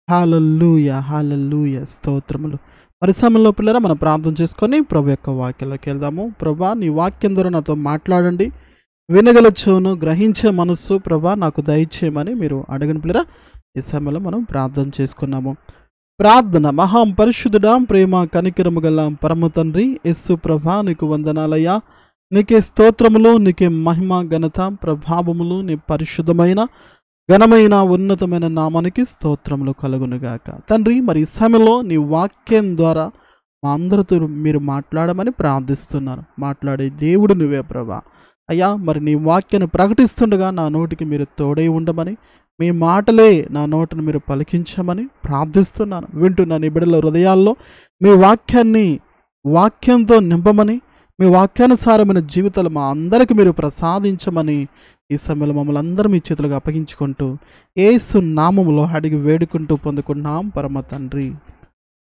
హల్లెలూయా! హల్లెలూయా! స్తోత్రములు. మరి సమయంలో పిల్లరా మనం ప్రార్థన చేసుకొని ప్రభు యొక్క వాక్యంలోకి వెళ్దాము. ప్రభా, నీ వాక్యం ద్వారా నాతో మాట్లాడండి. వినగల చెవును, గ్రహించే మనస్సు ప్రభా నాకు దయచేయమని మీరు అడగని పిల్లరా. ఈ సమయంలో మనం ప్రార్థన చేసుకున్నాము. ప్రార్థన. పరిశుద్ధుడా, ప్రేమ కనికరము గల పరమ తండ్రి యేసు ప్రభా, నీకు వందనాలయ్యా. నీకే స్తోత్రములు, నీకే మహిమ ఘనత ప్రభావములు, నీ పరిశుద్ధమైన ఘనమైన ఉన్నతమైన నామానికి స్తోత్రములు కలుగునుగాక. తండ్రి, మరి ఈ సమయంలో నీ వాక్యం ద్వారా మా అందరితో మీరు మాట్లాడమని ప్రార్థిస్తున్నాను. మాట్లాడే దేవుడు నువ్వే ప్రభా. అయ్యా, మరి నీ వాక్యాన్ని ప్రకటిస్తుండగా నా నోటికి మీరు తోడై ఉండమని, మీ మాటలే నా నోటిని మీరు పలికించమని ప్రార్థిస్తున్నాను. వింటున్న నీ బిడ్డల హృదయాల్లో మీ వాక్యంతో నింపమని, మీ వాక్యానుసారమైన జీవితాలు మా అందరికి మీరు ప్రసాదించమని ఈ సమయంలో మమ్మల్ని అందరూ మీ చేతులకు అప్పగించుకుంటూ యేసు నామములో అడిగి వేడుకుంటూ పొందుకున్నాం పరమ తండ్రి.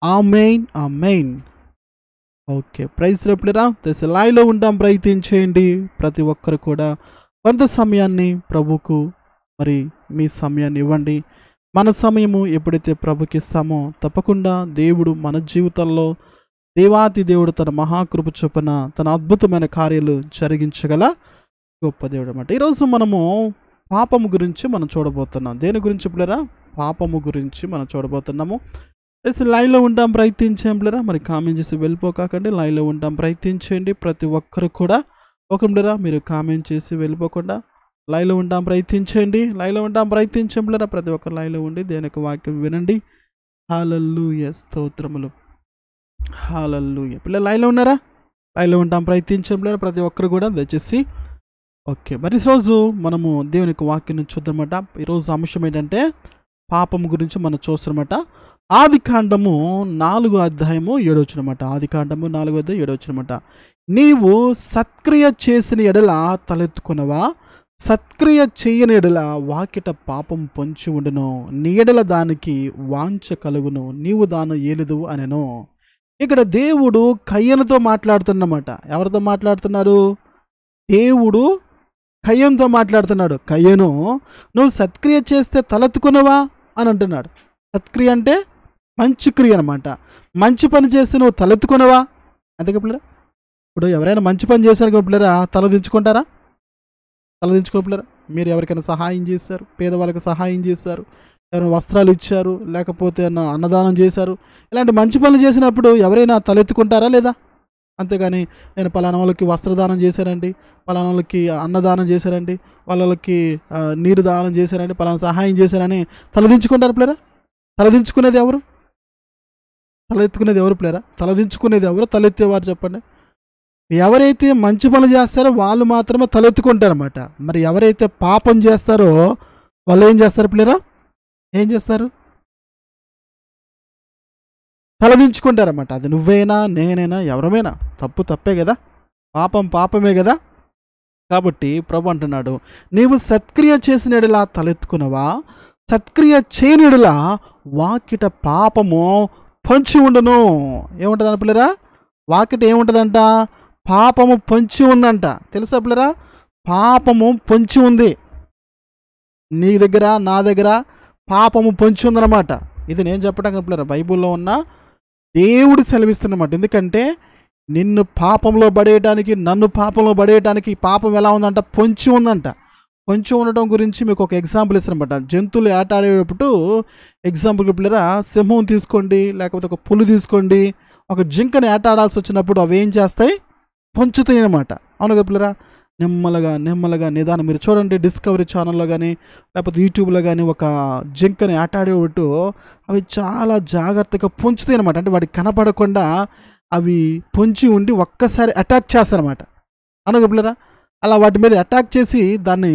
ఆమేన్, ఆమేన్. ఓకే, ప్రైజ్ రేపులేరా లైవ్లో ఉంటాం. ప్రయత్నించేయండి. ప్రతి ఒక్కరు కూడా కొంత సమయాన్ని ప్రభుకు మరి మీ సమయాన్ని ఇవ్వండి. మన సమయము ఎప్పుడైతే ప్రభుకి ఇస్తామో తప్పకుండా దేవుడు మన జీవితంలో దేవాతి దేవుడు తన మహాకృప చొప్పున తన అద్భుతమైన కార్యాలు జరిగించగల గొప్ప దేవుడు అన్నమాట. ఈరోజు మనము పాపము గురించి మనం చూడబోతున్నాం. దేని గురించి పిల్లరా? పాపము గురించి మనం చూడబోతున్నాము. లైవ్లో ఉంటాం. ప్రయత్నించాం పిల్లరా. మరి కామెంట్ చేసి వెళ్ళిపోకండి. లైవ్లో ఉంటాం. ప్రయత్నించండి. ప్రతి ఒక్కరు కూడా ఒక పిల్లరా మీరు కామెంట్ చేసి వెళ్ళిపోకుండా లైవ్లో ఉంటాం. ప్రయత్నించండి. లైవ్లో ఉంటాం. ప్రయత్నించాం పిల్లరా. ప్రతి ఒక్కరు లైవ్లో ఉండి దేనికి వాక్యం వినండి. హల్లెలూయా! స్తోత్రములు. హల్లెలూయా! పిల్లలు లైవ్లో ఉన్నారా? లైవ్లో ఉంటాం. ప్రయత్నించాం పిల్లరా. ప్రతి ఒక్కరు కూడా దయచేసి ఓకే. మరి ఈరోజు మనము దేవుని యొక్క వాక్యం చూద్దామన్నమాట. ఈరోజు అంశం ఏంటంటే పాపం గురించి మనం చూస్తామన్నమాట. ఆదికాండము 4:7 ఆదికాండము 4:7 నీవు సత్క్రియ చేసిన ఎడల తలెత్తుకునవా, సత్క్రియ చేయని ఎడల వాకిట పాపం పొంచి ఉండును, నీ ఎడల దానికి వాంఛ కలుగును, నీవు దాన్ని ఏలుదువు అనెను. ఇక్కడ దేవుడు కయ్యనుతో మాట్లాడుతున్నమాట. ఎవరితో మాట్లాడుతున్నారు? దేవుడు కయ్యంతో మాట్లాడుతున్నాడు. కయ్యను, నువ్వు సత్క్రియ చేస్తే తలెత్తుకునవా అని అంటున్నాడు. సత్క్రియ అంటే మంచి క్రియ అనమాట. మంచి పని చేస్తే నువ్వు తలెత్తుకునవా? అంతేగా పిల్లరా? ఇప్పుడు ఎవరైనా మంచి పని చేశారు పిల్లరా, తలదించుకుంటారా? తలదించుకో పిల్లరా. మీరు ఎవరికైనా సహాయం చేశారు, పేదవాళ్ళకి సహాయం చేశారు, ఎవరైనా వస్త్రాలు ఇచ్చారు, లేకపోతే అన్నదానం చేశారు, ఇలాంటి మంచి పనులు చేసినప్పుడు ఎవరైనా తలెత్తుకుంటారా లేదా? అంతేగాని నేను పలానా వాళ్ళకి వస్త్రదానం చేశానండి, పలానా వాళ్ళకి అన్నదానం చేశారండి, వాళ్ళకి నీరు దానం చేశారండి, పలానా సహాయం చేశారని తలదించుకుంటారు పిల్లరా? తలదించుకునేది ఎవరు? తలెత్తుకునేది ఎవరు పిల్లరా? తలదించుకునేది ఎవరు? తలెత్తేవారు చెప్పండి. ఎవరైతే మంచి పనులు చేస్తారో వాళ్ళు మాత్రమే తలెత్తుకుంటారన్నమాట. మరి ఎవరైతే పాపం చేస్తారో వాళ్ళు ఏం చేస్తారు పిల్లరా? ఏం చేస్తారు? తలదించుకుంటారన్నమాట. అది నువ్వైనా నేనైనా ఎవరమైనా తప్పు తప్పే కదా, పాపం పాపమే కదా. కాబట్టి ప్రభు అంటున్నాడు, నీవు సత్క్రియ చేసిన ఎడలా తలెత్తుకునవా, సత్క్రియ చేయని ఎడలా వాకిట పాపము పొంచి ఉండును. ఏముంటుందంట పిల్లరా? వాకిట ఏముంటుందంట? పాపము పొంచి ఉందంట. తెలుసా పిల్లరా? పాపము పొంచి ఉంది. నీ దగ్గర నా దగ్గర పాపము పొంచి ఉందన్నమాట. ఇది నేను చెప్పడం కదా పిల్లరా, బైబిల్లో ఉన్న దేవుడు సెలవిస్తున్నమాట. ఎందుకంటే నిన్ను పాపంలో పడేయడానికి, నన్ను పాపంలో పడేయడానికి పాపం ఎలా ఉందంట? పొంచి ఉందంట. పొంచి ఉండటం గురించి మీకు ఒక ఎగ్జాంపుల్ ఇస్తానమాట. జంతువులు ఆటాడేటప్పుడు ఎగ్జాంపుల్కి పిల్లరా, సింహం తీసుకోండి, లేకపోతే ఒక పులి తీసుకోండి, ఒక జింకని ఆటాడాల్సి వచ్చినప్పుడు అవి ఏం చేస్తాయి? పొంచుతాయి అన్నమాట. అవును కదా పిల్లరా? నెమ్మలగా నిదానం. మీరు చూడండి డిస్కవరీ ఛానల్లో కానీ లేకపోతే యూట్యూబ్లో కానీ ఒక జింకని ఆటాడేటట్టు అవి చాలా జాగ్రత్తగా పొంచుతాయి అనమాట. అంటే వాటికి కనపడకుండా అవి పొంచి ఉండి ఒక్కసారి అటాక్ చేస్తారన్నమాట. అవును కదా పిల్లరా? అలా వాటి మీద అటాక్ చేసి దాన్ని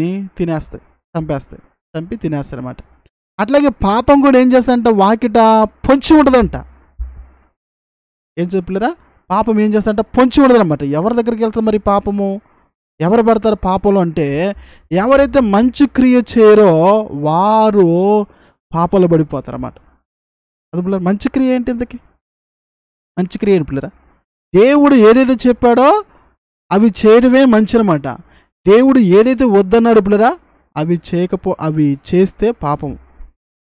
చంపి తినేస్తారన్నమాట. అట్లాగే పాపం కూడా ఏం చేస్తారంట? వాకిట పొంచి ఉంటుందంట. ఏం చెప్పలేరా? పాపం ఏం చేస్తారంట? పొంచి ఉండదన్నమాట. ఎవరి దగ్గరికి వెళ్తుంది మరి పాపము? ఎవరు పడతారు పాపంలో అంటే ఎవరైతే మంచి క్రియ చేయరో వారు పాపంలో పడిపోతారు అన్నమాట. అది పిల్లరా, మంచి క్రియ ఏంటి? ఇంతకీ మంచి క్రియ ఏంటి పిల్లరా? దేవుడు ఏదైతే చెప్పాడో అవి చేయడమే మంచి అనమాట. దేవుడు ఏదైతే వద్దన్నాడు పిల్లరా అవి చేస్తే పాపం.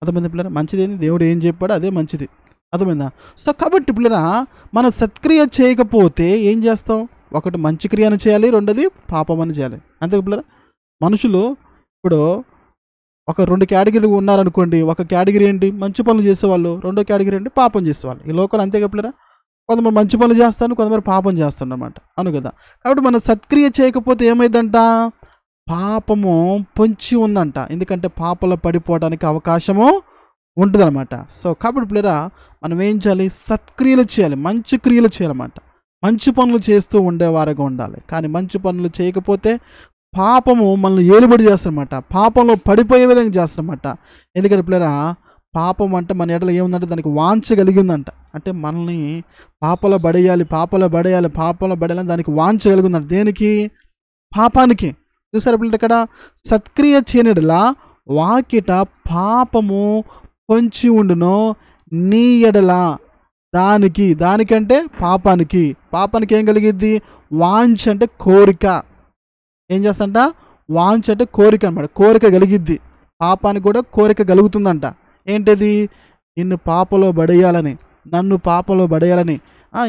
అర్థమైందా పిల్లరా? మంచిదేంది దేవుడు ఏం చెప్పాడో అదే మంచిది. అర్థమైందా? సో కాబట్టి పిల్లరా, మనం సత్క్రియ చేయకపోతే ఏం చేస్తాం? ఒకటి మంచి క్రియను చేయాలి, రెండోది పాపమని చేయాలి. అంతే పిల్లరా? మనుషులు ఇప్పుడు ఒక 2 కేటగిరీలు ఉన్నారనుకోండి. ఒక కేటగిరీ ఏంటి? మంచి పనులు చేసేవాళ్ళు. రెండో కేటగిరీ ఏంటి? పాపం చేసేవాళ్ళు. ఈ లోకంలో అంతే కదా పిల్లరా? కొంతమంది మంచి పనులు చేస్తాను, కొంతమంది పాపం చేస్తారన్నమాట. అవును కదా? కాబట్టి మనం సత్క్రియ చేయకపోతే ఏమైందంట? పాపము పొంచి ఉందంట. ఎందుకంటే పాపంలో పడిపోవడానికి అవకాశము ఉంటుందన్నమాట. సో కాబట్టి పిల్లరా, మనం ఏం చేయాలి? సత్క్రియలు చేయాలి, మంచి క్రియలు చేయాలన్నమాట. మంచి పనులు చేస్తూ ఉండేవారుగా ఉండాలి. కానీ మంచి పనులు చేయకపోతే పాపము మనల్ని ఏలుబడి చేస్తారన్నమాట. పాపంలో పడిపోయే విధంగా చేస్తారన్నమాట. ఎందుకంటే పిల్లరా, పాపం అంటే మన ఎడల ఏముందంటే దానికి వాంఛ కలిగిందంట. అంటే మనల్ని పాపంలో పడేయాలి, పాపంలో పడేయాలి, పాపంలో పడేయాలని దానికి వాంఛ కలిగిందంట. దేనికి? పాపానికి. చూసారా పిల్లలు, ఇక్కడ సత్క్రియ చేయనిడలా వాకిట పాపము పొంచి ఉండును నీ ఎడల. దానికంటే పాపానికి ఏం కలిగిద్ది? వాంఛ అంటే కోరిక. ఏం చేస్తంట? వాంఛ అంటే కోరిక అనమాట. కోరిక కలిగిద్ది. పాపానికి కూడా కోరిక కలుగుతుందంట. ఏంటిది? నిన్ను పాపంలో పడేయాలని, నన్ను పాపంలో పడేయాలని,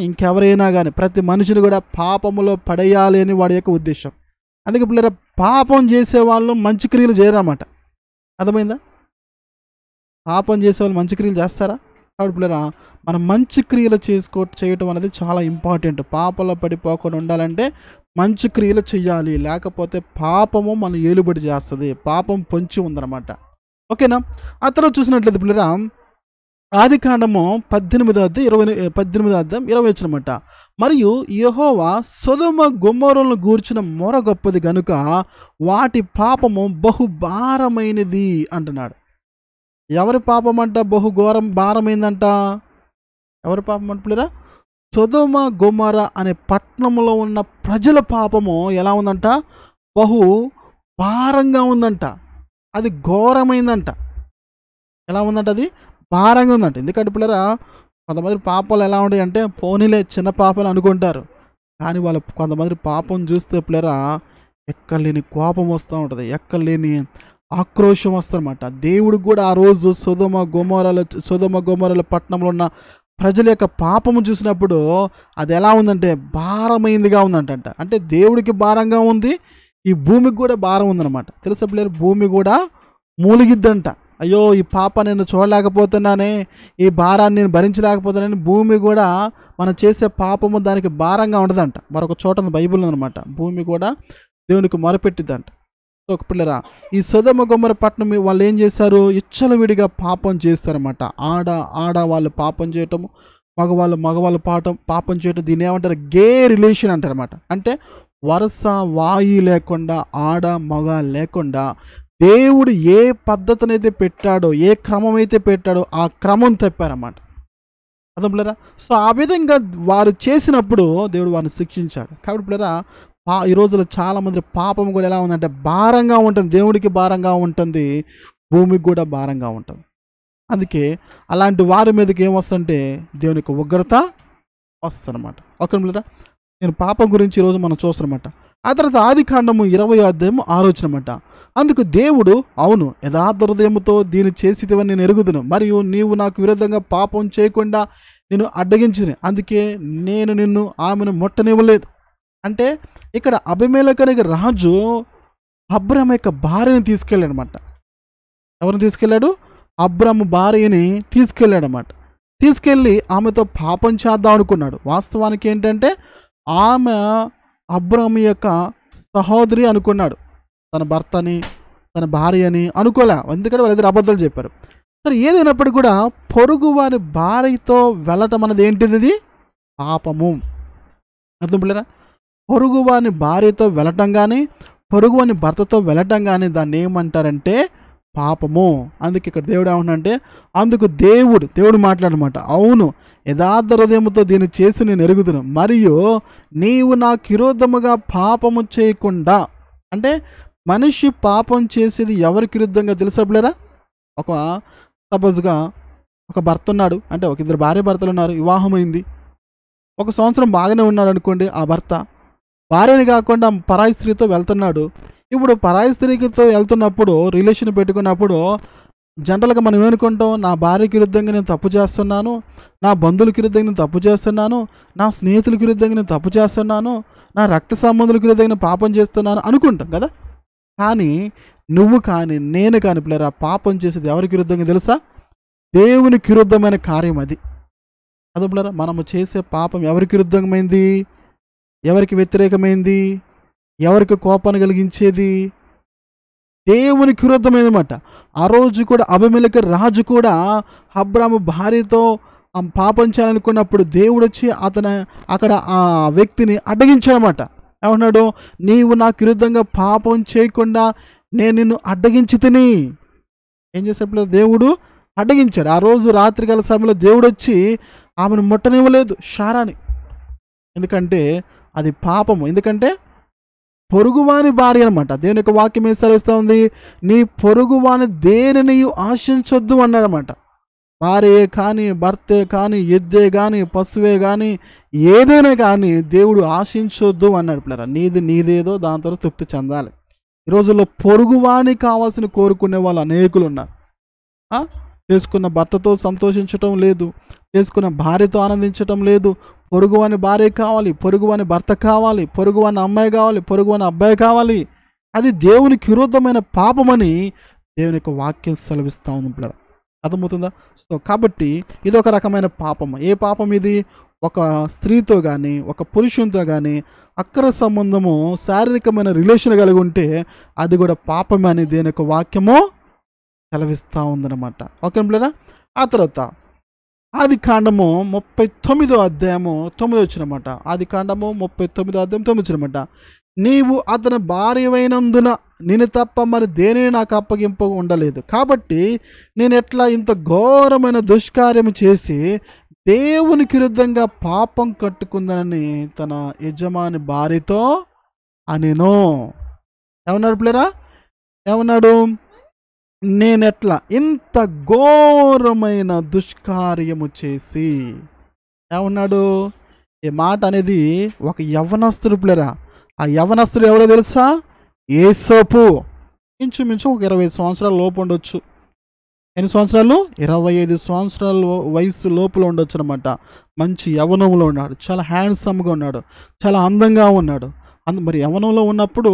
ఇంకెవరైనా కానీ ప్రతి మనిషిని కూడా పాపములో పడేయాలి అని వాడి యొక్క ఉద్దేశం. అందుకే పిల్లరా, పాపం చేసేవాళ్ళు మంచి క్రియలు చేయరన్నమాట. అర్థమైందా? పాపం చేసేవాళ్ళు మంచి క్రియలు చేస్తారా? కాబట్టి పిల్లరా, మనం మంచి క్రియలు చేయటం అనేది చాలా ఇంపార్టెంట్. పాపంలో పడిపోకుండా ఉండాలంటే మంచి క్రియలు చేయాలి. లేకపోతే పాపము మనం ఏలుబడి చేస్తుంది. పాపం పొంచి ఉందన్నమాట. ఓకేనా? ఆ తర్వాత చూసినట్లయితే పిల్లరా, ఆదికాండము 18 అధ్యాయం 20 వచనమాట. మరియు యెహోవా సొదొమ గొమొర్రాలను గూర్చిన మొర గొప్పది గనుక వాటి పాపము బహుభారమైనది అంటున్నాడు. ఎవరి పాపం అంట భారమైందంట? ఎవరి పాపం అంట పిల్లరా? సొదొమ గొమొర్ర అనే పట్టణంలో ఉన్న ప్రజల పాపము ఎలా ఉందంట? బహు భారంగా ఉందంట. అది ఘోరమైందంట. ఎలా ఉందంట? అది భారంగా ఉందంట. ఎందుకంటే పిల్లరా, కొంతమంది పాపాలు ఎలా ఉంటాయి అంటే పోనీలే చిన్న పాపాలు అనుకుంటారు. కానీ వాళ్ళు కొంతమంది పాపం చూస్తే పిల్లరా, ఎక్కలేని కోపం వస్తూ ఉంటుంది, ఎక్కలేని ఆక్రోషం వస్తుందన్నమాట. దేవుడికి కూడా ఆ రోజు సొదొమ గొమొర్రాల పట్టణంలో ఉన్న ప్రజల యొక్క పాపము చూసినప్పుడు అది ఎలా ఉందంటే భారమైందిగా ఉందంట. అంటే దేవుడికి భారంగా ఉంది, ఈ భూమికి కూడా భారం ఉందన్నమాట. తెలుసా పిల్లలు? భూమి కూడా మూలిగిద్దంట. అయ్యో, ఈ పాప నేను చూడలేకపోతున్నానే, ఈ భారాన్ని నేను భరించలేకపోతున్నానని భూమి కూడా మనం చేసే పాపము దానికి భారంగా ఉండదంట. మరొక చోట బైబిల్ అనమాట. భూమి కూడా దేవునికి మొరపెట్టిద్దంట. సో ఒక పిల్లరా, ఈ సొదొమ గొమొర్ర పట్టణం వాళ్ళు ఏం చేశారు? విచ్చలవిడిగా పాపం చేస్తారన్నమాట. ఆడ వాళ్ళు పాపం చేయటము, మగవాళ్ళు పాపం చేయటం. దీన్ని ఏమంటారు? గే రిలేషన్ అంటారన్నమాట. అంటే వరుస వాయి లేకుండా, ఆడ మగ లేకుండా దేవుడు ఏ పద్ధతినైతే పెట్టాడో, ఏ క్రమం అయితే పెట్టాడో ఆ క్రమం తప్పారన్నమాట. అర్థం పిల్లరా? సో ఆ విధంగా వారు చేసినప్పుడు దేవుడు వారిని శిక్షించాడు. కాబట్టి పిల్లరా, ఈ రోజుల్లో చాలామంది పాపం కూడా ఎలా ఉందంటే భారంగా ఉంటుంది. దేవుడికి భారంగా ఉంటుంది, భూమికి కూడా భారంగా ఉంటుంది. అందుకే అలాంటి వారి మీదకి ఏమొస్తుంటే దేవునికి ఉగ్రత వస్తుందన్నమాట. ఓకే పిల్లరా, నేను పాపం గురించి ఈరోజు మనం చూస్తామన్నమాట. ఆ తర్వాత ఆదికాండము 20 అధ్యాయం 6 వచనమాట. అందుకు దేవుడు, అవును, యథార్థ హృదయముతో దీన్ని చేసితివని నేను ఎరుగుదును, మరియు నీవు నాకు విరుద్ధంగా పాపం చేయకుండా నేను అడ్డగించిన, అందుకే నేను నిన్ను ఆమెను ముట్టనివ్వలేదు. అంటే ఇక్కడ అబీమెలెకు అనే రాజు అబ్రాము యొక్క భార్యని తీసుకెళ్ళాడు అనమాట. ఎవరిని తీసుకెళ్ళాడు? అబ్రాము భార్యని తీసుకెళ్ళాడనమాట. తీసుకెళ్ళి ఆమెతో పాపం చేద్దాం అనుకున్నాడు. వాస్తవానికి ఏంటంటే ఆమె అబ్రాము యొక్క సహోదరి అనుకున్నాడు. తన భర్తని, తన భార్యని అనుకోలే. ఎందుకంటే వాళ్ళిద్దరు అబద్ధాలు చెప్పారు. సరే, ఏదైనప్పటికీ కూడా పొరుగు వారి భార్యతో వెళ్ళటం అనేది ఏంటిది? ఇది పాపము. అర్థం పిల్లరా? పొరుగు వారిని భార్యతో వెళ్ళటం కానీ, పొరుగు వారిని భర్తతో వెళ్ళటం కానీ దాన్ని ఏమంటారంటే పాపము. అందుకే ఇక్కడ దేవుడు ఏమంటే, అందుకు దేవుడు మాట్లాడనమాట. అవును, యథార్థ హృదయముతో దీన్ని చేసి నేను ఎరుగుదును, మరియు నీవు నాకు విరోధముగా పాపము చేయకుండా. అంటే మనిషి పాపం చేసేది ఎవరికి విరుద్ధంగా తెలుసా పిల్లరా? సపోజ్గా ఒక భర్త ఉన్నాడు, అంటే ఒక ఇద్దరు భార్య భర్తలు ఉన్నారు, వివాహమైంది, 1 సంవత్సరం బాగానే ఉన్నాడు అనుకోండి. ఆ భర్త భార్యని కాకుండా పరాయి స్త్రీతో వెళ్తున్నాడు. ఇప్పుడు పరాయి స్త్రీతో వెళ్తున్నప్పుడు, రిలేషన్ పెట్టుకున్నప్పుడు జనరల్గా మనం ఏమనుకుంటాం, నా భార్యకి విరుద్ధంగా నేను తప్పు చేస్తున్నాను, నా బంధువులకి విరుద్ధంగా నేను తప్పు చేస్తున్నాను, నా స్నేహితులకి విరుద్ధంగా నేను తప్పు చేస్తున్నాను, నా రక్త సంబంధులకి విరుద్ధంగా నేను పాపం చేస్తున్నాను అనుకుంటాం కదా. కానీ నువ్వు కానీ నేను కానీ పిల్లరా, పాపం చేసేది ఎవరికి విరుద్ధంగా తెలుసా? దేవునికి విరుద్ధమైన కార్యం అది. అదే పిల్లరా, మనము చేసే పాపం ఎవరికి విరుద్ధమైంది, ఎవరికి వ్యతిరేకమైంది, ఎవరికి కోపాన్ని కలిగించేది? దేవునికి విరుద్ధమైనమాట. ఆ రోజు కూడా అబీమెలెకు రాజు కూడా అబ్రాము భార్యతో పాపం చేయాలనుకున్నప్పుడు దేవుడు వచ్చి అక్కడ ఆ వ్యక్తిని అడ్డగించాడనమాట. ఏమన్నాడు? నీవు నాకు విరుద్ధంగా పాపం చేయకుండా నేను నిన్ను అడ్డగించి తిని. ఏం చేసేప్పుడు దేవుడు అడ్డగించాడు. ఆ రోజు రాత్రికాల సమయంలో దేవుడు వచ్చి ఆమెను ముట్టనివ్వలేదు, శారాని. ఎందుకంటే అది పాపము. ఎందుకంటే పొరుగువాని భార్య అనమాట. దేవుని యొక్క వాక్యం ఏం సెలవిస్తూ ఉంది? నీ పొరుగువాని దేనిని ఆశించొద్దు అన్నాడనమాట. భార్యే కానీ, భర్తే కానీ, ఎద్దే కానీ, పశువే కానీ, ఏదైనా కానీ దేవుడు ఆశించొద్దు అన్నాడు పిల్లరా. నీది నీదేదో దాంతో తృప్తి చెందాలి. ఈ రోజుల్లో పొరుగువాని కావాల్సిన కోరుకునే వాళ్ళు అనేకులు ఉన్నారు. చేసుకున్న భర్తతో సంతోషించటం లేదు, చేసుకున్న భార్యతో ఆనందించటం లేదు. పొరుగువాని భార్య కావాలి, పొరుగువాని భర్త కావాలి, పొరుగువాని అమ్మాయి కావాలి, పొరుగువాని అబ్బాయి కావాలి. అది దేవునికి విరుద్ధమైన పాపమని దేవుని యొక్క వాక్యం సెలవిస్తూ ఉంది పిల్లరా. అర్థమవుతుందా? సో కాబట్టి ఇది ఒక రకమైన పాపం. ఏ పాపం ఇది? ఒక స్త్రీతో కానీ, ఒక పురుషునితో కానీ అక్ర సంబంధము, శారీరకమైన రిలేషన్ కలిగి ఉంటే అది కూడా పాపమే అని దేవుని యొక్క వాక్యము సెలవిస్తూ ఉందన్నమాట. ఓకే పిల్లరా. ఆ తర్వాత ఆదికాండము 39వ అధ్యాయము 9వ వచనమాట. ఆదికాండము 39వ అధ్యాయం 9వ వచనమాట. నీవు అతని భార్యవైనందున నేను తప్ప మరి దేనిని నాకు అప్పగింపు ఉండలేదు, కాబట్టి నేను ఎట్లా ఇంత ఘోరమైన దుష్కార్యము చేసి దేవునికి విరుద్ధంగా పాపం కట్టుకుందనని తన యజమాని భార్యతో అనెను. ఏమన్నాడు పిల్లరా? ఏమన్నాడు? నేనెట్లా ఇంత ఘోరమైన దుష్కార్యము చేసి. ఏమన్నాడు? ఈ మాట అనేది ఒక యవ్వనస్తుడు పిల్లరా. ఆ యవ్వనస్తుడు ఎవరో తెలుసా? యేసోపు. ఇంచుమించు ఒక 25 సంవత్సరాల లోపు ఉండొచ్చు. ఎన్ని సంవత్సరాలు? 25 సంవత్సరాల వయసు లోపల ఉండొచ్చు అనమాట. మంచి యవ్వనంలో ఉన్నాడు, చాలా హ్యాండ్సమ్గా ఉన్నాడు, చాలా అందంగా ఉన్నాడు. మరి యవ్వనంలో ఉన్నప్పుడు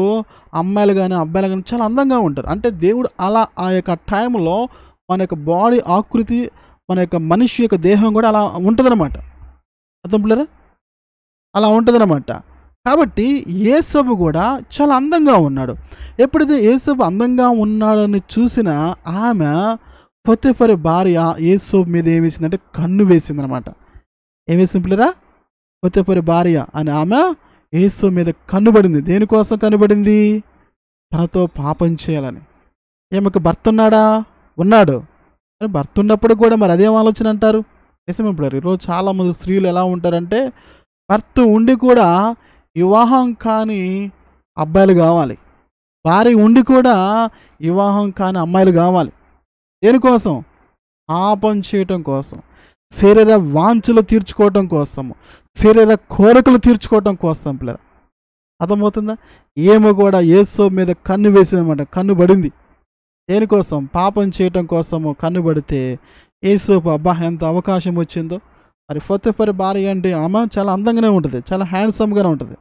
అమ్మాయిలు కానీ అబ్బాయిలు కానీ చాలా అందంగా ఉంటారు. అంటే దేవుడు అలా ఆ యొక్క టైంలో మన యొక్క బాడీ ఆకృతి, మన యొక్క మనిషి యొక్క దేహం కూడా అలా ఉంటుందన్నమాట. అర్థం పిల్లరా? అలా ఉంటుందన్నమాట. కాబట్టి యేసోపు కూడా చాలా అందంగా ఉన్నాడు. ఎప్పుడైతే యేసోపు అందంగా ఉన్నాడని చూసిన ఆమె పొతిఫెర భార్య యేసోపు మీద ఏం వేసిందంటే కన్ను వేసిందనమాట. ఏం వేసింది పిల్లరా? పొతిఫెర భార్య అని ఆమె యేసోపు మీద కన్నుబడింది. దేనికోసం కన్నుబడింది? తనతో పాపం చేయాలని. ఏమకు భర్త ఉన్నాడా? ఉన్నాడు. మరి భర్త ఉన్నప్పుడు కూడా మరి అదేం ఆలోచన అంటారు? నిజమే పిల్లలు. ఈరోజు చాలామంది స్త్రీలు ఎలా ఉంటారంటే భర్త ఉండి కూడా వివాహం కాని అబ్బాయిలు కావాలి, భార్య ఉండి కూడా వివాహం కాని అమ్మాయిలు కావాలి. దేనికోసం? పాపం చేయటం కోసం, శరీర వాంఛలు తీర్చుకోవటం కోసము, శరీర కోరికలు తీర్చుకోవటం కోసం పిల్లలు. అర్థమవుతుందా? ఏమో కూడా యేసోపు మీద కన్ను వేసిందన్నమాట. కన్ను పడింది. దేనికోసం? పాపం చేయటం కోసము కన్ను పడితే యేసోపు అబ్బా ఎంత అవకాశం వచ్చిందో. మరి పొతిఫెర భార్య అంటే ఆమె చాలా అందంగానే ఉంటుంది, చాలా హ్యాండ్సమ్గానే ఉంటుంది.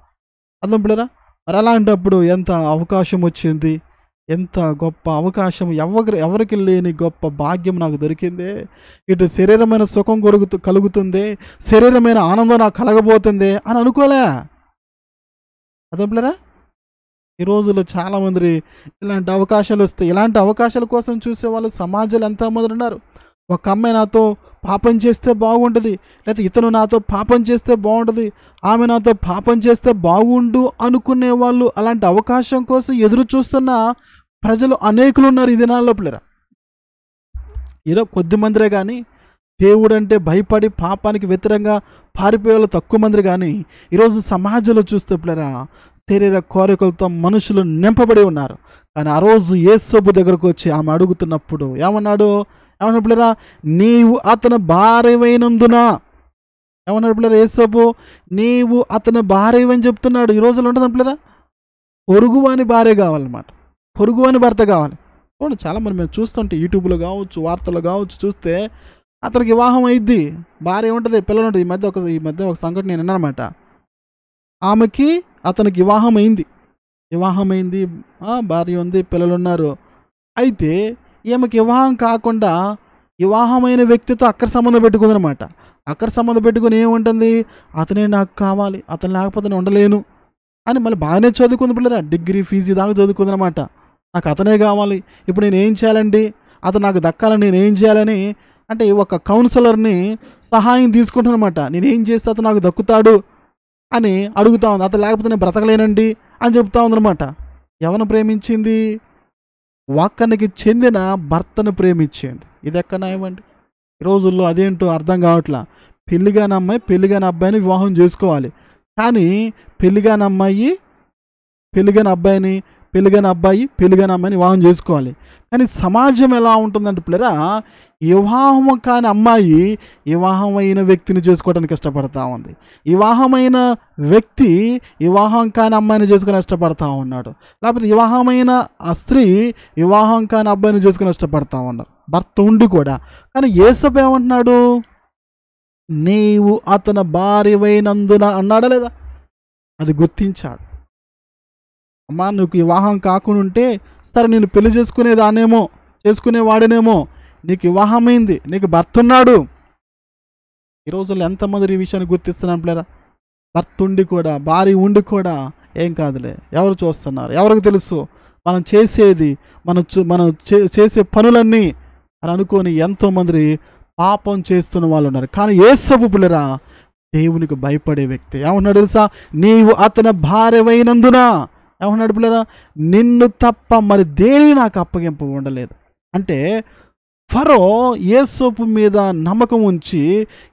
అర్థం పిల్లరా? మరి అలాంటప్పుడు ఎంత అవకాశం వచ్చింది, ఎంత గొప్ప అవకాశం, ఎవరికి లేని గొప్ప భాగ్యం నాకు దొరికిందే. ఇటు శరీరమైన సుఖం కలుగుతుంది, శరీరమైన ఆనందం నాకు కలగబోతుంది అని అనుకోలే. అర్థం పిల్లరా? ఈ రోజుల్లో చాలామంది ఇలాంటి అవకాశాలు వస్తాయి, ఇలాంటి అవకాశాల కోసం చూసేవాళ్ళు సమాజంలో ఎంతోమంది ఉన్నారు. ఒక అమ్మాయి నాతో పాపం చేస్తే బాగుంటుంది, లేకపోతే ఇతను నాతో పాపం చేస్తే బాగుంటుంది, ఆమె నాతో పాపం చేస్తే బాగుండు అనుకునే వాళ్ళు, అలాంటి అవకాశం కోసం ఎదురు చూస్తున్న ప్రజలు అనేకులు ఉన్నారు ఈ దినాల్లో పిల్లరా. ఏదో కొద్ది మందిరే కానీ దేవుడు అంటే భయపడి పాపానికి వ్యతిరేకంగా పారిపోయే వాళ్ళు తక్కువ మంది. కానీ ఈరోజు సమాజంలో చూస్తే పిల్లరా శరీర కోరికలతో మనుషులు నింపబడి ఉన్నారు. కానీ ఆ రోజు యేసోపు దగ్గరకు వచ్చి ఆమె అడుగుతున్నప్పుడు ఏమన్నాడు పిల్లరా? నీవు అతని భార్యవైనందున. ఏమన్నాడు పిల్లరా? యేసోపు నీవు అతని భార్యవని చెప్తున్నాడు. ఈ రోజుల్లో ఉంటుంది పిల్లరా. పొరుగువాని భార్య కావాలన్నమాట, పొరుగువాని భర్త కావాలి. చూడండి చాలామంది మేము చూస్తుంటే యూట్యూబ్లో కావచ్చు, వార్తల్లో కావచ్చు చూస్తే అతనికి వివాహం అయింది, భార్య ఉంటుంది, పిల్లలు ఉంటుంది. ఈ మధ్య ఒక సంఘటన నేను విన్నానమాట. ఆమెకి అతనికి వివాహం అయింది, భార్య ఉంది, పిల్లలు ఉన్నారు. అయితే ఈమెకి వివాహం కాకుండా వివాహమైన వ్యక్తితో అక్కడ సంబంధం పెట్టుకుందనమాట. అక్కడ సంబంధం పెట్టుకుని ఏముంటుంది, అతనే నాకు కావాలి, అతను లేకపోతే నేను ఉండలేను అని మళ్ళీ బాగానే చదువుకుంది పిల్లరా, డిగ్రీ ఫీజు దాకా చదువుకుందనమాట. నాకు అతనే కావాలి, ఇప్పుడు నేను ఏం చేయాలండి, అతను నాకు దక్కాలని నేను ఏం చేయాలని అంటే ఒక కౌన్సిలర్ని సహాయం తీసుకుంటానమాట. నేనేం చేస్తే అతను నాకు దక్కుతాడు అని అడుగుతా ఉంది. అతను లేకపోతే నేను బ్రతకలేనండి అని చెప్తా ఉందనమాట. ఎవరిని ప్రేమించింది? వాక్యానికి చెందిన భర్తను ప్రేమించింది. ఇది ఎక్కడ న్యాయమండి? ఈ రోజుల్లో అదేంటో అర్థం కావట్లా. పెళ్ళిగాని అమ్మాయి పెళ్ళిగాని అబ్బాయిని వివాహం చేసుకోవాలి, కానీ పెళ్ళిగాని అమ్మాయి పెళ్ళిగాని అబ్బాయిని, పెళ్ళిగాని అబ్బాయి పెళ్ళిగాని అమ్మాయిని వివాహం చేసుకోవాలి. కానీ సమాజం ఎలా ఉంటుందంటే పిల్లరా, వివాహం కాని అమ్మాయి వివాహమైన వ్యక్తిని చేసుకోవడానికి ఇష్టపడతా ఉంది, వివాహమైన వ్యక్తి వివాహం కాని అమ్మాయిని చేసుకుని ఇష్టపడతా ఉన్నాడు, లేకపోతే వివాహమైన ఆ స్త్రీ వివాహం కాని అబ్బాయిని చేసుకుని ఇష్టపడతా ఉన్నారు, భర్త ఉండి కూడా. కానీ యేసయ్య ఏమంటున్నాడు? నీవు అతని భార్యవైనందున అన్నాడా లేదా? అది గుర్తించాడు. అమ్మా నీకు వివాహం కాకుండా ఉంటే సరే, నేను పెళ్లి చేసుకునేవాడేనేమో, నీకు వివాహమైంది, నీకు భర్త ఉన్నాడు. ఈ రోజుల్లో ఎంతమంది ఈ విషయాన్ని గుర్తిస్తున్నాను పిల్లరా? భర్త ఉండి కూడా, భార్య ఉండి కూడా ఏం కాదులే, ఎవరు చూస్తున్నారు, ఎవరికి తెలుసు మనం చేసేది, మనం చేసే పనులన్నీ అని అనుకొని ఎంతోమంది పాపం చేస్తున్న వాళ్ళు ఉన్నారు. కానీ యేసయ్య పిల్లరా దేవునికి భయపడే వ్యక్తి ఏమన్నాడు తెలుసా? నీవు అతని భార్యవైనందున ఏమన్నాడు పిల్లరా? నిన్ను తప్ప మరి దేని నాకు అప్పగింపు ఉండలేదు. అంటే ఫరో యేసోపు మీద నమ్మకం ఉంచి,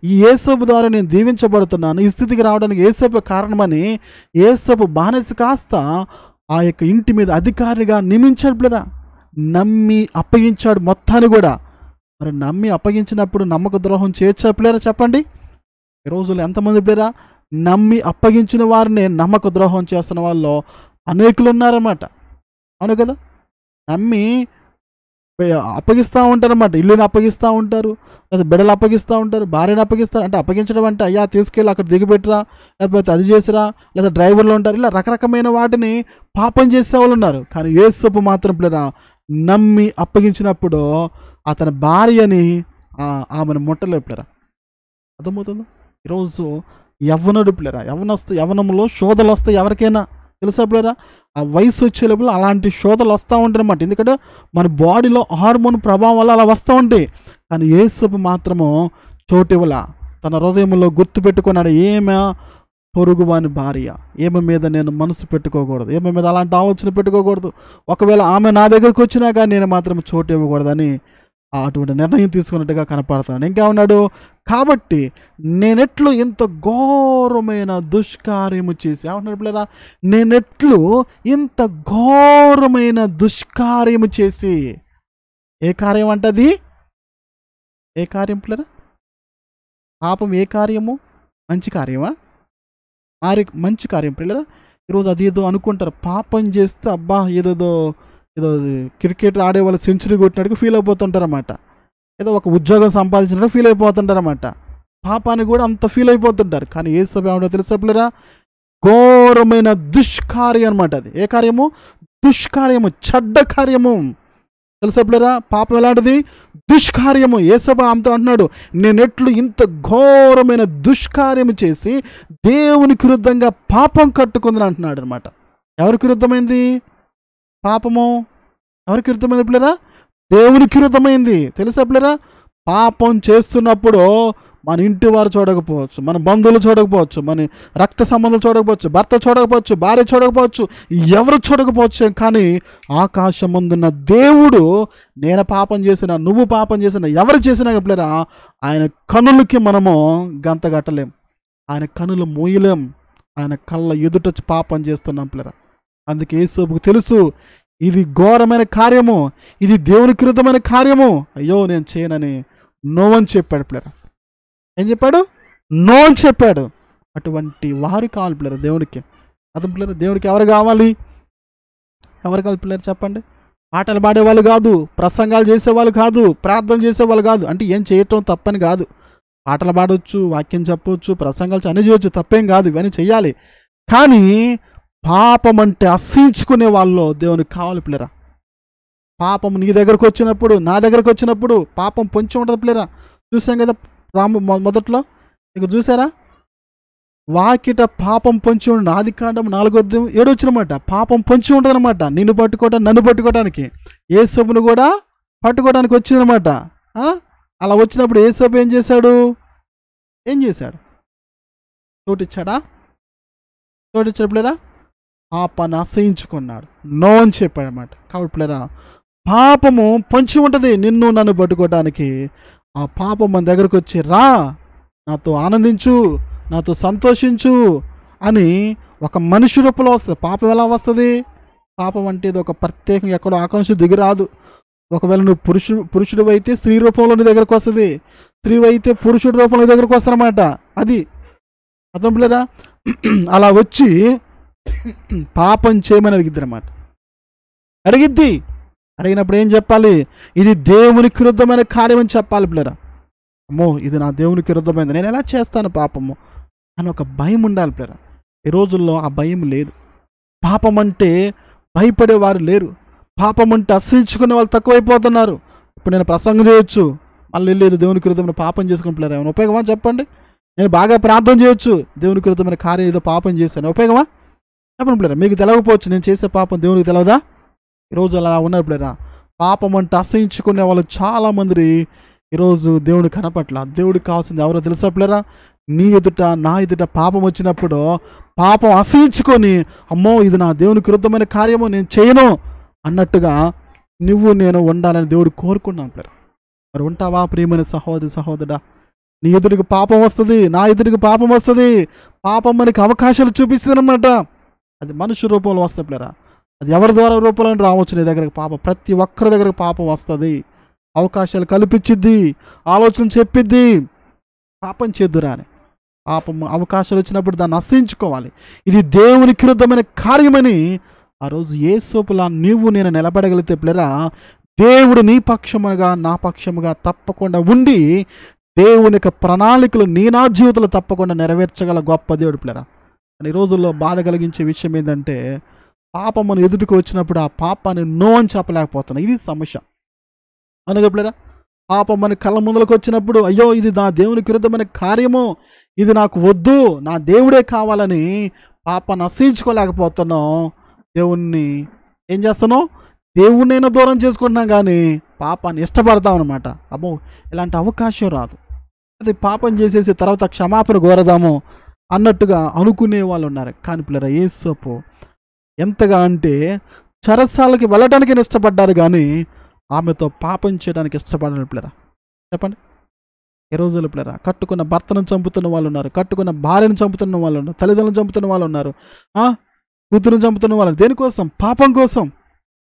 ఈ యేసోపు ద్వారా నేను దీవించబడుతున్నాను, ఈ స్థితికి రావడానికి యేసోపు కారణమని యేసోపు బానిస కాస్త ఆ యొక్క ఇంటి మీద అధికారిగా నియమించాడు పిల్లరా. నమ్మి అప్పగించాడు మొత్తాన్ని కూడా. మరి నమ్మి అప్పగించినప్పుడు నమ్మక ద్రోహం చేయొచ్చా పిల్లరా? చెప్పండి. ఈ రోజుల్లో ఎంతమంది పిల్లరా నమ్మి అప్పగించిన వారిని నమ్మక ద్రోహం చేస్తున్న వాళ్ళు అనేకులు ఉన్నారన్నమాట. అవును కదా? నమ్మి అప్పగిస్తూ ఉంటారన్నమాట. ఇల్లుని అప్పగిస్తూ ఉంటారు, లేదా బిడ్డలు అప్పగిస్తూ ఉంటారు, భార్యను అప్పగిస్తారు. అంటే అప్పగించడం అంటే అయ్యా తీసుకెళ్ళి అక్కడ దిగిపెట్టరా, లేకపోతే అది చేసిరా, లేదా డ్రైవర్లు ఉంటారు, ఇలా రకరకమైన వాటిని పాపం చేసే వాళ్ళు ఉన్నారు. కానీ యేసయ్య మాత్రం పిల్లరా నమ్మి అప్పగించినప్పుడు అతని భార్యని ఆమెను ముట్టలేదు పిల్లరా. అర్థమవుతుందా? ఈరోజు యవ్వనుడు పిల్లరా, యవ్వనంలో శోధలు వస్తాయి ఎవరికైనా తెలుసా పిల్లరా? ఆ వయసు వచ్చే లోపల అలాంటి శోధలు వస్తూ ఉంటాయి అన్నమాట. ఎందుకంటే మన బాడీలో హార్మోన్ ప్రభావం వల్ల అలా వస్తూ ఉంటాయి. కానీ యేసయ్య మాత్రము చోటివల తన హృదయంలో గుర్తు పెట్టుకున్నాడు, ఏమే పొరుగు వాని భార్య, ఏమి మీద నేను మనసు పెట్టుకోకూడదు, ఏమి మీద అలాంటి ఆలోచన పెట్టుకోకూడదు, ఒకవేళ ఆమె నా దగ్గరకు వచ్చినా కానీ నేను మాత్రం చోటు ఇవ్వకూడదని అటువంటి నిర్ణయం తీసుకున్నట్టుగా కనపడుతున్నాడు. ఇంకా ఉన్నాడు, కాబట్టి నేనెట్లు ఇంత ఘోరమైన దుష్కార్యము చేసి ఏమంటున్నాడు పిల్లరా? నేనెట్లు ఇంత ఘోరమైన దుష్కార్యము చేసి. ఏ కార్యం అంటది? ఏ కార్యం పిల్లరా? పాపం ఏ కార్యము? మంచి కార్యమా? మంచి కార్యం పిల్లరా. ఈరోజు అది ఏదో అనుకుంటారు, పాపం చేస్తే అబ్బా ఏదో క్రికెట్ ఆడే వాళ్ళు సెంచరీ కొట్టినట్టుగా ఫీల్ అయిపోతుంటారన్నమాట, ఏదో ఒక ఉద్యోగం సంపాదించినట్టు ఫీల్ అయిపోతుంటారన్నమాట. పాపాన్ని కూడా అంత ఫీల్ అయిపోతుంటారు. కానీ యేసయ్య ఏమంటాడో తెలుసా పిల్లరా? ఘోరమైన దుష్కార్యం అనమాట అది. ఏ కార్యము? దుష్కార్యము, చెడ్డ కార్యము. తెలుసా పిల్లరా? పాపం ఎలాంటిది? దుష్కార్యము. యేసయ్య ఆమెతో అంటున్నాడు, నేనెట్లు ఇంత ఘోరమైన దుష్కార్యము చేసి దేవునికి విరుద్ధంగా పాపం కట్టుకుందని అంటున్నాడు అనమాట. ఎవరికి విరుద్ధమైంది పాపము? ఎవరికి విరుద్ధమైంది పిల్లరా? దేవునికి విరుద్ధమైంది. తెలుసా పిల్లరా? పాపం చేస్తున్నప్పుడు మన ఇంటి వారు చూడకపోవచ్చు, మన బంధువులు చూడకపోవచ్చు, మన రక్త సంబంధాలు చూడకపోవచ్చు, భర్త చూడకపోవచ్చు, భార్య చూడకపోవచ్చు, ఎవరు చూడకపోవచ్చు, కానీ ఆకాశమందున్న దేవుడు నేను పాపం చేసినా, నువ్వు పాపం చేసినా, ఎవరు చేసినా పిల్లరా ఆయన కనులకి మనము గంతగట్టలేం, ఆయన కనులు మోయలేం. ఆయన కళ్ళ ఎదుట పాపం చేస్తున్నాం పిల్లరా. అందుకే యేసయ్యకు తెలుసు ఇది ఘోరమైన కార్యము, ఇది దేవునికి విరుద్ధమైన కార్యము, అయ్యో నేను చేయనని నో అని చెప్పాడు పిల్లరా. ఏం చెప్పాడు? నో అని చెప్పాడు. అటువంటి వారు కావాలి పిల్లరా దేవునికి. అతను పిల్లరా దేవుడికి ఎవరు కావాలి? ఎవరు కావాలి పిల్లలు చెప్పండి? పాటలు పాడేవాళ్ళు కాదు, ప్రసంగాలు చేసేవాళ్ళు కాదు, ప్రార్థన చేసేవాళ్ళు కాదు. అంటే ఏం చేయటం తప్పని కాదు, పాటలు పాడవచ్చు, వాక్యం చెప్పవచ్చు, ప్రసంగాలు అన్నీ చేయొచ్చు, తప్పేం కాదు, ఇవన్నీ చెయ్యాలి. కానీ పాపం అంటే అసహించుకునే వాళ్ళు దేవునికి కావాలి పిల్లరా. పాపం నీ దగ్గరకు వచ్చినప్పుడు, నా దగ్గరకు వచ్చినప్పుడు పాపం పొంచి ఉంటుంది పిల్లరా. చూసాం కదా మొదట్లో, ఇక్కడ చూసారా, వాకిట పాపం పొంచి ఉండి, ఆదికాండం 4:7 పాపం పొంచి ఉంటుంది అనమాట. నిన్ను పట్టుకోవడానికి, నన్ను పట్టుకోవడానికి, యేసోబును కూడా పట్టుకోవడానికి వచ్చిందనమాట. అలా వచ్చినప్పుడు యేసోబు ఏం చేశాడు? చోటిచ్చాడా? చోటిచ్చినప్పుడేరా పాపాన్ని అసహించుకున్నాడు, నో అని చెప్పాడు అనమాట. కాబట్టి పిల్లరా, పాపము పొంచి ఉంటుంది నిన్ను నన్ను పట్టుకోవడానికి. ఆ పాపం మన దగ్గరకు వచ్చి, రా నాతో ఆనందించు, నాతో సంతోషించు అని ఒక మనిషి రూపంలో వస్తుంది. పాపం ఎలా వస్తుంది? పాపం అంటే ఇది ఒక ప్రత్యేకంగా ఎక్కడో ఆకాంక్ష దిగిరాదు. ఒకవేళ నువ్వు పురుషుడు అయితే స్త్రీ రూపంలో నీ దగ్గరకు వస్తుంది, స్త్రీ అయితే పురుషుడి రూపంలో నీ దగ్గరకు వస్తారన్నమాట. అది అర్థం పిల్లరా. అలా వచ్చి పాపం చేయమని అడిగిద్దనమాట. అడిగినప్పుడు ఏం చెప్పాలి? ఇది దేవునికి విరుద్ధమైన కార్యం అని చెప్పాలి పిల్లరా. అమ్మో, ఇది నా దేవునికి విరుద్ధమైనది, నేను ఎలా చేస్తాను పాపము అని ఒక భయం ఉండాలి పిల్లరా. ఈ రోజుల్లో ఆ భయం లేదు. పాపం అంటే భయపడేవారు లేరు. పాపం అంటే అసహించుకునే వాళ్ళు తక్కువైపోతున్నారు. ఇప్పుడు నేను ప్రసంగం చేయొచ్చు, మళ్ళీ లేదు దేవునికి విరుద్ధమైన పాపం చేసుకుని పిల్లరా, ఏమైనా ఉపయోగమా చెప్పండి? నేను బాగా ప్రార్థన చేయొచ్చు, దేవునికి విరుద్ధమైన కార్యం ఏదో పాపం చేశాను, ఉపయోగమా చెప్పండి పిల్లరా? మీకు తెలవకపోవచ్చు, నేను చేసే పాపం దేవునికి తెలవదా? ఈరోజు అలా ఉన్నారు పిల్లరా. పాపం అంటే అసహించుకునే వాళ్ళు చాలామంది ఈరోజు దేవుడు కనపట్ల. దేవుడికి కావాల్సింది ఎవరో తెలుసా పిల్లరా? నీ ఎదుట, నా ఎదుట పాపం వచ్చినప్పుడు పాపం అసహించుకొని, అమ్మో ఇది నా దేవునికి విరుద్ధమైన కార్యము, నేను చేయను అన్నట్టుగా నువ్వు నేను ఉండాలని దేవుడు కోరుకున్నాను పిల్లరా. మరి ఉంటావా ప్రియమైన సహోదరుడా? నీ ఎదుటికి పాపం వస్తుంది, నా ఎదుటికి పాపం వస్తుంది. పాపం మనకి అవకాశాలు చూపిస్తుంది అనమాట. అది మనుషు రూపంలో వస్తుంది పిల్లరా. అది ఎవరి ద్వారా రూపంలో రావచ్చు నీ దగ్గరకు పాపం. ప్రతి ఒక్కరి దగ్గరకు పాపం వస్తుంది, అవకాశాలు కల్పించిద్ది, ఆలోచన చెప్పిద్ది, పాపం చేద్దురా అని. పాపం అవకాశాలు వచ్చినప్పుడు దాన్ని అసహించుకోవాలి. ఇది దేవునికి విరుద్ధమైన కార్యమని ఆ రోజు యేసోపులా నీవు నేను నిలబడగలిగితే పిల్లరా, దేవుడు నీ పక్షముగా నా పక్షముగా తప్పకుండా ఉండి దేవుని యొక్క ప్రణాళికలు నా జీవితంలో తప్పకుండా నెరవేర్చగల గొప్ప దేవుడు పిల్లరా. ఈ రోజుల్లో బాధ కలిగించే విషయం ఏంటంటే, పాపం మన ఎదుటికి వచ్చినప్పుడు ఆ పాపాన్ని నో అని చెప్పలేకపోతున్నాం. ఇది సమస్య అనగా పిల్లరా. పాపం మన కళ్ళ ముందులకు వచ్చినప్పుడు, అయ్యో ఇది నా దేవునికి విరుద్ధమైన కార్యము, ఇది నాకు వద్దు, నా దేవుడే కావాలని పాపాన్ని అసహించుకోలేకపోతున్నాం. దేవుణ్ణి ఏం చేస్తున్నాం? దేవుణ్ణైనా దూరం చేసుకుంటున్నాం కానీ పాపాన్ని ఇష్టపడతాం అనమాట. అమ్మో, ఇలాంటి అవకాశం రాదు. అది పాపం చేసేసి తర్వాత క్షమాపణ కోరదాము అన్నట్టుగా అనుకునే వాళ్ళు ఉన్నారు. కానీ పిల్లరా, యేసోపు ఎంతగా అంటే చెరసాలకి వెళ్ళడానికి ఇష్టపడ్డారు కానీ ఆమెతో పాపం చేయడానికి ఇష్టపడారు పిల్లరా. చెప్పండి, ఈ రోజుల్లో పిల్లరా కట్టుకున్న భర్తను చంపుతున్న వాళ్ళు ఉన్నారు, కట్టుకున్న భార్యను చంపుతున్న వాళ్ళు ఉన్నారు, తల్లిదండ్రులను చంపుతున్న వాళ్ళు ఉన్నారు, కూతురుని చంపుతున్న వాళ్ళు. దేనికోసం? పాపం కోసం.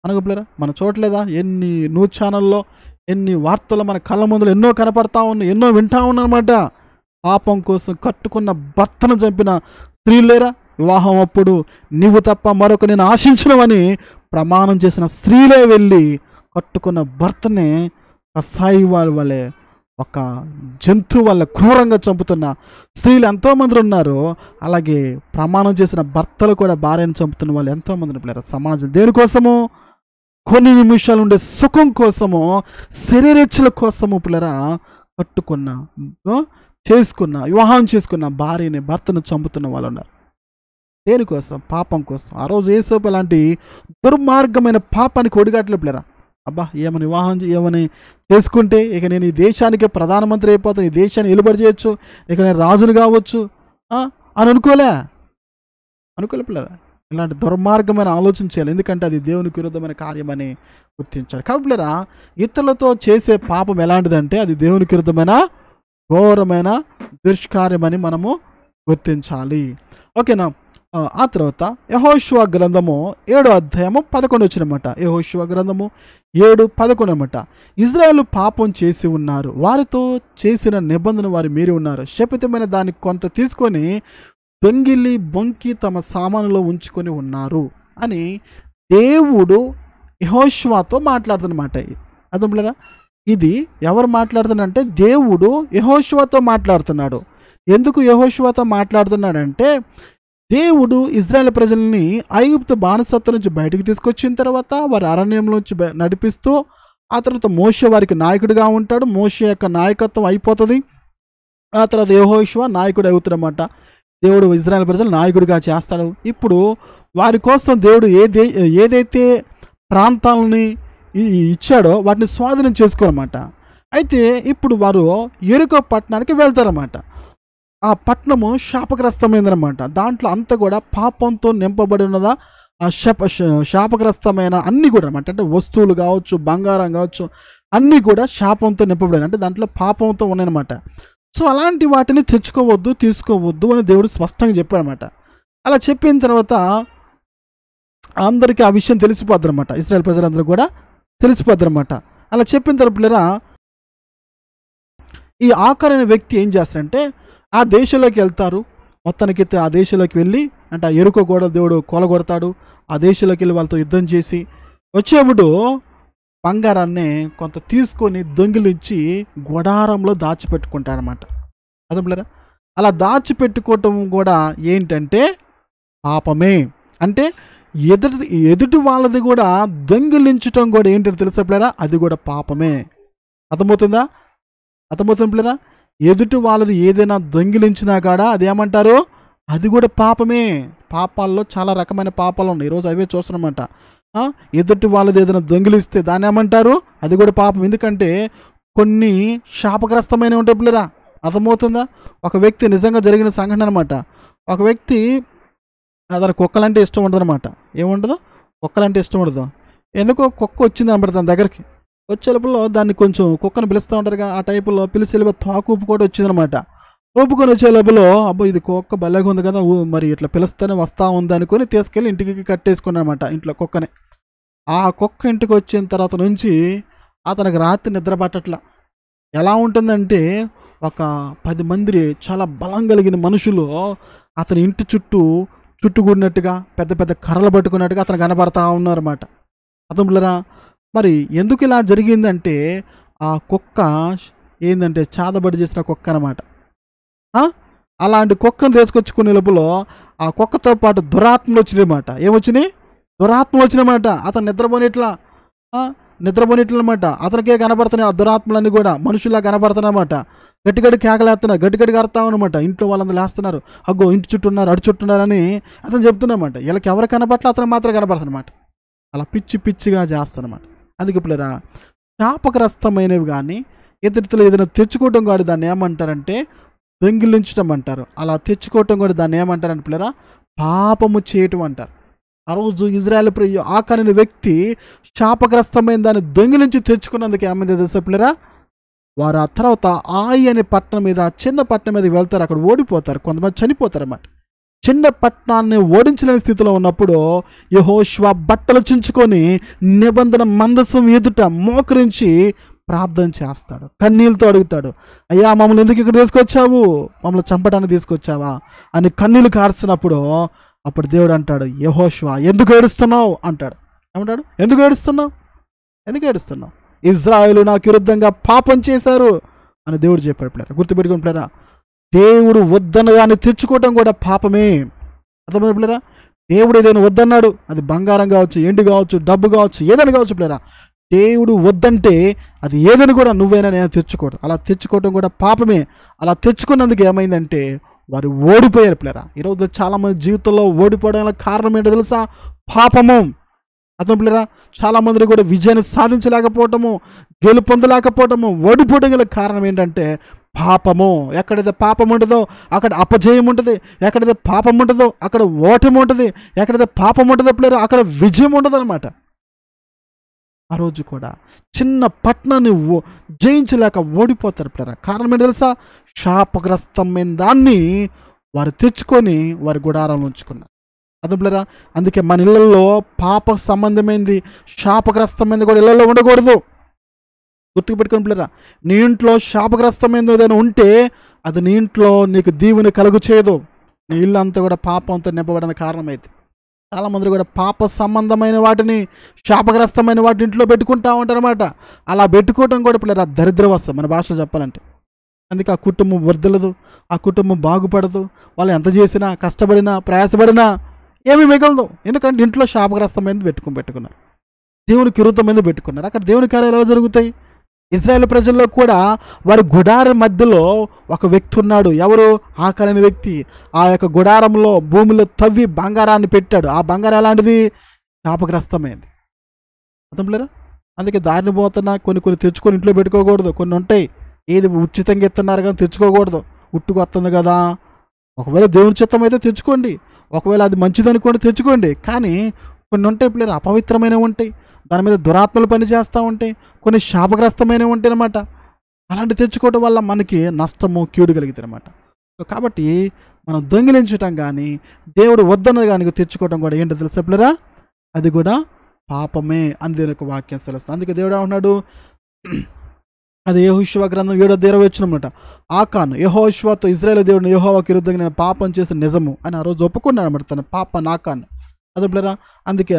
అనగా పిల్లరా, మనం చూడలేదా ఎన్ని న్యూస్ ఛానల్లో, ఎన్ని వార్తలు మన కళ్ళ ముందులో ఎన్నో కనపడతా ఉన్నాయి, ఎన్నో వింటా ఉన్నారన్నమాట. పాపం కోసం కట్టుకున్న భర్తను చంపిన స్త్రీలు లేరా? వివాహం అప్పుడు నీవు తప్ప మరొక నేను ఆశించనవని ప్రమాణం చేసిన స్త్రీలే వెళ్ళి కట్టుకున్న భర్తనే కసాయి వాళ్ళే, ఒక జంతువు వల్ల క్రూరంగా చంపుతున్న స్త్రీలు ఎంతోమంది ఉన్నారు. అలాగే ప్రమాణం చేసిన భర్తలు కూడా భార్యను చంపుతున్న వాళ్ళు ఎంతోమంది పిల్లరా సమాజం. దేనికోసము? కొన్ని నిమిషాలు ఉండే సుఖం కోసము, శరీరేచ్ఛల కోసము పిల్లరా కట్టుకున్న, వివాహం చేసుకున్న భార్యని, భర్తను చంపుతున్న వాళ్ళు ఉన్నారు. దేనికోసం? పాపం కోసం. ఆ రోజు యేసోపు లాంటి దుర్మార్గమైన పాపానికి ఒడిగట్లే పిల్లరా. అబ్బా, ఏమని వివాహం ఏమని చేసుకుంటే ఇక నేను ఈ దేశానికి ప్రధానమంత్రి అయిపోతాను, ఈ దేశాన్ని ఎలుబడి చేయొచ్చు, ఇక నేను రాజును కావచ్చు అని అనుకోలే పిల్లరా. ఇలాంటి దుర్మార్గమైన ఆలోచన చేయాలి, ఎందుకంటే అది దేవునికి విరుద్ధమైన కార్యమని గుర్తించాలి. కాబట్టి పిల్లరా, ఇతరులతో చేసే పాపం ఎలాంటిదంటే అది దేవునికి విరుద్ధమైన ఘోరమైన దుష్కార్యమని మనము గుర్తించాలి. ఓకేనా? ఆ తర్వాత యెహోషువ గ్రంథము 7వ అధ్యాయము 11 అనమాట. యెహోషువ గ్రంథము 7:11 అనమాట. ఇజ్రాయేలు పాపం చేసి ఉన్నారు, వారితో చేసిన నిబంధన వారు మీరి ఉన్నారు, శపితమైన దాన్ని కొంత తీసుకొని దొంగిలి బొంకి తమ సామానులో ఉంచుకొని ఉన్నారు అని దేవుడు యెహోషువతో మాట్లాడుతున్నమాట. అర్థం పిల్లరా? ఇది ఎవరు మాట్లాడుతున్నారంటే దేవుడు యెహోషువతో మాట్లాడుతున్నాడు. ఎందుకు యెహోషువతో మాట్లాడుతున్నాడంటే దేవుడు ఇజ్రాయేల్ ప్రజల్ని ఐగుప్తు బానిసత్వం నుంచి బయటికి తీసుకొచ్చిన తర్వాత వారి అరణ్యంలోంచి నడిపిస్తూ ఆ తర్వాత మోషే వారికి నాయకుడిగా ఉంటాడు. మోషే యొక్క నాయకత్వం అయిపోతుంది. ఆ తర్వాత యెహోషువ నాయకుడు అవుతాడన్నమాట. దేవుడు ఇజ్రాయేల్ ప్రజలు నాయకుడిగా చేస్తాడు. ఇప్పుడు వారి కోసం దేవుడు ఏదైతే ప్రాంతాలని ఇచ్చాడో వాటిని స్వాధీనం చేసుకోరన్నమాట. అయితే ఇప్పుడు వారు యెరికో పట్టణానికి వెళ్తారన్నమాట. ఆ పట్టణము శాపగ్రస్తమైందనమాట. దాంట్లో అంతా కూడా పాపంతో నింపబడి ఉన్నదా ఆ శాపగ్రస్తమైన అన్నీ కూడా అనమాట. అంటే వస్తువులు కావచ్చు, బంగారం కావచ్చు, అన్నీ కూడా శాపంతో నింపబడి, అంటే దాంట్లో పాపంతో ఉన్నాయన్నమాట. సో అలాంటి వాటిని తెచ్చుకోవద్దు, తీసుకోవద్దు అని దేవుడు స్పష్టంగా చెప్పాడనమాట. అలా చెప్పిన తర్వాత అందరికీ ఆ విషయం తెలిసిపోద్ది అనమాట. ఇశ్రాయేల్ ప్రజలందరూ కూడా తెలిసిపోద్ది అనమాట. అలా చెప్పిన తర్వాత ఈ ఆకార్ అనే వ్యక్తి ఏం చేస్తారంటే ఆ దేశంలోకి వెళ్తారు. మొత్తానికి ఆ దేశంలోకి వెళ్ళి, అంటే ఆ యెరికో గోడ దేవుడు కూలగొడతాడు. ఆ దేశంలోకి వెళ్ళి వాళ్ళతో యుద్ధం చేసి వచ్చేప్పుడు బంగారాన్ని కొంత తీసుకొని దొంగిలించి గుడారంలో దాచిపెట్టుకుంటారన్నమాట. అర్థంలేరా? అలా దాచిపెట్టుకోవటం కూడా ఏంటంటే పాపమే. అంటే ఎదుటి వాళ్ళది కూడా దొంగిలించటం కూడా ఏంటంటే తెలుసా? అది కూడా పాపమే. అర్థమవుతుందా? పిల్లరా? ఎదుటి వాళ్ళది ఏదైనా దొంగిలించినా కాడా అదేమంటారు? అది కూడా పాపమే. పాపాల్లో చాలా రకమైన పాపాలు ఉన్నాయి. ఈరోజు అవే చూస్తున్నమాట. ఎదుటి వాళ్ళది ఏదైనా దొంగిలిస్తే దాన్ని ఏమంటారు? అది కూడా పాపం. ఎందుకంటే కొన్ని శాపగ్రస్తమైనవి ఉంటాయి పిల్లరా. అర్థమవుతుందా? ఒక వ్యక్తి నిజంగా జరిగిన సంఘటన అనమాట. ఒక వ్యక్తి అతను కుక్కలంటే ఇష్టం ఉండదు అనమాట. ఏముండదు? కుక్కలంటే ఇష్టం ఉండదు. ఎందుకో కుక్క వచ్చింది అనమాట తన దగ్గరికి. వచ్చే లోపల దాన్ని కొంచెం కుక్కను పిలుస్తూ ఉంటారుగా, ఆ టైపులో పిలిచి తాకు ఊపుకోవడం వచ్చిందనమాట. ఊపుకొని వచ్చే లోపల అబ్బో ఇది కుక్క భలేగా ఉంది కదా, మరి ఇట్లా పిలుస్తూనే వస్తూ ఉంది అనుకొని తీసుకెళ్ళి ఇంటికి కట్టేసుకున్నాను అనమాట. ఇంట్లో కుక్కని. ఆ కుక్క ఇంటికి వచ్చిన తర్వాత నుంచి అతనికి రాత్రి నిద్ర పట్టట్లా. ఎలా ఉంటుందంటే ఒక 10 మంది చాలా బలం కలిగిన మనుషులు అతని ఇంటి చుట్టుకూడినట్టుగా పెద్ద పెద్ద కర్రలు పట్టుకున్నట్టుగా అతను కనబడతా ఉన్నారన్నమాట. అతనులరా మరి ఎందుకు ఇలా జరిగిందంటే ఆ కుక్క ఏంటంటే చాదబడి చేసిన కుక్క అనమాట. అలాంటి కుక్కను తీసుకొచ్చుకునే లోపల ఆ కుక్కతో పాటు దురాత్మలు వచ్చినాయన్నమాట. ఏమొచ్చినాయి? దురాత్మలు వచ్చినాయన్నమాట. అతను నిద్రపోనిట్లు అనమాట. అతనికే కనబడుతున్నాయి ఆ దురాత్మలన్నీ కూడా మనుషుల్లా కనబడుతున్నాయన్నమాట. గట్టిగడి కేకలేస్తున్నారు, గట్టిగడికి అరుతా ఉన్నమాట. ఇంట్లో వాళ్ళందరూ లేస్తున్నారు, అగ్గో ఇంటి చుట్టూ ఉన్నారు, అటు చుట్టూ ఉన్నారని అతను చెప్తున్నమాట. వీళ్ళకి ఎవరు కనబట్ల అతను మాత్రం కనబడుతున్నమాట. అలా పిచ్చిగా చేస్తానమాట. అందుకే పిల్లరా శాపగ్రస్తమైనవి కానీ ఎదుటిలో ఏదైనా తెచ్చుకోవటం కూడా దాన్ని ఏమంటారంటే దొంగిలించడం అంటారు. అలా తెచ్చుకోవటం కూడా దాన్ని ఏమంటారంటే పిల్లరా పాపము చేయటం అంటారు. ఆ రోజు ఇజ్రాయేల్ ఆకార్ అనే వ్యక్తి శాపగ్రస్తమైన దాన్ని దొంగిలించి తెచ్చుకున్నందుకు ఏమైంది తెలుసా పిల్లరా? వారు ఆ తర్వాత అనే పట్టణం మీద, చిన్న పట్టణం మీద వెళ్తారు. అక్కడ ఓడిపోతారు, కొంతమంది చనిపోతారు అన్నమాట. చిన్న పట్టణాన్ని ఓడించలేని స్థితిలో ఉన్నప్పుడు యెహోషువ బట్టలు చించుకొని నిబంధన మందసం ఎదుట మోకరించి ప్రార్థన చేస్తాడు. కన్నీళ్ళతో అడుగుతాడు, అయ్యా మమ్మల్ని ఎందుకు ఇక్కడ తీసుకొచ్చావు? మమ్మల్ని చంపడానికి తీసుకొచ్చావా అని కన్నీళ్ళు కార్చినప్పుడు అప్పుడు దేవుడు అంటాడు, యెహోషువ ఎందుకు ఏడుస్తున్నావు అంటాడు. ఏమంటాడు? ఎందుకు ఏడుస్తున్నావు? ఇజ్రాయేలు నాకు విరుద్ధంగా పాపం చేశారు అని దేవుడు చెప్పాడు. పిల్లరా గుర్తుపెట్టుకుని పిల్లరా, దేవుడు వద్దన్నదాన్ని తెచ్చుకోవటం కూడా పాపమే. అర్థమైంది పిల్లరా? దేవుడు ఏదైనా వద్దన్నాడు, అది బంగారం కావచ్చు, ఎండు కావచ్చు, డబ్బు కావచ్చు, ఏదైనా కావచ్చు పిల్లరా, దేవుడు వద్దంటే అది ఏదైనా కూడా నువ్వైనా నేను తెచ్చుకోవడం, అలా తెచ్చుకోవటం కూడా పాపమే. అలా తెచ్చుకున్నందుకు ఏమైందంటే వారు ఓడిపోయారు పిల్లరా. ఈరోజు చాలామంది జీవితంలో ఓడిపోవడానికి కారణం ఏంటో తెలుసా? పాపము. అర్థం పిల్లరా, చాలామంది కూడా విజయాన్ని సాధించలేకపోవటము, గెలుపొందలేకపోవటము, ఓడిపోవడం గల కారణం ఏంటంటే పాపము. ఎక్కడైతే పాపం ఉంటుందో అక్కడ అపజయం ఉంటుంది, ఎక్కడైతే పాపం ఉంటుందో అక్కడ ఓటమి ఉంటుంది, ఎక్కడైతే పాపం ఉంటుందో పిల్లరా అక్కడ విజయం ఉంటుంది అనమాట. ఆ రోజు కూడా చిన్న పట్టణాన్ని జయించలేక ఓడిపోతారు పిల్లరా. కారణం ఏంటి తెలుసా? శాపగ్రస్తమైన దాన్ని వారు తెచ్చుకొని వారి గుడారాలు ఉంచుకున్నారు. అదే పిల్లరా, అందుకే మన ఇళ్లలో పాప సంబంధమైంది, శాపగ్రస్తమైంది కూడా ఇళ్లలో ఉండకూడదు. గుర్తుకు పెట్టుకుని పిల్లరా, నీ ఇంట్లో శాపగ్రస్తమైంది ఏదైనా ఉంటే అది నీ ఇంట్లో నీకు దీవెని కలుగు చేయదు. నీ ఇల్లు అంతా కూడా పాపంతో నింపబడిన కారణమైంది. చాలామంది కూడా పాప సంబంధమైన వాటిని, శాపగ్రస్తమైన వాటిని ఇంట్లో పెట్టుకుంటా ఉంటారన్నమాట. అలా పెట్టుకోవటం కూడా పిల్లలు దరిద్రవస్థ మన భాషలో చెప్పాలంటే. అందుకే ఆ కుటుంబం వర్ధలదు, ఆ కుటుంబం బాగుపడదు. వాళ్ళు ఎంత చేసినా, కష్టపడినా, ప్రయాసపడినా ఏమీ మిగలదు. ఎందుకంటే ఇంట్లో శాపగ్రస్తమైనది పెట్టుకున్నారు, దేవునికి విరుద్ధమైనది పెట్టుకున్నారు. అక్కడ దేవుని కార్యాలు ఎలా జరుగుతాయి? ఇజ్రాయేల్ ప్రజల్లో కూడా వారి గుడారం మధ్యలో ఒక వ్యక్తి ఉన్నాడు. ఎవరు? ఆకాన్ అనే వ్యక్తి. ఆ యొక్క గుడారంలో భూమిలో తవ్వి బంగారాన్ని పెట్టాడు. ఆ బంగారం ఎలాంటిది? శాపగ్రస్తమైంది. అర్థంలేరా? అందుకే దారిని పోతున్నా కొన్ని తెచ్చుకొని ఇంట్లో పెట్టుకోకూడదు. కొన్ని ఉంటాయి, ఏది ఉచితంగా ఇస్తున్నారు కానీ తెచ్చుకోకూడదు. ఉట్టుకొస్తుంది కదా. ఒకవేళ దేవుని చిత్తం అయితే తెచ్చుకోండి, ఒకవేళ అది మంచిదనుకోండి తెచ్చుకోండి. కానీ కొన్ని ఉంటాయి పిల్లలు అపవిత్రమైనవి ఉంటాయి, దాని మీద దురాత్మలు పనిచేస్తూ ఉంటాయి, కొన్ని శాపగ్రస్తమైనవి ఉంటాయి అన్నమాట. అలాంటి తెచ్చుకోవడం వల్ల మనకి నష్టము, కీడు కలుగుతుంది అన్నమాట. కాబట్టి మనం దొంగిలించటం కానీ, దేవుడు వద్దన్నది కానీ తెచ్చుకోవడం కూడా ఏంటో తెలుసా పిల్లరా? అది కూడా పాపమే అని దేవుని యొక్క వాక్యం తెలుస్తుంది. అందుకే దేవుడు ఏమన్నాడు? అది యెహోషువ గ్రంథం 7:20 ఆకాన్ యెహోషువతో ఇజ్రాయేల్ దేవుడిని యెహోవాకు విరుద్ధంగా నేను పాపం చేసిన నిజము అని ఆ రోజు ఒప్పుకున్నాడు అన్నమాట, తన పాపాన్ని ఆకాన్. అదే పిల్లరా, అందుకే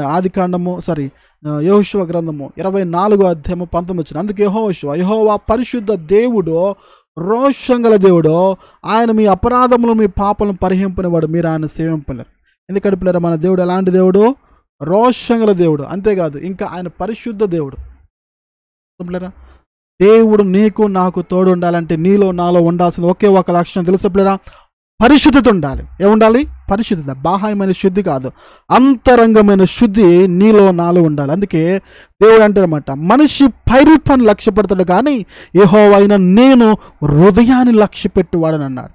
యెహోషువ గ్రంథము 24:19. అందుకే యెహోవా పరిశుద్ధ దేవుడు, రోషం గల దేవుడు, ఆయన మీ అపరాధములు మీ పాపలను పరిహరింపనివాడు, మీరు ఆయన సేవింపలేరు. ఎందుకంటే పిల్లరా, మన దేవుడు ఎలాంటి దేవుడు? రోషం గల దేవుడు. అంతేకాదు ఇంకా ఆయన పరిశుద్ధ దేవుడు. పిల్లరా, దేవుడు నీకు నాకు తోడు ఉండాలంటే నీలో నాలో ఉండాల్సిన ఒకే ఒక లక్షణం తెలుసు పిల్లరా? పరిశుద్ధత ఉండాలి. ఏముండాలి? పరిశుద్ధత. బాహ్యమైన శుద్ధి కాదు, అంతరంగమైన శుద్ధి నీలో నాలో ఉండాలి. అందుకే దేవుడు అంటారన్నమాట, మనిషి పైరూపాన్ని లక్ష్య పెడతాడు కానీ యెహోవా అయిన నేను హృదయాన్ని లక్ష్య పెట్టువాడని అన్నాడు.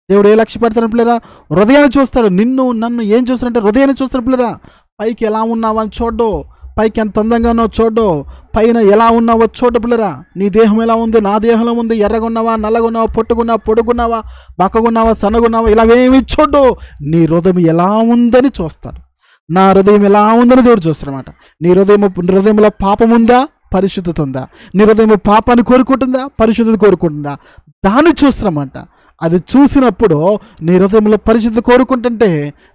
దేవుడు ఏ లక్ష్య పెడతాడు పిల్లరా? హృదయాన్ని చూస్తాడు. నిన్ను నన్ను ఏం చూస్తాడంటే హృదయాన్ని చూస్తాడు పిల్లరా. పైకి ఎలా ఉన్నావు అని చూడ్డు, పైకి ఎంత అందంగా ఉన్నావు చూడ్డు, పైన ఎలా ఉన్నావో చూడ పిల్లరా. నీ దేహం ఎలా ఉంది, నా దేహంలో ఉంది, ఎర్రగున్నావా, నల్లగున్నావా, పొట్టుకున్నావా, పొడుగున్నావా, బక్కగున్నావా, సన్నగున్నావా, ఇలా ఏమి చూడ్డు. నీ హృదయం ఎలా ఉందని చూస్తాడు. నా హృదయం ఎలా ఉందని దేవుడు చూస్తాడనమాట. నీ హృదయంలో పాపం ఉందా, పరిశుద్ధత ఉందా? నీ హృదయం పాపాన్ని కోరుకుంటుందా, పరిశుద్ధత కోరుకుంటుందా? దాన్ని చూస్తారన్నమాట. అది చూసినప్పుడు నీ హృదయంలో పరిశుద్ధత కోరుకుంటుంటే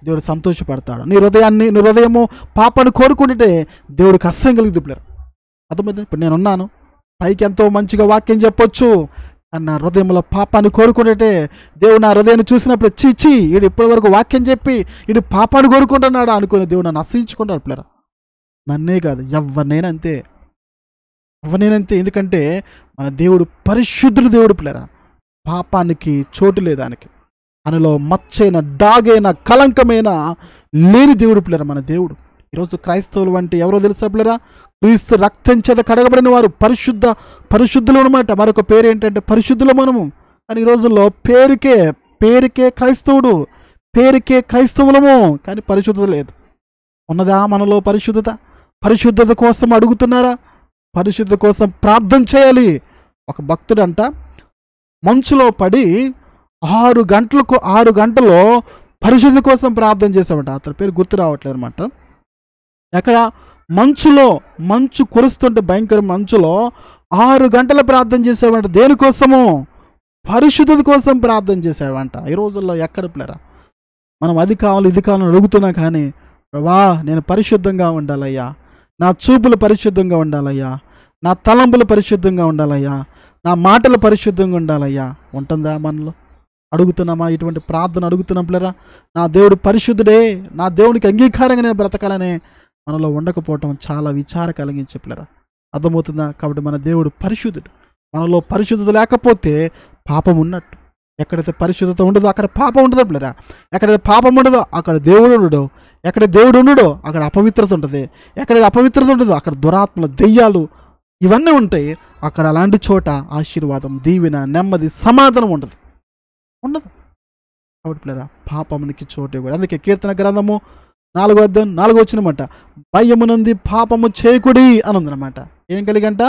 దేవుడు సంతోషపడతాడు. నీ హృదయము పాపాన్ని కోరుకుంటుంటే దేవుడికి అస్సం కలుగుతుంది పిల్లలు. అర్థమైంది? ఇప్పుడు నేనున్నాను, పైకి ఎంతో మంచిగా వాక్యం చెప్పొచ్చు, అని నా హృదయంలో పాపాన్ని కోరుకుంటుంటే దేవుడు నా హృదయాన్ని చూసినప్పుడు చీచి వీడు ఇప్పటి వరకు వాక్యం చెప్పి వీడు పాపాన్ని కోరుకుంటున్నాడు అనుకుని దేవుడు నన్ను అసహించుకుంటాడు పిల్లరా. నన్నే కాదు, ఎవరినైనా అంతే. ఎందుకంటే మన దేవుడు పరిశుద్ధుడు దేవుడు పిల్లరా. పాపానికి చోటు లేదు ఆయనకి. ఆయనలో మచ్చైన, డాగైన, కలంకమైన లేని దేవుడు పిల్లరా మన దేవుడు. ఈరోజు క్రైస్తవులు అంటే ఎవరో తెలుసా పిల్లరా? క్రీస్తు రక్తం చేత కడగబడిన వారు, పరిశుద్ధులు అనమాట. మరొక పేరు ఏంటంటే పరిశుద్ధులు మనము. కానీ ఈ రోజుల్లో పేరుకే క్రైస్తవుడు, పేరుకే క్రైస్తవులము, కానీ పరిశుద్ధత లేదు. ఉన్నదా మనలో పరిశుద్ధత? పరిశుద్ధత కోసం అడుగుతున్నారా? పరిశుద్ధత కోసం ప్రార్థన చేయాలి. ఒక భక్తుడంట మంచులో పడి 6 గంటలు పరిశుద్ధి కోసం ప్రార్థన చేశామంట. అతని పేరు గుర్తు రావట్లేదు అనమాట. ఎక్కడ? మంచు కురుస్తుంటే భయంకర మంచులో 6 గంటల ప్రార్థన చేసావంట. దేనికోసము? పరిశుద్ధత కోసం ప్రార్థన చేసావంట. ఈ రోజుల్లో ఎక్కడ పిల్లరా? మనం అది కావాలి ఇది కావాలని అడుగుతున్నా కానీ ప్రభా నేను పరిశుద్ధంగా ఉండాలయ్యా, నా చూపులు పరిశుద్ధంగా ఉండాలయ్యా, నా తలంపులు పరిశుద్ధంగా ఉండాలయ్యా, నా మాటలు పరిశుద్ధంగా ఉండాలయ్యా. ఉంటుందా మనలో? అడుగుతున్నామా? ఇటువంటి ప్రార్థన అడుగుతున్నాం పిల్లరా? నా దేవుడు పరిశుద్ధుడే, నా దేవునికి అంగీకారంగా నేను బ్రతకాలనే మనలో ఉండకపోవటం చాలా విచార కలిగించే పిల్లరా. అర్థమవుతుందా? కాబట్టి మన దేవుడు పరిశుద్ధుడు. మనలో పరిశుద్ధత లేకపోతే పాపం ఉన్నట్టు. ఎక్కడైతే పరిశుద్ధత ఉండదో అక్కడ పాపం ఉండదు పిల్లరా. ఎక్కడైతే పాపం ఉండదో అక్కడ దేవుడు ఉండడు. ఎక్కడ దేవుడు ఉండడో అక్కడ అపవిత్రత ఉంటుంది. ఎక్కడైతే అపవిత్రత ఉండదో అక్కడ దురాత్మలు, దెయ్యాలు ఇవన్నీ ఉంటాయి. అక్కడ అలాంటి చోట ఆశీర్వాదం, దీవెన, నెమ్మది, సమాధానం ఉండదు. కాబట్టి పిల్లరా పాపమునికి చోటు ఇవ్వదు. అందుకే కీర్తన గ్రంథము 4:4 భయము నుండి పాపము చేయకుడి అని ఉందన్నమాట. ఏం కలిగంట?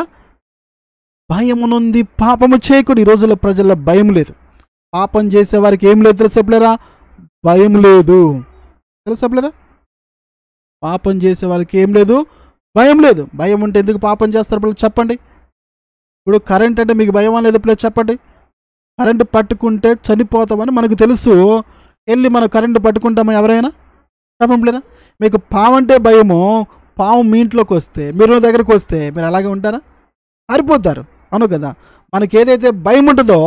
భయము నుండి పాపము చేయకుడి. ఈ రోజుల్లో ప్రజల్లో భయం లేదు. పాపం చేసేవారికి ఏం లేదు తెలుసా పిల్లరా? భయం లేదు. తెలుసా పిల్లరా? పాపం చేసే వాళ్ళకి ఏం లేదు? భయం లేదు. భయం ఉంటే ఎందుకు పాపం చేస్తారు పిల్లలు చెప్పండి? ఇప్పుడు కరెంట్ అంటే మీకు భయం లేదు పిల్లలు చెప్పండి? కరెంటు పట్టుకుంటే చనిపోతామని మనకు తెలుసు, వెళ్ళి మనం కరెంటు పట్టుకుంటామా ఎవరైనా? చెప్పండి పిల్లరా? మీకు పాము అంటే భయము, పాము మీ ఇంట్లోకి వస్తే, మీరు దగ్గరకు వస్తే మీరు అలాగే ఉంటారా? పారిపోతారు. అవును కదా. మనకి ఏదైతే భయం ఉంటుందో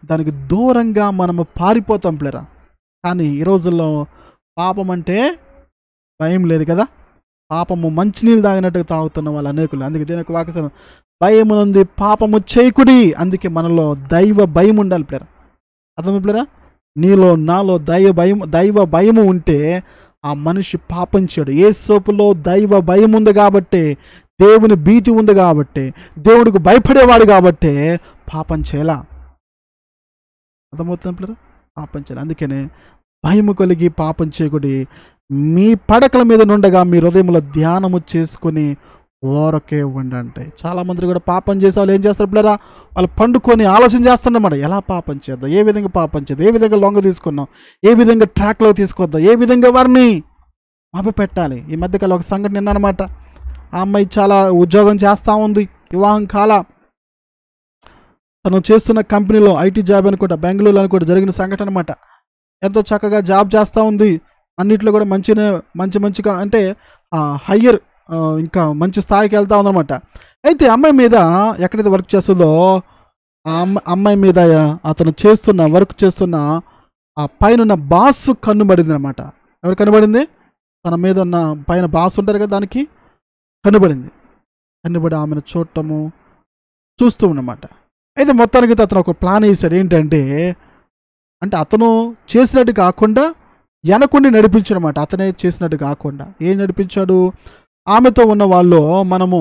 దానికి దూరంగా మనము పారిపోతాం ప్లేరా. కానీ ఈ రోజుల్లో పాపం అంటే భయం లేదు కదా. పాపము మంచినీళ్ళు తాగినట్టుగా తాగుతున్న వాళ్ళు అనేకులు. అందుకే దీని యొక్క వాక్యం భయము నుండి పాపము చేయకుడి. అందుకే మనలో దైవ భయం ఉండాలి ప్లేరా. అర్థమైపోయారా? నీలో నాలో దైవ భయము ఉంటే ఆ మనిషి పాపం చేయడు. యేసోపులో దైవ భయం ఉంది కాబట్టి, దేవుని భీతి ఉంది కాబట్టి, దేవుడికి భయపడేవాడు కాబట్టి పాపం చేయాల. అర్థమవుతున్నప్పుడు పాపం చేయాలి. అందుకనే భయము కలిగి పాపం చేయకుడి. మీ పడకల మీద నుండగా మీ హృదయంలో ధ్యానము చేసుకుని ఓరకే ఉండండి. చాలామంది కూడా పాపం చేసే వాళ్ళు ఏం చేస్తారు పిల్లరా? వాళ్ళు పండుకొని ఆలోచన చేస్తున్నమాట. ఎలా పాపం చేద్దాం, ఏ విధంగా పాపం చేద్దాం, ఏ విధంగా లొంగ తీసుకున్నాం, ఏ విధంగా ట్రాక్లో తీసుకొద్దాం, ఏ విధంగా వారిని పెట్టాలి. ఈ మధ్యకాలం ఒక సంఘటన నిన్ననమాట. ఆ అమ్మాయి చాలా ఉద్యోగం చేస్తూ ఉంది, వివాహం కాల. తను చేస్తున్న కంపెనీలో ఐటీ జాబ్ అనుకుంటా, బెంగళూరు అనుకుంటా జరిగిన సంఘటన అనమాట. ఎంతో చక్కగా జాబ్ చేస్తూ ఉంది, అన్నింటిలో కూడా మంచిగా అంటే హయ్యర్ ఇంకా మంచి స్థాయికి వెళ్తా ఉందన్నమాట. అయితే అమ్మాయి మీద ఎక్కడైతే వర్క్ చేస్తుందో ఆ అమ్మాయి మీద అతను వర్క్ చేస్తున్న ఆ పైన బాస్ కన్నుబడింది అనమాట. ఎవరు కనబడింది? తన మీద ఉన్న పైన బాస్ ఉంటారు కదా, దానికి కనబడి ఆమెను చూస్తూ ఉన్నమాట. అయితే మొత్తానికి అతను ఒక ప్లాన్ వేసాడు. ఏంటంటే అతను చేసినట్టు కాకుండా వెనకుండి నడిపించాడనమాట. అతనే చేసినట్టు కాకుండా ఏం నడిపించాడు? ఆమెతో ఉన్న వాళ్ళు, మనము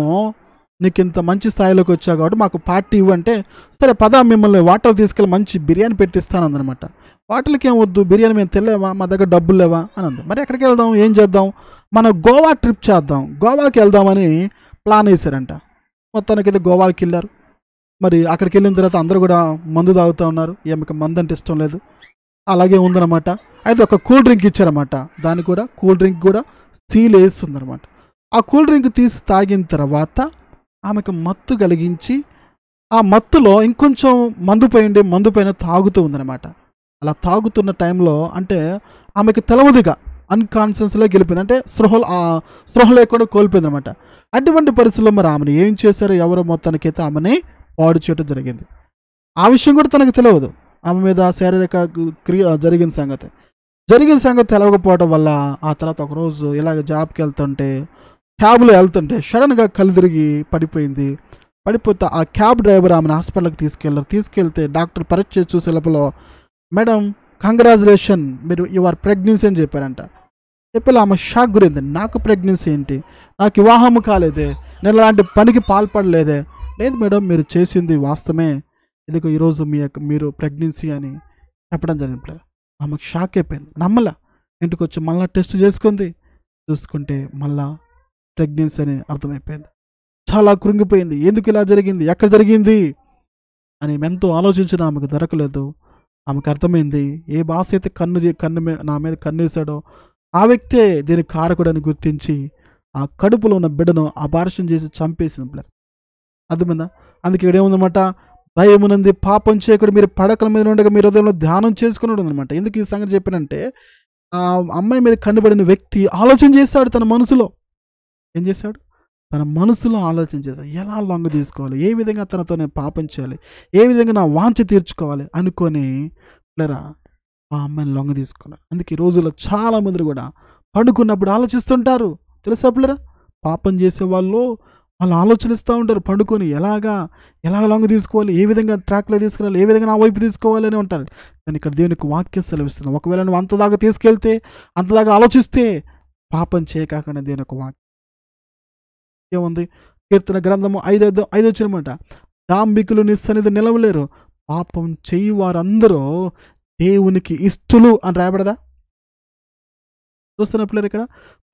నీకు ఇంత మంచి స్థాయిలోకి వచ్చావు కాబట్టి మాకు పార్టీ ఇవ్వంటే, సరే పద మిమ్మల్ని వాటర్ తీసుకెళ్ళి మంచి బిర్యానీ పెట్టిస్తాను అందనమాట. వాటర్లకి ఏం వద్దు, బిర్యానీ మేము తెలియవా, మా దగ్గర డబ్బులు లేవా అని అంది. మరి ఎక్కడికి వెళ్దాం, ఏం చేద్దాం, మనం గోవా ట్రిప్ చేద్దాం, గోవాకి వెళ్దామని ప్లాన్ వేశారంట. మొత్తానికి అయితే గోవాకి వెళ్ళారు. మరి అక్కడికి వెళ్ళిన తర్వాత అందరూ కూడా మందు తాగుతూ ఉన్నారు. ఏమికి మందు అంటే ఇష్టం లేదు, అలాగే ఉందన్నమాట. అయితే ఒక కూల్ డ్రింక్ ఇచ్చారన్నమాట. దాన్ని కూడా కూల్ డ్రింక్ కూడా సీల్ వేస్తుందన్నమాట. ఆ కూల్ డ్రింక్ తీసి తాగిన తర్వాత ఆమెకు మత్తు కలిగించి, ఆ మత్తులో ఇంకొంచెం మందు పైన తాగుతూ ఉందన్నమాట. అలా తాగుతున్న టైంలో ఆమెకు తెలవదుగా అన్కాన్షియస్లో గెలిపింది, స్పృహ లేకుండా కోల్పోయింది అనమాట. అటువంటి పరిస్థితుల్లో మరి ఆమెను ఏం చేశారో ఎవరో మొత్తానికైతే ఆమెని పాడు చేయడం జరిగింది. ఆ విషయం కూడా తనకు తెలియదు. ఆమె మీద శారీరక క్రియ జరిగిన సంగతి తెలవకపోవడం వల్ల ఆ తర్వాత ఒకరోజు ఇలాగ జాబ్కి క్యాబ్లో వెళ్తుంటే సడన్గా కళ్ళు తిరిగి పడిపోతే ఆ క్యాబ్ డ్రైవర్ ఆమెను హాస్పిటల్కి తీసుకెళ్తే డాక్టర్ పరీక్ష చేసి చూసే లోపల, మేడం కంగ్రాచులేషన్, మీరు యువర్ ప్రెగ్నెన్సీ అని చెప్పారంట. చెప్పి ఆమె షాక్ గురింది. నాకు ప్రెగ్నెన్సీ ఏంటి, నాకు వివాహము కాలేదే, నేను అలాంటి పనికి పాల్పడలేదే. లేదు మేడం, మీరు చేసింది వాస్తవమే, ఇదిగో ఈరోజు మీరు ప్రెగ్నెన్సీ అని చెప్పడం జరిగింది. ఆమెకు షాక్ అయిపోయింది, నమ్మలా. ఇంటికి వచ్చి మళ్ళీ టెస్ట్ చూసుకుంటే మళ్ళా ప్రెగ్నెన్సీ అని అర్థమైపోయింది. చాలా కృంగిపోయింది. ఎందుకు ఇలా జరిగింది, ఎక్కడ జరిగింది అని ఎంతో ఆలోచించిన ఆమెకు దొరకలేదు. ఆమెకు అర్థమైంది, ఏ బాస్ అయితే నా మీద కన్నేసాడో ఆ వ్యక్తే దీనికి కారకుడని గుర్తించి ఆ కడుపులో ఉన్న బిడ్డను అబార్షన్ చేసి చంపేసింది. అర్థమైందా? అందుకే ఇక్కడ ఏముందన్నమాట, భయమునంది పాపం చేయకుండా మీరు పడకల మీద ఉండగా మీరు హృదయంలో ధ్యానం చేసుకుని అనమాట. ఎందుకు ఈ సంగతి చెప్పానంటే, ఆ అమ్మాయి మీద కనబడిన వ్యక్తి ఆలోచన చేశాడు. తన మనసులో ఏం చేశాడు? తన మనసులో ఆలోచన చేశాడు, ఎలా లొంగ తీసుకోవాలి, ఏ విధంగా తనతో నేను పాపం చేయాలి, ఏ విధంగా నా వాంఛ తీర్చుకోవాలి అనుకొని లేరా ఆ అమ్మాయిని లొంగ తీసుకున్నారు. అందుకే ఈ రోజుల్లో చాలామంది కూడా పండుకున్నప్పుడు ఆలోచిస్తుంటారు. తెలుసా పిల్లరా? పాపం చేసే వాళ్ళు ఆలోచనిస్తూ ఉంటారు పండుకొని, ఎలా లొంగ తీసుకోవాలి, ఏ విధంగా ట్రాక్లో తీసుకురావాలి, ఏ విధంగా నా వైపు తీసుకోవాలి అని ఉంటారు. కానీ ఇక్కడ దేవునికి వాక్యం సెలవిస్తుంది, ఒకవేళ నువ్వు అంతదాకా తీసుకెళ్తే, అంతదాకా ఆలోచిస్తే పాపం చేయకాకుండా దేవునికి వాక్యం ఏముంది? కీర్తన గ్రంథము 5 వచ్చినమాట, దాంబికులు నీ సన్నిధి నిలవలేరు, పాపం చేయి వారందరూ దేవునికి ఇష్టలు అని రాయబడదా? చూస్తున్న పిల్లలు ఇక్కడ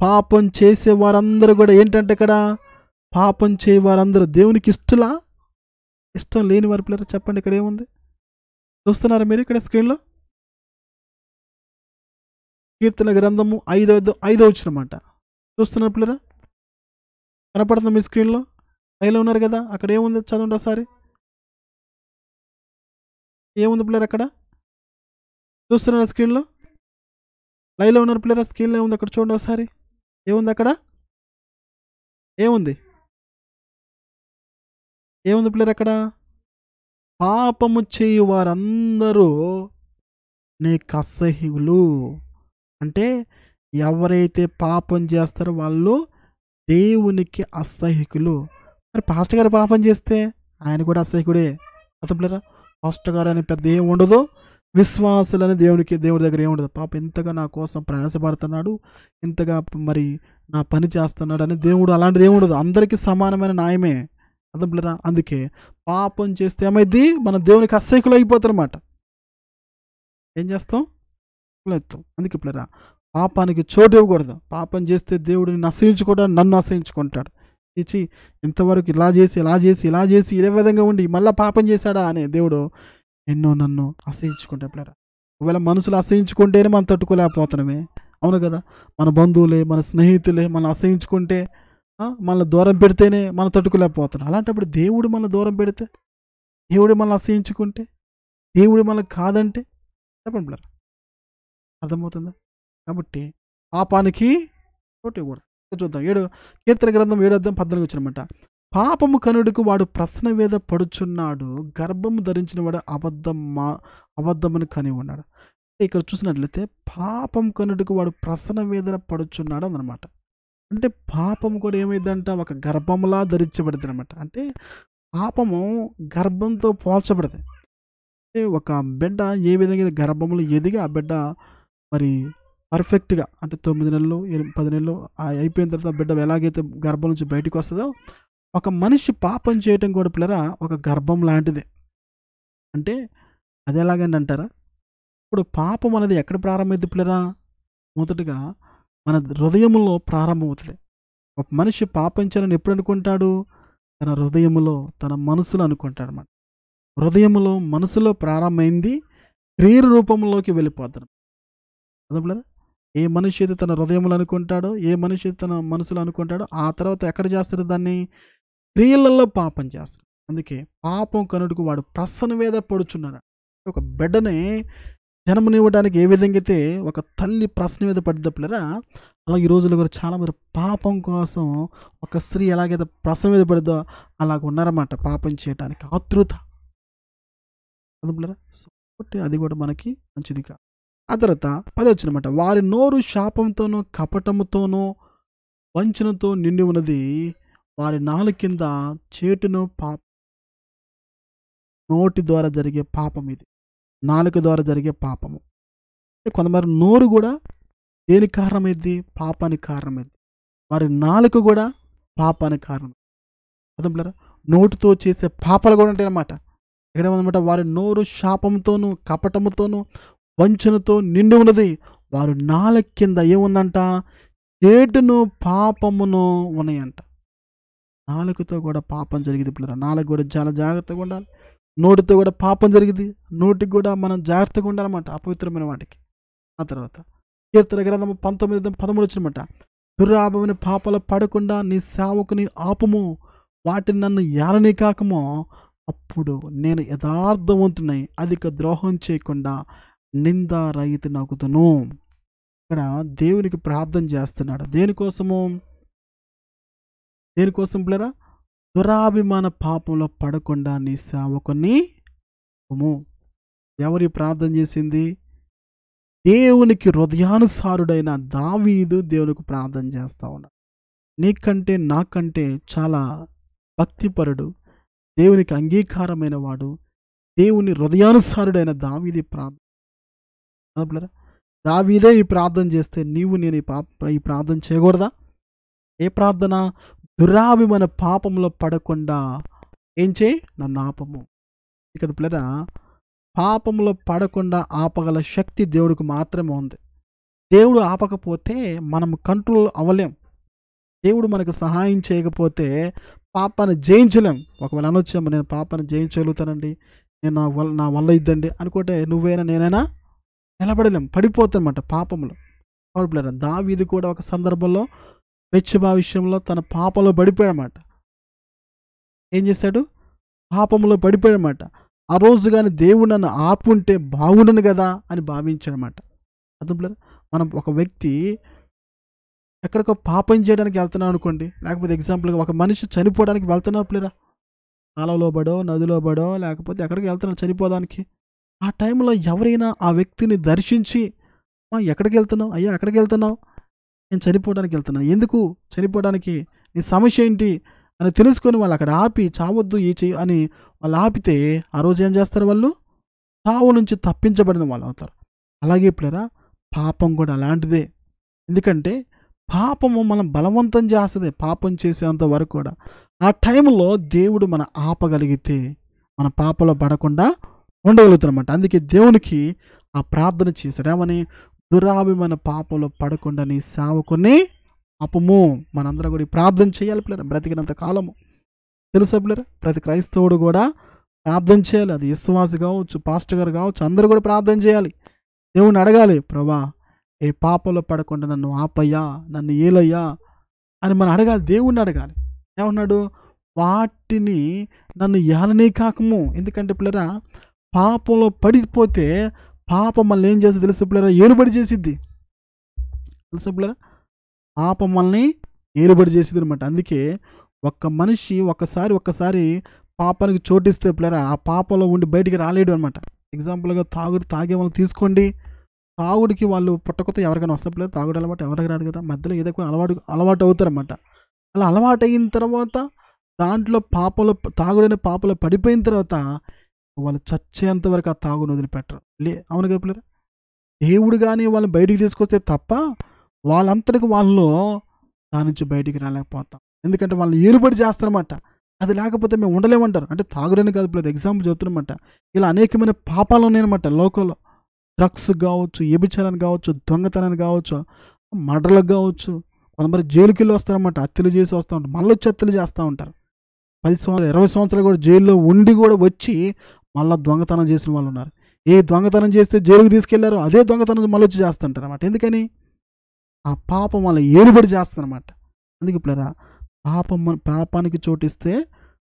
పాపం చేసే వారందరూ కూడా ఏంటంటే, ఇక్కడ పాపం చేయ వారందరూ దేవునికి ఇష్టలా? ఇష్టం లేని వారి పిల్లలు చెప్పండి, ఇక్కడ ఏముంది? చూస్తున్నారా మీరు ఇక్కడ స్క్రీన్లో? కీర్తన గ్రంథము 5 వచ్చినమాట. చూస్తున్నారు పిల్లరా? కనపడుతుంది మీ స్క్రీన్లో? లైన్లో ఉన్నారు కదా, అక్కడ ఏముంది చదవండి ఒకసారి. ఏముంది పిల్లలు అక్కడ? చూస్తున్నారా స్క్రీన్లో? లైవ్లో ఉన్నారు పిల్లరా? స్క్రీన్లో ఏముంది అక్కడ చూడండి ఒకసారి. ఏముంది అక్కడ? ఏముంది? ఏముంది పిల్లలు అక్కడ? పాపము చేయు వారందరూ నీకు అసహ్యులు. అంటే ఎవరైతే పాపం చేస్తారో వాళ్ళు దేవునికి అసహ్యకులు. మరి పాస్టర్ గారు పాపం చేస్తే ఆయన కూడా అసహ్యకుడే. అర్థమవుతుందా? పాస్టర్ గారు అని పెద్ద ఏం ఉండదు. విశ్వాసులని దేవుడి దగ్గర ఏముండదు. పాప ఇంతగా నా కోసం ప్రయాసపడుతున్నాడు, ఇంతగా మరి నా పని చేస్తున్నాడు అని దేవుడు అలాంటిది ఏముండదు. అందరికీ సమానమైన న్యాయమే. అర్థమవుతుందా? అందుకే పాపం చేస్తే ఏమైంది? మనం దేవునికి అసహ్యకులు అయిపోతారన్నమాట. ఏం చేస్తాం? ఎత్తాం. అందుకే పిల్లరా పాపానికి చోటు ఇవ్వకూడదు. పాపం చేస్తే దేవుడిని అసహించుకోవడానికి నన్ను అసహించుకుంటాడు. ఇచ్చి ఇంతవరకు ఇలా చేసి ఇదే విధంగా ఉండి మళ్ళీ పాపం చేశాడా అని దేవుడు నన్ను అసహించుకుంటా పిల్లరా. ఒకవేళ మనుషులు అసహించుకుంటేనే మనం తట్టుకోలేకపోతున్నామే. అవును కదా? మన బంధువులే, మన స్నేహితులే మనం అసహించుకుంటే, మనల్ని దూరం పెడితేనే మనం తట్టుకోలేకపోతున్నాం. అలాంటప్పుడు దేవుడు మనల్ని దూరం పెడితే, దేవుడు మనల్ని అసహించుకుంటే, దేవుడు మనల్ని కాదంటే చెప్పండి పిల్లరా. అర్థమవుతుందా? కాబట్టి పాపానికి చోటు ఇవ్వకూడదు. చూద్దాం. కీర్తన గ్రంథం 7:14 వచ్చినమాట. పాపము కనుడికి వాడు ప్రశ్న మీద పడుచున్నాడు, గర్భము ధరించిన వాడు అబద్ధమును కని ఉన్నాడు. ఇక్కడ చూసినట్లయితే పాపం కనుడికి వాడు ప్రశ్న మీద పడుచున్నాడు అన్నమాట. అంటే పాపం కూడా ఏమైందంట? ఒక గర్భంలా ధరించబడింది అనమాట. అంటే పాపము గర్భంతో పోల్చబడింది. అంటే ఒక బిడ్డ ఏ విధంగా గర్భంలో ఎదిగి ఆ బిడ్డ మరి పర్ఫెక్ట్గా అంటే 9 నెలలు 10 నెలలు అయిపోయిన తర్వాత బిడ్డ ఎలాగైతే గర్భం నుంచి బయటకు వస్తుందో, ఒక మనిషి పాపం చేయటం కూడా పిల్లరా ఒక గర్భం లాంటిదే. అంటే అది ఎలాగండి అంటారా? ఇప్పుడు పాపం అనేది ఎక్కడ ప్రారంభమైంది పిల్లరా? మొదటగా మన హృదయంలో ప్రారంభమవుతుంది. ఒక మనిషి పాపం చేయాలని ఎప్పుడు అనుకుంటాడు? తన హృదయంలో, తన మనసులో అనుకుంటాడు అన్నమాట. హృదయంలో, మనసులో ప్రారంభమైంది క్రియ రూపంలోకి వెళ్ళిపోతాడు. అదే పిల్లరా, ఏ మనిషి అయితే తన హృదయంలో అనుకుంటాడో, ఏ మనిషి అయితే తన మనసులో అనుకుంటాడో, ఆ తర్వాత ఎక్కడ చేస్తాడు దాన్ని? క్రియలలో పాపం చేస్తాడు. అందుకే పాపం కనుడికి వాడు ప్రసన్న మీద పడుచున్నాడు. ఒక బిడ్డని జన్మనివ్వడానికి ఏ విధంగా అయితే ఒక తల్లి ప్రశ్న మీద పడ్డ పిల్లరా, అలా ఈ రోజుల్లో కూడా చాలామంది పాపం కోసం ఒక స్త్రీ ఎలాగైతే ప్రశ్న మీద పడిద్దో అలాగ ఉన్నారన్నమాట. పాపం చేయడానికి ఆతృత. అది పిల్లరా, అది కూడా మనకి మంచిది కాదు. ఆ తర్వాత 10 వచ్చినమాట. వారి నోరు శాపంతోనూ కపటముతోనూ వంచనతో నిండి ఉన్నది. వారి నాలుక కింద చేటును నోటి ద్వారా జరిగే పాపం ఇది. నాలుక ద్వారా జరిగే పాపము. కొంతమంది నోరు కూడా దేనికి కారణమైంది? పాపానికి కారణమైంది. వారి నాలుక కూడా పాపానికి కారణం. అర్థం పిల్లరా, నోటితో చేసే పాపాలు కూడా ఉంటాయి అన్నమాట. ఎక్కడేమన్నమాట? వారి నోరు శాపంతోనూ కపటముతోనూ వంచనతో నిండి ఉన్నది. వారు నాలుక కింద ఏముందంట? చేటును పాపమును ఉన్నాయంట. నాలుకతో కూడా పాపం జరిగింది పిల్లరా. నాలుక కూడా చాలా జాగ్రత్తగా ఉండాలి. నోటితో కూడా పాపం జరిగింది. నోటికి కూడా మనం జాగ్రత్తగా ఉండాలన్నమాట అపవిత్రమైన వాటికి. ఆ తర్వాత కీర్తన గ్రంథము 19:13 వచ్చినమాట. దురాభమైన పాపలు పడకుండా నీ సేవకుని ఆపుము, వాటిని నన్ను ఏలనీ కాకము, అప్పుడు నేను యథార్థవంతునై అధిక ద్రోహం చేయకుండా నిందారహితునగుదును. ఇక్కడ దేవునికి ప్రార్థన చేస్తున్నాడు. దేనికోసం పిల్లరా? దురాభిమాన పాపంలో పడకుండా నీ సేవకుని ఆపుము. ఎవరి ప్రార్థన చేసింది? దేవునికి హృదయానుసారుడైన దావీదు దేవునికి ప్రార్థన చేస్తా ఉన్నాడు. నీకంటే నాకంటే చాలా భక్తిపరుడు, దేవునికి అంగీకారమైన వాడు, దేవుని హృదయానుసారుడైన దావీది ప్రార్థన. దావీదే ఈ ప్రార్థన చేస్తే నేను ఈ ప్రార్థన చేయకూడదా? ఏ ప్రార్థన? దురాభిమాన పాపంలో పడకుండా ఏం చేయి? నన్ను ఆపము. ఇక్కడ పిల్లరా, పాపంలో పడకుండా ఆపగల శక్తి దేవుడికి మాత్రమే ఉంది. దేవుడు ఆపకపోతే మనం కంట్రోల్ అవ్వలేం. దేవుడు మనకు సహాయం చేయకపోతే పాపాన్ని జయించలేం. ఒకవేళ అనొచ్చాము, నేను పాపాన్ని జయించగలుగుతానండి, నేను నా వల్ల ఇద్దండి అనుకుంటే నువ్వైనా నేనైనా నిలబడలేం, పడిపోతానమాట పాపంలో. పిల్లరా, దావీదు కూడా ఒక సందర్భంలో బెత్షెబా విషయంలో తన పాపంలో పడిపోయాడన్నమాట. ఏం చేశాడు? పాపంలో పడిపోయాడన్నమాట. ఆ రోజు కానీ దేవుడు నన్ను ఆపుంటే బాగుండను కదా అని భావించాడన్నమాట. అర్థం పిల్లరా, మనం ఒక వ్యక్తి ఎక్కడికో పాపం చేయడానికి వెళ్తున్నాం అనుకోండి, లేకపోతే ఎగ్జాంపుల్గా ఒక మనిషి చనిపోవడానికి వెళ్తున్నప్పుడురా కాలంలో పడో నదిలో పడో లేకపోతే ఎక్కడికి వెళ్తున్నాడు చనిపోవడానికి, ఆ టైంలో ఎవరైనా ఆ వ్యక్తిని దర్శించి ఎక్కడికి వెళ్తున్నావు అయ్యా, ఎక్కడికి వెళ్తున్నావు, నేను చనిపోవడానికి వెళ్తున్నాను, ఎందుకు చనిపోవడానికి, నీ సమస్య ఏంటి అని తెలుసుకొని వాళ్ళు అక్కడ ఆపి చావద్దు ఈ చెయ్యి అని వాళ్ళు ఆపితే ఆ రోజు ఏం చేస్తారు, వాళ్ళు చావు నుంచి తప్పించబడిన వాళ్ళు అవుతారు. అలాగే ఇప్పుడేరా పాపం కూడా అలాంటిదే. ఎందుకంటే పాపము మనం బలవంతం చేస్తుంది, పాపం చేసేంత వరకు కూడా. ఆ టైంలో దేవుడు మన ఆపగలిగితే మన పాపలో పడకుండా ఉండగలుగుతారన్నమాట. అందుకే దేవునికి ఆ ప్రార్థన చేశాడు ఏమని, దురాభిమాన పాపంలో పడకుండా నీ సేవకుని ఆపము. మనందరం కూడా ఈ ప్రార్థన చేయాలి పిల్లరా బ్రతికినంత కాలము. తెలుసా పిల్లరా, ప్రతి క్రైస్తవుడు కూడా ప్రార్థన చేయాలి. అది విశ్వాసి కావచ్చు, పాస్టర్ గారు కావచ్చు, అందరూ కూడా ప్రార్థన చేయాలి. దేవుని అడగాలి, ప్రభా ఏ పాపంలో పడకుండా నన్ను ఆపయ్యా, నన్ను ఏలయ్యా అని మనం అడగాలి. దేవుణ్ణి అడగాలి. ఏమన్నాడు, వాటిని నన్ను ఏలనే కాకము. ఎందుకంటే పిల్లరా పాపంలో పడిపోతే పాపం మనల్ని ఏం చేస్తుంది తెలుసు పిల్లరా, ఏలుబడి చేసిద్ది. తెలుసా పిల్లరా, పాపం మనల్ని ఏలుబడి చేసిద్ది అనమాట. అందుకే ఒక్క మనిషి ఒక్కసారి పాపానికి చోటిస్తే పిల్లరా ఆ పాపంలో ఉండి బయటికి రాలేడు అనమాట. ఎగ్జాంపుల్గా తాగే వాళ్ళని తీసుకోండి. తాగుడికి వాళ్ళు పుట్టకొత్త ఎవరికైనా వస్తే పిల్లలు తాగుడు అలవాటు ఎవరికి రాదు కదా, మధ్యలో ఏదో అలవాటు అవుతారన్నమాట. అలా అలవాటు అయిన తర్వాత దాంట్లో తాగుడైన పాపలో పడిపోయిన తర్వాత వాళ్ళు చచ్చేంత వరకు ఆ తాగుని వదిలిపెట్టరు. అవును కదా పిల్లలు, దేవుడు కానీ వాళ్ళని బయటికి తీసుకొస్తే తప్ప వాళ్ళంతటికి వాళ్ళు దాని నుంచి బయటికి రాలేకపోతాం. ఎందుకంటే వాళ్ళు ఏలుబడి చేస్తారన్నమాట. అది లేకపోతే మేము ఉండలేమంటారు. అంటే తాగుడని కాదు పిల్లలు, ఎగ్జాంపుల్ చెప్తున్నమాట. ఇలా అనేకమైన పాపాలు ఉన్నాయన్నమాట లోకంలో. డ్రగ్స్ కావచ్చు, వ్యభిచారానికి కావచ్చు, దొంగతనానికి కావచ్చు, మర్డర్లకు కావచ్చు. కొంతమంది జైలుకి వెళ్ళి వస్తారన్నమాట, హత్యలు చేసి వస్తూ ఉంటారు, మళ్ళీ వచ్చి హత్యలు చేస్తూ ఉంటారు. 10 సంవత్సరాలు 20 సంవత్సరాలు కూడా జైల్లో ఉండి కూడా వచ్చి మళ్ళీ దొంగతనం చేసిన వాళ్ళు ఉన్నారు. ఏ దొంగతనం చేస్తే జైలుకి తీసుకెళ్లారో అదే దొంగతనం మళ్ళీ వచ్చి చేస్తుంటారు అన్నమాట. ఎందుకని ఆ పాపం వాళ్ళ ఏలుబడి చేస్తారన్నమాట. అందుకే ఇప్పుడు పాపానికి చోటిస్తే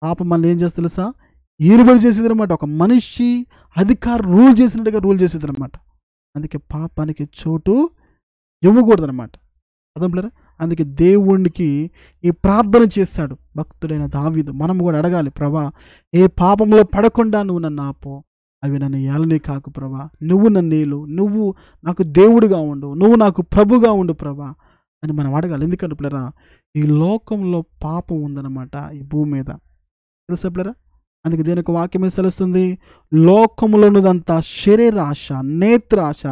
పాపం మళ్ళీ ఏం చేస్తే తెలుసా, ఏలుబడి చేసేది అనమాట. ఒక మనిషి అధికారం రూల్ చేసినట్టుగా రూల్ చేసేది అనమాట. అందుకే పాపానికి చోటు ఇవ్వకూడదు అనమాట. అర్థంలేరా, అందుకే దేవునికి ఈ ప్రార్థన చేశాడు భక్తుడైన దావీదు. మనం కూడా అడగాలి, ప్రభా ఏ పాపంలో పడకుండా నువ్వు నన్ను ఆపు, అవి నన్ను ఏలనే కాకు ప్రభా, నువ్వు నన్ను ఏలు, నువ్వు నాకు దేవుడిగా ఉండు, నువ్వు నాకు ప్రభుగా ఉండు ప్రభా అని మనం అడగాలి. ఎందుకంటే పిల్లరా ఈ లోకంలో పాపం ఉందన్నమాట ఈ భూమి మీద, తెలుసా పిల్లరా. అందుకే దీనికి వాక్యం ఏం సెలవుస్తుంది, లోకములోనిదంతా శరీరాశ, నేత్రాశ,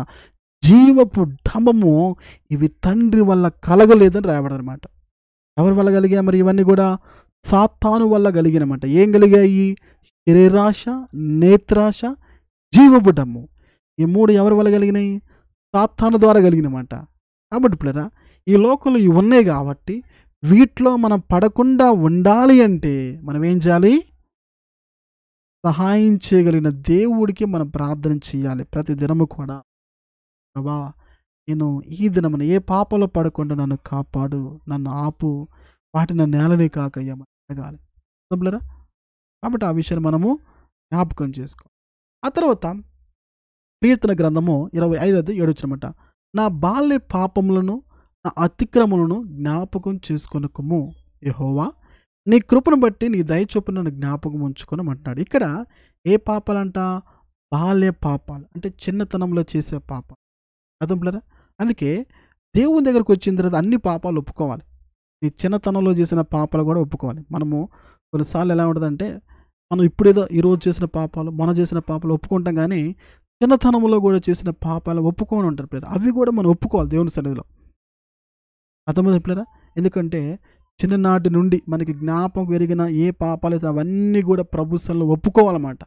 జీవపు డంబము ఇవి తండ్రి వల్ల కలగలేదని రాయబడనమాట. ఎవరి వల్ల కలిగాయి మరి ఇవన్నీ కూడా, సాతాను వల్ల కలిగినమాట. ఏం కలిగాయి, శరీరాశ, నేత్రాశ, జీవపు డంబము. ఈ 3 ఎవరి వల్ల కలిగినాయి, సాతాను ద్వారా కలిగినమాట. కాబట్టి పిల్లరా ఈ లోకంలో ఇవి ఉన్నాయి కాబట్టి వీటిలో మనం పడకుండా ఉండాలి అంటే మనం ఏం చేయాలి, సహాయం చేయగలిగిన దేవుడికి మనం ప్రార్థన చేయాలి ప్రతి దినము కూడా. ప్రభా నేను ఈ దినమున ఏ పాపలో పడకుండా నన్ను కాపాడు, నన్ను ఆపు, వాటి నన్ను నేలని కాకయ్యమని అడగాలి. అర్థంలేరా. కాబట్టి ఆ విషయాన్ని మనము జ్ఞాపకం చేసుకో. ఆ తర్వాత కీర్తన గ్రంథము 25:7 నా బాల్య పాపములను నా అతిక్రమలను జ్ఞాపకం చేసుకొనకము యెహోవా, నీ కృపను బట్టి నీ దయ చొప్పున నన్ను జ్ఞాపకం ఉంచుకొనమంటాడు. ఇక్కడ ఏ పాపాలంట, బాల్య పాపాలు అంటే చిన్నతనంలో చేసే పాపాలు. అర్థంలేరా. అందుకే దేవుని దగ్గరకు వచ్చిన తర్వాత అన్ని పాపాలు ఒప్పుకోవాలి. నీ చిన్నతనంలో చేసిన పాపాలు కూడా ఒప్పుకోవాలి. మనము కొన్నిసార్లు ఎలా ఉంటుందంటే మనం ఇప్పుడేదో ఈరోజు చేసిన పాపాలు, మొన్న చేసిన పాపాలు ఒప్పుకుంటాం, కానీ చిన్నతనంలో కూడా చేసిన పాపాలు ఒప్పుకొని ఉంటారు పిల్లలు. అవి కూడా మనం ఒప్పుకోవాలి దేవుని సన్నిధిలో. అర్థమైంది పిల్లరా. ఎందుకంటే చిన్ననాటి నుండి మనకి జ్ఞాపకం పెరిగిన ఏ పాపాలు అయితే అవన్నీ కూడా ప్రభు సన్నిధిలో ఒప్పుకోవాలన్నమాట.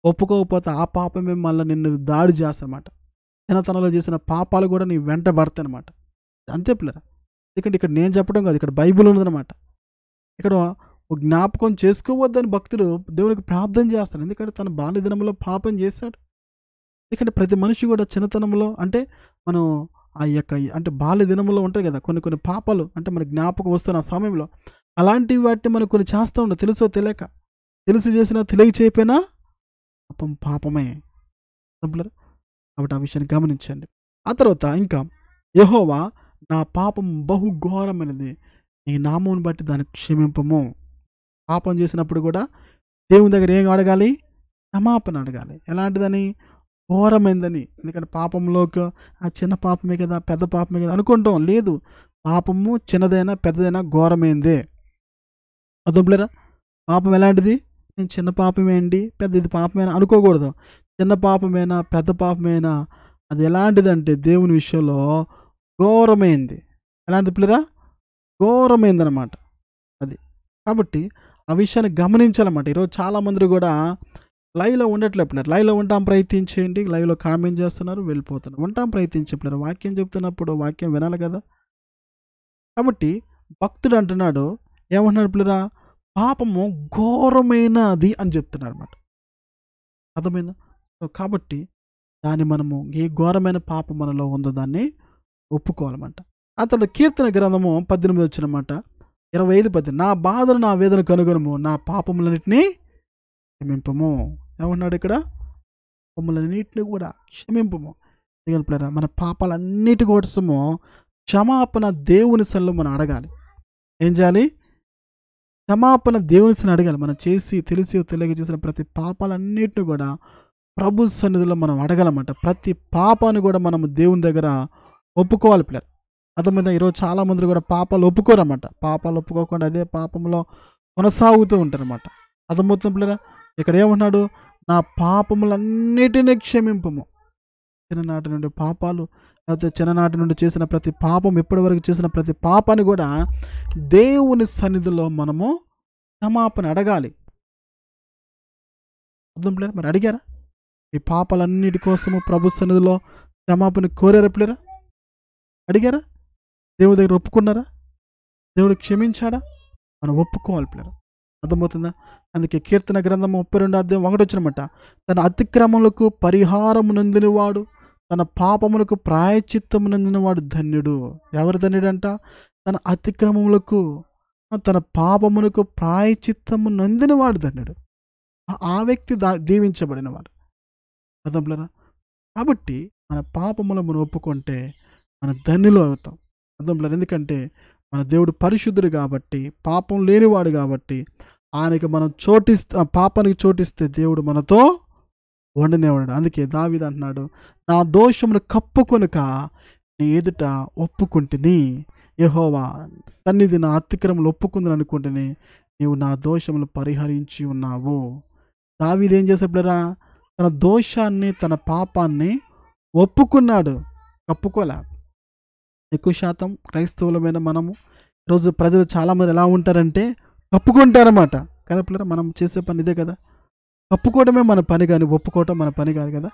ఒప్పుకోకపోతే ఆ పాపమే మళ్ళీ నిన్ను దాడి చేస్తారన్నమాట. చిన్నతనంలో చేసిన పాపాలు కూడా నీ వెంట పడతాయి అన్నమాట. అంతే పిల్లరా. ఎందుకంటే ఇక్కడ నేను చెప్పడం కాదు, ఇక్కడ బైబిల్ ఉన్నదన్నమాట. ఇక్కడ జ్ఞాపకం చేసుకోవద్దని భక్తులు దేవునికి ప్రార్థన చేస్తారు. ఎందుకంటే తన బాల్య దినంలో పాపం చేశాడు. ఎందుకంటే ప్రతి మనిషి కూడా చిన్నతనంలో అంటే మనం ఆ యొక్క అంటే బాల్య దినంలో ఉంటాయి కదా కొన్ని పాపాలు, అంటే మన జ్ఞాపకం వస్తున్న ఆ సమయంలో అలాంటి వాటిని మనం కొన్ని చేస్తూ ఉంటాం, తెలుసో తెలియక. తెలిసి చేసినా తెలియ చేయకపోయినా పాపమే. కాబట్టి ఆ విషయాన్ని గమనించండి. ఆ తర్వాత ఇంకా యెహోవా నా పాపం బహు ఘోరమైనది, నీ నామమును బట్టి దాన్ని క్షమింపము. పాపం చేసినప్పుడు కూడా దేవుని దగ్గర ఏం అడగాలి? క్షమాపణ అడగాలి. ఎలాంటిదని? ఘోరమైందని. ఎందుకంటే పాపంలోకి చిన్న పాపమే కదా, పెద్ద పాపమే కదా అనుకుంటాం. లేదు, పాపము చిన్నదైనా పెద్దదైనా ఘోరమైందే. అర్థంలేరా? పాపం ఎలాంటిది? నేను చిన్న పాపమే అండి, పెద్ద ఇది పాపమేనా అనుకోకూడదు. చిన్న పాపమైనా పెద్ద పాపమైనా అది ఎలాంటిదంటే దేవుని విషయంలో ఘోరమైంది. ఎలాంటిది పిల్లరా? ఘోరమైందనమాట అది. కాబట్టి ఆ విషయాన్ని గమనించాలన్నమాట. ఈరోజు చాలామంది కూడా లైవ్లో ఉండట్లేదు పిల్లలు. లైవ్లో ఉంటాం ప్రయత్నించేయండి. లైవ్లో కామెంట్ చేస్తున్నారు, వెళ్ళిపోతున్నారు. ఉంటాం ప్రయత్నించే పిల్లలు. వాక్యం చెప్తున్నప్పుడు వాక్యం వినాలి కదా. కాబట్టి భక్తుడు అంటున్నాడు, ఏమంటున్నాడు పిల్లరా? పాపము ఘోరమైనది అని చెప్తున్నాడు అనమాట. అర్థమైందా? సో కాబట్టి దాన్ని మనము ఏ ఘోరమైన పాపం మనలో ఉందో దాన్ని ఒప్పుకోవాలన్నమాట. ఆ తర్వాత కీర్తన గ్రంథము 18 వచ్చినమాట 25:10. నా బాధలు నా వేదన కనుగొనము, నా పాపములన్నిటినీ క్షమింపము. ఏమన్నాడు ఇక్కడ? పాపములన్నిటిని కూడా క్షమింపము. ఎందుకంటే మన పాపాలన్నిటి కోసము క్షమాపణ దేవుని సన్నిధిలో మనం అడగాలి. ఏం చేయాలి? క్షమాపణ దేవుని సన్నిధిలో అడగాలి. మనం చేసి తెలిసి తెలియక చేసిన ప్రతి పాపాలన్నిటిని కూడా ప్రభు సన్నిధిలో మనం అడగాలన్నమాట. ప్రతి పాపాన్ని కూడా మనము దేవుని దగ్గర ఒప్పుకోవాలి పిల్లలు. అర్థమైందా? ఈరోజు చాలామంది కూడా పాపాలు ఒప్పుకోరన్నమాట. పాపాలు ఒప్పుకోకుండా అదే పాపంలో కొనసాగుతూ ఉంటారన్నమాట. అర్థమవుతుంది పిల్లరా? ఇక్కడ ఏమంటున్నాడు? నా పాపములన్నిటినీ క్షమింపము. చిన్ననాటి నుండి పాపాలు, లేకపోతే చిన్ననాటి నుండి చేసిన ప్రతి పాపం, ఇప్పటి వరకు చేసిన ప్రతి పాపాన్ని కూడా దేవుని సన్నిధిలో మనము క్షమాపణ అడగాలి. అర్థం పిల్లరా? మరి అడిగారా? ఈ పాపాలన్నిటి కోసము ప్రభు సన్నిధిలో క్షమాపణ కోరారా పిల్లరా? అడిగారా? దేవుడి దగ్గర ఒప్పుకున్నారా? దేవుడు క్షమించాడా? మనం ఒప్పుకోవాలి పిల్లలు. అర్థమవుతుందా? అందుకే కీర్తన గ్రంథం 32:1 వచ్చినమాట. తన అతిక్రమములకు పరిహారము నొందినవాడు, తన పాపములకు ప్రాయశ్చిత్తము నొందినవాడు ధన్యుడు. ఎవరు ధన్యుడంట? తన అతిక్రమములకు తన పాపములకు ప్రాయశ్చిత్తము నొందినవాడు ధన్యుడు. ఆ వ్యక్తి దీవించబడినవాడు. అర్థం పిల్లరా? కాబట్టి మన పాపములు మనం ఒప్పుకుంటే మన ధన్యులు అవుతాం. అర్థం పిల్లరా? ఎందుకంటే మన దేవుడు పరిశుద్ధుడు కాబట్టి, పాపం లేనివాడు కాబట్టి ఆయనకి మనం పాపానికి చోటిస్తే దేవుడు మనతో వండనేవాడు. అందుకే దావీదు అంటున్నాడు, నా దోషమును కప్పుకొనుక నీ ఎదుట ఒప్పుకుంటుని, యెహోవా సన్నిధి నా అతిక్రమములు ఒప్పుకుందని అనుకుంటుని నీవు నా దోషములు పరిహరించి ఉన్నావు. దావీదు ఏం చేసేప్పుడరా? తన దోషాన్ని, తన పాపాన్ని ఒప్పుకున్నాడు, కప్పుకోలే. ఎక్కువ శాతం క్రైస్తవులమైన మనము ఈరోజు ప్రజలు చాలామంది ఎలా ఉంటారంటే కప్పుకుంటారన్నమాట కదా పిల్లరా? మనం చేసే పని ఇదే కదా. కప్పుకోవడమే మన పని, కానీ ఒప్పుకోవటం మన పని కాదు కదా.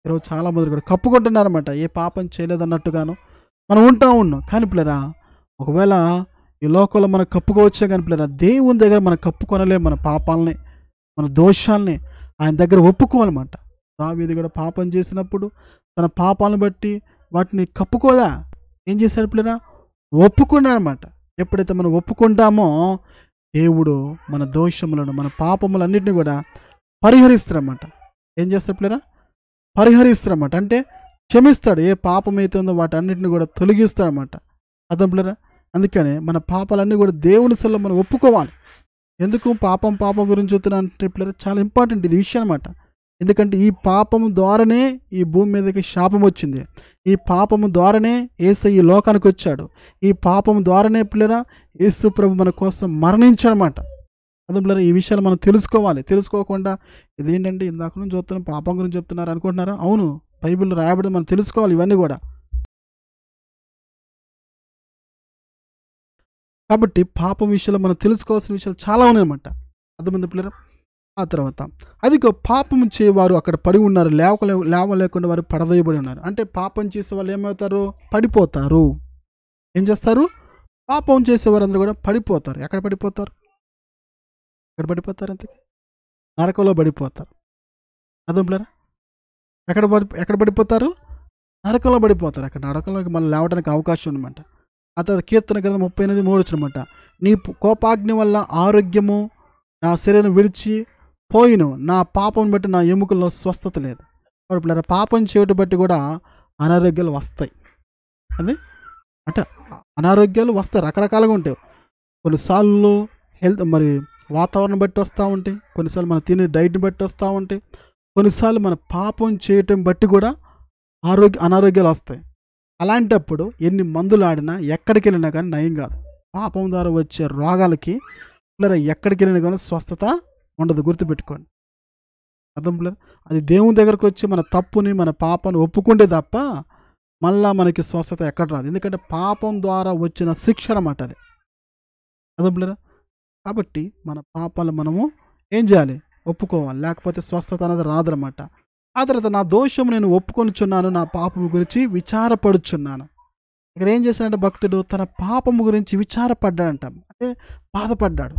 ఈరోజు చాలామంది కూడా కప్పుకుంటున్నారన్నమాట. ఏ పాపం చేయలేదన్నట్టుగాను మనం ఉన్నాం. కానీ పిల్లరా, ఒకవేళ ఈ లోకంలో మనం కప్పుకోవచ్చే కానీ పిల్లరా, దేవుని దగ్గర మనం కప్పుకొనలేము. మన పాపాలని, మన దోషాలని ఆయన దగ్గర ఒప్పుకోవాలన్నమాట. దావీదు కూడా పాపం చేసినప్పుడు తన పాపాలను బట్టి వాటిని కప్పుకోలే. ఏం చేశాడు పిల్లరా? ఒప్పుకున్నాడనమాట. ఎప్పుడైతే మనం ఒప్పుకుంటామో దేవుడు మన దోషములను, మన పాపములన్నింటినీ కూడా పరిహరిస్తారన్నమాట. ఏం చేస్తాడు పిల్లరా? పరిహరిస్తారన్నమాట. అంటే క్షమిస్తాడు. ఏ పాపం అయితే ఉందో వాటన్నిటిని కూడా తొలగిస్తాడన్నమాట. అర్థం పిల్లరా? అందుకనే మన పాపాలన్నీ కూడా దేవుని సన్నిధిలో మనం ఒప్పుకోవాలి. ఎందుకు పాపం గురించి చెప్తున్నా అంటే పిల్లరా, చాలా ఇంపార్టెంట్ ఇది విషయం అనమాట. ఎందుకంటే ఈ పాపము ద్వారానే ఈ భూమి మీదకి శాపం వచ్చింది. ఈ పాపము ద్వారానే యేసయ్య ఈ లోకానికి వచ్చాడు. ఈ పాపము ద్వారానే పిల్లరా యేసు ప్రభు మన కోసం మరణించాడనమాట. అదే పిల్లరా, ఈ విషయాలు మనం తెలుసుకోవాలి. తెలుసుకోకుండా ఇదేంటంటే ఇందాక నుంచి చూస్తున్నాం, పాపం గురించి చెప్తున్నారు అనుకుంటున్నారా? అవును, బైబిల్లో రాయబడి మనం తెలుసుకోవాలి ఇవన్నీ కూడా. కాబట్టి పాపం విషయంలో మనం తెలుసుకోవాల్సిన విషయాలు చాలా ఉన్నాయన్నమాట. అర్థమైంది పిల్లరా? ఆ తర్వాత అదిగో పాపం చేయవారు అక్కడ పడి ఉన్నారు, లేవలేకుండా వారు పడదోయబడి ఉన్నారు. అంటే పాపం చేసే వాళ్ళు ఏమవుతారు? పడిపోతారు. ఏం చేస్తారు? పాపం చేసేవారందరూ కూడా పడిపోతారు. ఎక్కడ పడిపోతారు? అంతే నరకంలో పడిపోతారు. అర్థం పిల్లరా? ఎక్కడ పడిపోతారు? నరకంలో పడిపోతారు. అక్కడ నరకంలోకి మళ్ళీ లేవడానికి అవకాశం ఉందన్నమాట. ఆ తర్వాత కీర్తన గ్రంథం 38:3 వచ్చినమాట. నీ కోపాగ్ని వల్ల ఆరోగ్యము నా శరీరం విడిచి పోయిను, నా పాపం బట్టి నా ఎముకల్లో స్వస్థత లేదు. కాబట్టి పాపం చేయటం బట్టి కూడా అనారోగ్యాలు వస్తాయి. అది అంటే అనారోగ్యాలు వస్తాయి, రకరకాలుగా ఉంటాయి. కొన్నిసార్లు మరి వాతావరణం బట్టి వస్తూ ఉంటాయి, కొన్నిసార్లు మనం తినే డైట్ని బట్టి వస్తూ ఉంటాయి, కొన్నిసార్లు మన పాపం చేయటం బట్టి కూడా అనారోగ్యాలు వస్తాయి. అలాంటప్పుడు ఎన్ని మందులు ఆడినా ఎక్కడికి వెళ్ళినా కానీ నయం కాదు. పాపం ద్వారా వచ్చే రోగాలకి పిల్లలు ఎక్కడికి వెళ్ళినా కానీ స్వస్థత ఉండదు, గుర్తుపెట్టుకోండి. అర్థం పిల్లలు, అది దేవుని దగ్గరకు వచ్చి మన తప్పుని మన పాపాన్ని ఒప్పుకుంటే తప్ప మళ్ళా మనకి స్వస్థత ఎక్కడ రాదు. ఎందుకంటే పాపం ద్వారా వచ్చిన శిక్ష అన్నమాట అది. అర్థం పిల్లలు, కాబట్టి మన పాపాలు మనము ఏం చేయాలి, ఒప్పుకోవాలి, లేకపోతే స్వస్థత అనేది రాదనమాట. ఆ తర్వాత నా దోషం నేను ఒప్పుకొనిచున్నాను, నా పాపం గురించి విచారపడుచున్నాను. ఇక్కడ ఏం చేశాడంటే భక్తుడు తన పాపము గురించి విచారపడ్డాడంట, అంటే బాధపడ్డాడు.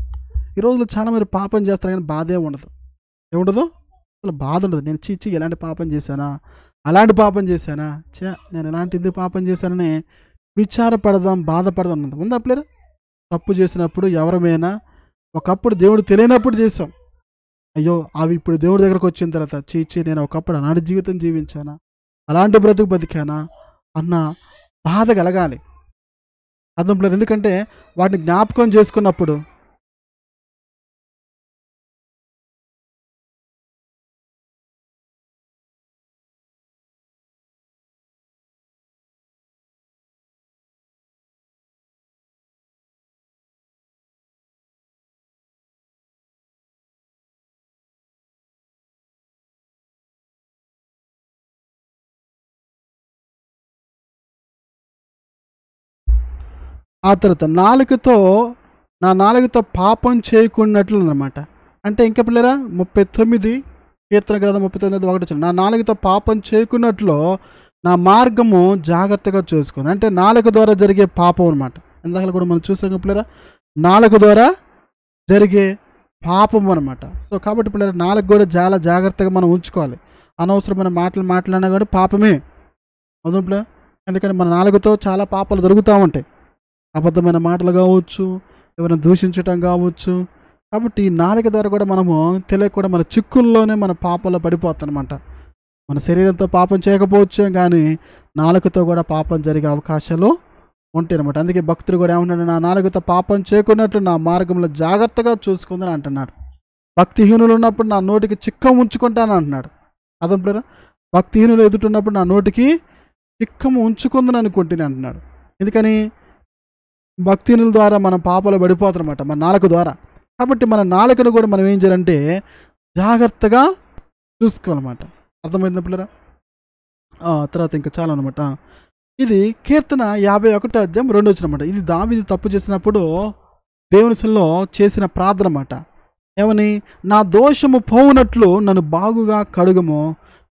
ఈ రోజుల్లో చాలామంది పాపం చేస్తారు కానీ బాధే ఉండదు. ఏముండదు, అసలు బాధ ఉండదు. నేను చీచి ఎలాంటి పాపం చేశానా, అలాంటి పాపం చేశానా, నేను ఎలాంటి పాపం చేశానని విచారపడదాం, బాధపడదాం ఉన్నది ఉందా ప్లేరు? తప్పు చేసినప్పుడు ఎవరమైనా ఒకప్పుడు దేవుడు తెలియనప్పుడు చేసాం, అయ్యో అవి ఇప్పుడు దేవుడి దగ్గరకు వచ్చిన తర్వాత చీచి నేను ఒకప్పుడు అలాంటి జీవితం జీవించానా, అలాంటి బ్రతుకు బతికానా అన్న బాధ కలగాలి. అర్థం లేదు, ఎందుకంటే వాటిని జ్ఞాపకం చేసుకున్నప్పుడు ఆ తర్వాత నా నాలుకతో పాపం చేయకున్నట్లు అనమాట. అంటే ఇంకా పిల్లరా 39 కీర్తన గ్రంథం 39:1 నా నాలుకతో పాపం చేయకున్నట్లు నా మార్గము జాగ్రత్తగా చూసుకుంది. అంటే నాలుక ద్వారా జరిగే పాపం అనమాట. ఇందాక కూడా మనం చూసాం పిల్లరా, నాలుక ద్వారా జరిగే పాపం అనమాట. సో కాబట్టి పిల్లరా నాలుక కూడా చాలా జాగ్రత్తగా మనం ఉంచుకోవాలి. అనవసరమైన మాటలు మాట్లాడినా కూడా పాపమే అవును పిల్లరా. ఎందుకంటే మన నాలుకతో చాలా పాపాలు జరుగుతూ ఉంటాయి. అబద్ధమైన మాటలు కావచ్చు, ఎవరైనా దూషించటం కావచ్చు. కాబట్టి ఈ నాలుక ద్వారా కూడా మనము తెలియకుండా మన చిక్కుల్లోనే మన పాపంలో పడిపోతాం అనమాట. మన శరీరంతో పాపం చేయకపోవచ్చు కానీ నాలుకతో కూడా పాపం జరిగే అవకాశాలు ఉంటాయి అనమాట. అందుకే భక్తుడు కూడా ఏమంటున్నాడు, నా నాలుకతో పాపం చేయకున్నట్లు నా మార్గంలో జాగ్రత్తగా చూసుకుందని అంటున్నాడు. భక్తిహీనులు ఉన్నప్పుడు నా నోటికి చిక్కం ఉంచుకుంటాను అంటున్నాడు. అదంటారా, భక్తిహీనులు ఎదుటిన్నప్పుడు నా నోటికి చిక్కము ఉంచుకుందని అనుకుంటున్నాను అంటున్నాడు. ఎందుకని భక్తిహీనుల ద్వారా మనం పాపలు పడిపోతారన్నమాట మన నాలుక ద్వారా. కాబట్టి మన నాలుకను కూడా మనం ఏం చేయాలంటే జాగ్రత్తగా చూసుకోవాలన్నమాట. అర్థమైందా పిల్లరా? తర్వాత ఇంకా చాలా అనమాట. ఇది కీర్తన 51:2 అనమాట. ఇది దావీదు తప్పు చేసినప్పుడు దేవుని సన్నిధిలో చేసిన ప్రార్థన అన్నమాట. ఏమని, నా దోషము పోవునట్లు నన్ను బాగుగా కడుగుము,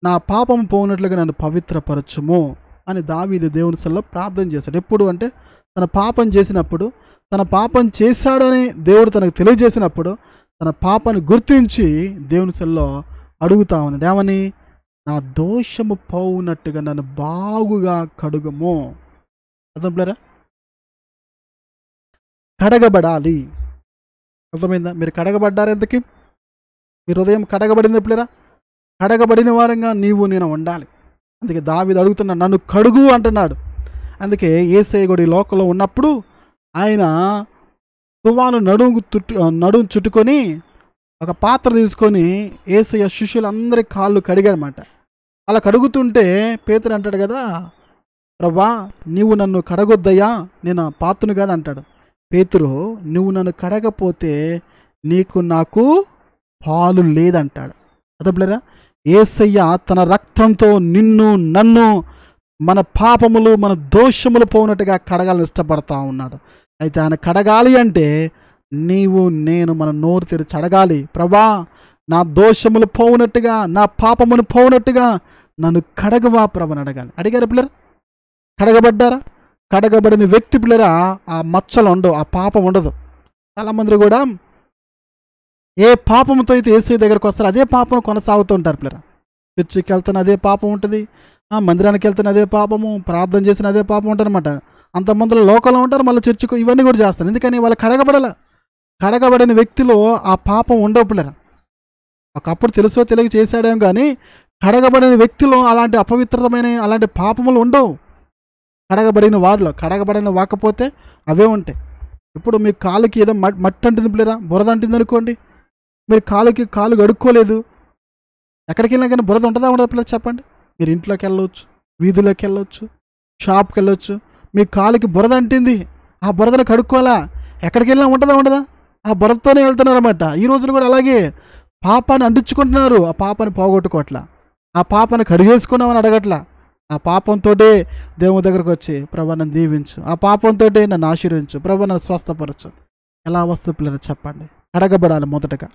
నా పాపము పోవునట్లుగా నన్ను పవిత్రపరచుము అని దావీదు దేవుని సన్నిధిలో ప్రార్థన చేశాడు. ఎప్పుడు అంటే తన పాపం చేసినప్పుడు, తన పాపం చేశాడని దేవుడు తనకు తెలియజేసినప్పుడు తన పాపాన్ని గుర్తించి దేవుని సన్నిధిలో అడుగుతా ఉన్నాడు. ఏమని, నా దోషము పోవునట్టుగా నన్ను బాగుగా కడుగుము. అర్థంలేరా, కడగబడాలి. అర్థమైందా? మీరు కడగబడ్డారు ఎందుకు? మీరు ఉదయం కడగబడింది ఎప్పుడేరా? కడగబడిన వారంగా నేను ఉండాలి. అందుకే దావీదు అడుగుతున్నాడు, నన్ను కడుగు అంటున్నాడు. అందుకే యేసయ్య కూడా ఈ లోకంలో ఉన్నప్పుడు ఆయన తువాలు నడుము చుట్టుకొని ఒక పాత్ర తీసుకొని యేసయ్య శిష్యులందరి కాళ్ళు కడిగాడనమాట. అలా కడుగుతుంటే పేతురు అంటాడు కదా, ప్రభా నీవు నన్ను కడగొద్దయ్యా, నేను పాత్రను కాదు అంటాడు. పేతురు, నువ్వు నన్ను కడగపోతే నాకు పాలు లేదంటాడు. అదలేరా, యేసయ్య తన రక్తంతో నన్ను మన పాపములు మన దోషములు పోనట్టుగా కడగాలని ఇష్టపడతా ఉన్నాడు. అయితే ఆయన కడగాలి అంటే నేను మన నోరు తెరిచి అడగాలి, ప్రభా నా దోషములు పోవునట్టుగా నా పాపమును పోవునట్టుగా నన్ను కడగవా ప్రభని అడగాలి. అడిగారు పిల్లరా? కడగబడ్డారా? కడగబడిన వ్యక్తి పిల్లరా ఆ మచ్చలు ఉండవు, ఆ పాపం ఉండదు. చాలామంది కూడా ఏ పాపంతో అయితే యేసయ్య దగ్గరకు వస్తారో అదే పాపం కొనసాగుతూ ఉంటారు పిల్లరా. చర్చికి వెళ్తున్న అదే పాపం ఉంటుంది, మందిరానికి వెళ్తున్న అదే పాపము, ప్రార్థన చేసిన అదే పాపం ఉంటుంది అనమాట. అంతమందిలో లోకంలో ఉంటారు, మళ్ళీ చర్చికి ఇవన్నీ కూడా చేస్తారు. ఎందుకని వాళ్ళు కడగబడిన వ్యక్తిలో ఆ పాపం ఉండవు పిల్లరా. ఒకప్పుడు తెలుసో తెలియక చేశాడేమో కానీ కడగబడిన వ్యక్తిలో అలాంటి అపవిత్రమైన అలాంటి పాపములు ఉండవు. కడగబడిన వారిలో. కడగబడిన వాకపోతే అవే ఉంటాయి. ఇప్పుడు మీ కాలుకి ఏదో మట్టి అంటుంది పిల్లరా, బురద అంటుంది అనుకోండి, మీరు కాలు కడుక్కోలేదు, ఎక్కడికి వెళ్ళినా కానీ బురద ఉంటుందా ఉండదా పిల్లలు చెప్పండి? మీరు ఇంట్లోకి వెళ్ళవచ్చు, వీధిలోకి వెళ్ళవచ్చు, షాప్కి వెళ్ళవచ్చు, మీ కాలుకి బురద అంటింది, ఆ బురదను కడుక్కోవాలా? ఎక్కడికి వెళ్ళినా ఉంటుందా ఉండదా? ఆ బురదతోనే వెళ్తున్నారన్నమాట. ఈ రోజులు కూడా అలాగే పాపాన్ని అంటించుకుంటున్నారు. ఆ పాపాన్ని పోగొట్టుకోవట్లా, ఆ పాపాన్ని కడిగేసుకున్నామని అడగట్లా. ఆ పాపంతో దేవుని దగ్గరకు వచ్చి ప్రభా నన్ను దీవించు, ఆ పాపంతో నన్ను ఆశీర్వించు, ప్రభా నన్ను స్వస్థపరచు. ఎలా వస్తుంది పిల్లలు చెప్పండి? కడగబడాలి మొదటగా.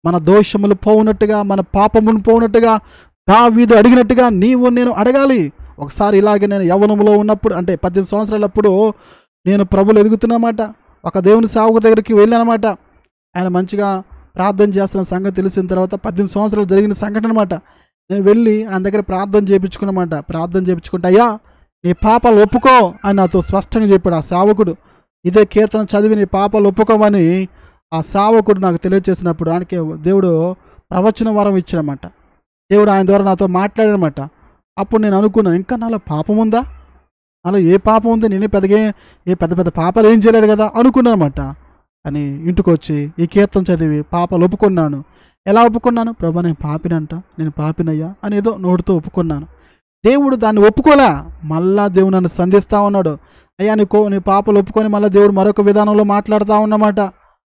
మన దోషములు పోవునట్టుగా, మన పాపమును పోవునట్టుగా దావీదు అడిగినట్టుగా నీవు నేను అడగాలి. ఒకసారి ఇలాగే నేను యవ్వనంలో ఉన్నప్పుడు, అంటే 18 సంవత్సరాలప్పుడు నేను ప్రభులు ఎదుగుతున్నమాట. ఒక దేవుని సేవకుడి దగ్గరికి వెళ్ళానమాట. ఆయన మంచిగా ప్రార్థన చేస్తున్న సంగతి తెలిసిన తర్వాత 18 సంవత్సరాలు జరిగిన సంఘటన అనమాట. నేను వెళ్ళి ఆయన దగ్గర ప్రార్థన చేయించుకున్నమాట. ప్రార్థన చేయించుకుంటే, అయ్యా నీ పాపాలు ఒప్పుకో అని నాతో స్పష్టంగా చెప్పాడు ఆ సేవకుడు. ఇదే కీర్తన చదివి నీ పాపాలు ఒప్పుకోమని ఆ సేవకుడు నాకు తెలియజేసినప్పుడు ఆయనకి దేవుడు ప్రవచన వరం ఇచ్చాడనమాట. దేవుడు ఆయన ద్వారా నాతో మాట్లాడాడనమాట. అప్పుడు నేను అనుకున్నాను, ఇంకా నాలో పాపం ఉందా? నాలో ఏ పాపం ఉంది? నేనే పెద్ద పెద్ద పాపాలు ఏం చేయలేదు కదా అనుకున్నాను అనమాట. అని ఇంటికి వచ్చి ఈ కీర్తన చదివి పాపాలు ఒప్పుకున్నాను. ఎలా ఒప్పుకున్నాను? ప్రభా నేను పాపినంట, నేను పాపినయ్యా అని ఏదో నోటితో ఒప్పుకున్నాను. దేవుడు దాన్ని ఒప్పుకోలే, మళ్ళా దేవుడు నన్ను సంధిస్తూ ఉన్నాడు. అయ్యా నీ పాపలు ఒప్పుకొని మళ్ళీ దేవుడు మరొక విధానంలో మాట్లాడుతూ ఉన్నమాట.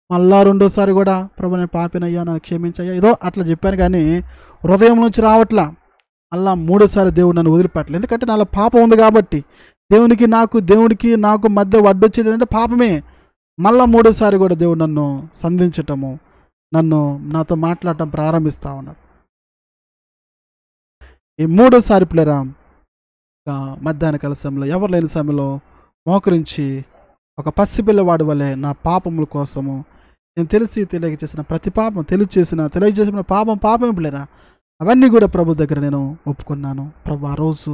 మళ్ళా రెండోసారి కూడా ప్రభా నేను పాపినయ్యా, నన్ను క్షమించయ్యా, ఏదో అట్లా చెప్పాను, కానీ హృదయం నుంచి రావట్లా. మళ్ళా మూడోసారి దేవుడు నన్ను వదిలిపెట్టలేదు, ఎందుకంటే నాలో పాపం ఉంది కాబట్టి. దేవుడికి నాకు మధ్య వడ్డొచ్చేది ఏంటంటే పాపమే. మళ్ళా మూడోసారి కూడా దేవుడు నన్ను సంధించటము, నాతో మాట్లాడటం ప్రారంభిస్తూ ఉన్నాడు. ఈ మూడోసారి పిల్లరా మధ్యాహ్న కాల సమయంలో ఎవరు లేని సమయంలో మోకరించి ఒక పసిపిల్లవాడి వలె నా పాపముల కోసము, నేను తెలియక చేసిన ప్రతి పాపం, తెలియజేసిన పాపం పిల్లరా, అవన్నీ కూడా ప్రభు దగ్గర నేను ఒప్పుకున్నాను. ప్రభు ఆ రోజు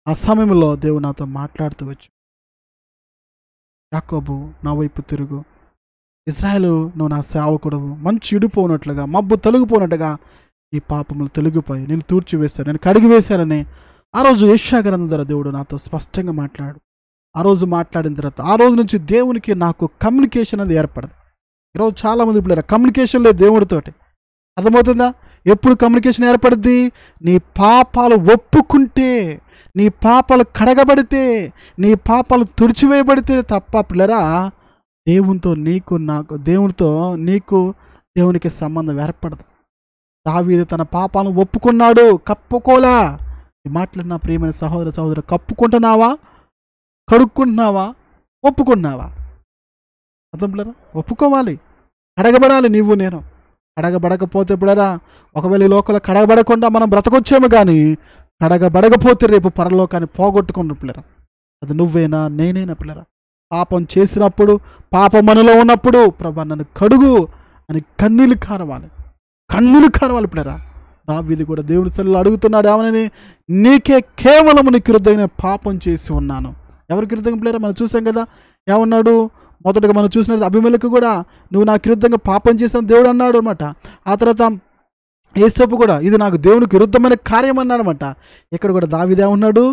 ఆ సమయంలో దేవుడు నాతో మాట్లాడుతూ వచ్చు. యాకోబు నా వైపు తిరుగు, ఇశ్రాయేలు నువ్వు నా సేవకుడు, మంచు ఇడిపోనట్లుగా, మబ్బు తొలగిపోనట్టుగా ఈ పాపములు తొలగిపోయి నేను తూర్చివేశాను, నేను కడిగి వేశానని ఆ రోజు యెషయా గ్రంథం ద్వారా దేవుడు నాతో స్పష్టంగా మాట్లాడు. ఆ రోజు మాట్లాడిన తర్వాత ఆ రోజు నుంచి దేవునికి నాకు కమ్యూనికేషన్ అనేది ఏర్పడదు. ఈరోజు చాలామంది ఇప్పుడు కమ్యూనికేషన్ లేదు దేవుడితోటి. అర్థమవుతుందా? ఎప్పుడు కమ్యూనికేషన్ ఏర్పడుద్ది? నీ పాపాలు ఒప్పుకుంటే, నీ పాపాలు కడగబడితే, నీ పాపాలు తుడిచివేయబడితే తప్ప పిల్లరా దేవునికి సంబంధం ఏర్పడదు. దావీదు తన పాపాలను ఒప్పుకున్నాడు, కప్పుకోలా. ఈ మాట్లాడిన ప్రియమైన సహోదరు కప్పుకుంటున్నావా, కడుక్కుంటున్నావా, ఒప్పుకుంటున్నావా? అర్థం పిల్లరా, ఒప్పుకోవాలి, కడగబడాలి. నేను కడగబడకపోతే పిల్లరా, ఒకవేళ ఈ లోకంలో కడగబడకుండా మనం బ్రతకొచ్చేమో, కానీ కడగబడకపోతే రేపు పరలోకాన్ని పోగొట్టుకున్న పిల్లరా, అది నువ్వేనా నేనేనా పిల్లరా? పాపం చేసినప్పుడు, పాపం మనలో ఉన్నప్పుడు ప్రభా నన్ను కడుగు అని కన్నీళ్ళు కారవాలి పిల్లరా. దావీదు కూడా దేవుని సన్నిధిలో అడుగుతున్నాడు, ఏమని? నీకే కేవలం నీకు విరుద్ధమైన పాపం చేసి ఉన్నాను. ఎవరికి విరుద్ధంగా పిల్లరా? మనం చూసాం కదా, ఏమన్నాడు? మొదటగా మనం చూసినది అబీమెలెకు కూడా నువ్వు నాకు విరుద్ధంగా పాపం చేసావు దేవుడు అన్నాడు అనమాట. ఆ తర్వాత యేసేపు కూడా ఇది నాకు దేవునికి విరుద్ధమైన కార్యం అన్నాడు అనమాట. ఇక్కడ కూడా దావీదు ఏమన్నాడు?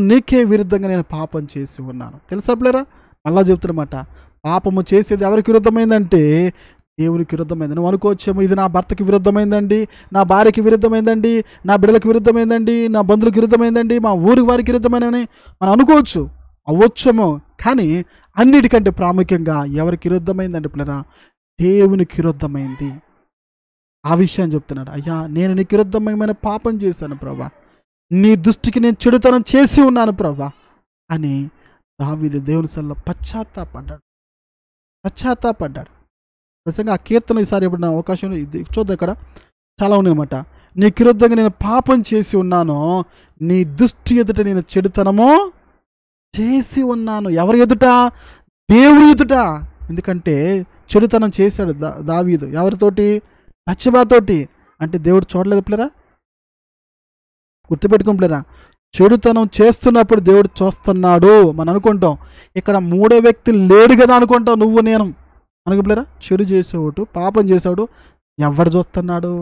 నీకే విరుద్ధంగా నేను పాపం చేసి ఉన్నాను. తెలుసా పిల్లరా? మళ్ళా చెప్తున్నమాట, పాపము చేసేది ఎవరికి విరుద్ధమైందంటే దేవునికి విరుద్ధమైంది. నువ్వు అనుకోవచ్చేమో ఇది నా భర్తకి విరుద్ధమైందండి, నా భార్యకి విరుద్ధమైందండి, నా బిడ్డలకు విరుద్ధమైందండి, నా బంధువులకు విరుద్ధమైందండి, మా ఊరికి వారికి విరుద్ధమైనని మనం అనుకోవచ్చు, అవ్వచ్చేమో. కానీ అన్నిటికంటే ప్రాముఖ్యంగా ఎవరికి విరుద్ధమైందండి పిల్లరా? దేవునికి విరుద్ధమైంది. ఆ విషయాన్ని చెప్తున్నాడు. అయ్యా నేను నీకు విరుద్ధమైన పాపం చేశాను ప్రభా, నీ దృష్టికి నేను చెడుతనం చేసి ఉన్నాను ప్రభా అని దావీదు దేవుని సన్నిధిలో పశ్చాత్తాపడ్డాడు. నిజంగా ఆ కీర్తన ఈసారి ఎప్పుడు అవకాశం చూద్దాం. ఇక్కడ చాలా ఉన్నాయన్నమాట. నీకు విరుద్ధంగా నేను పాపం చేసి ఉన్నాను, నీ దృష్టి ఎదుట నేను చెడుతనము చేసి ఉన్నాను. ఎవరి ఎదుట? దేవుని ఎదుట. ఎందుకంటే చెడుతనం చేశాడు దావీదు. ఎవరితోటి? బత్షెబతోటి. అంటే దేవుడు చూడలేదు పిల్లరా, గుర్తుపెట్టుకుని పిల్లరా, చెడుతనం చేస్తున్నప్పుడు దేవుడు చూస్తున్నాడు మనం అనుకుంటాం. ఇక్కడ మూడో వ్యక్తి లేడు కదా అనుకుంటాం నువ్వు నేను అనుకు పిల్లరా. చెడు చేసేవాడు, పాపం చేసాడు, ఎవడు చూస్తున్నాడు?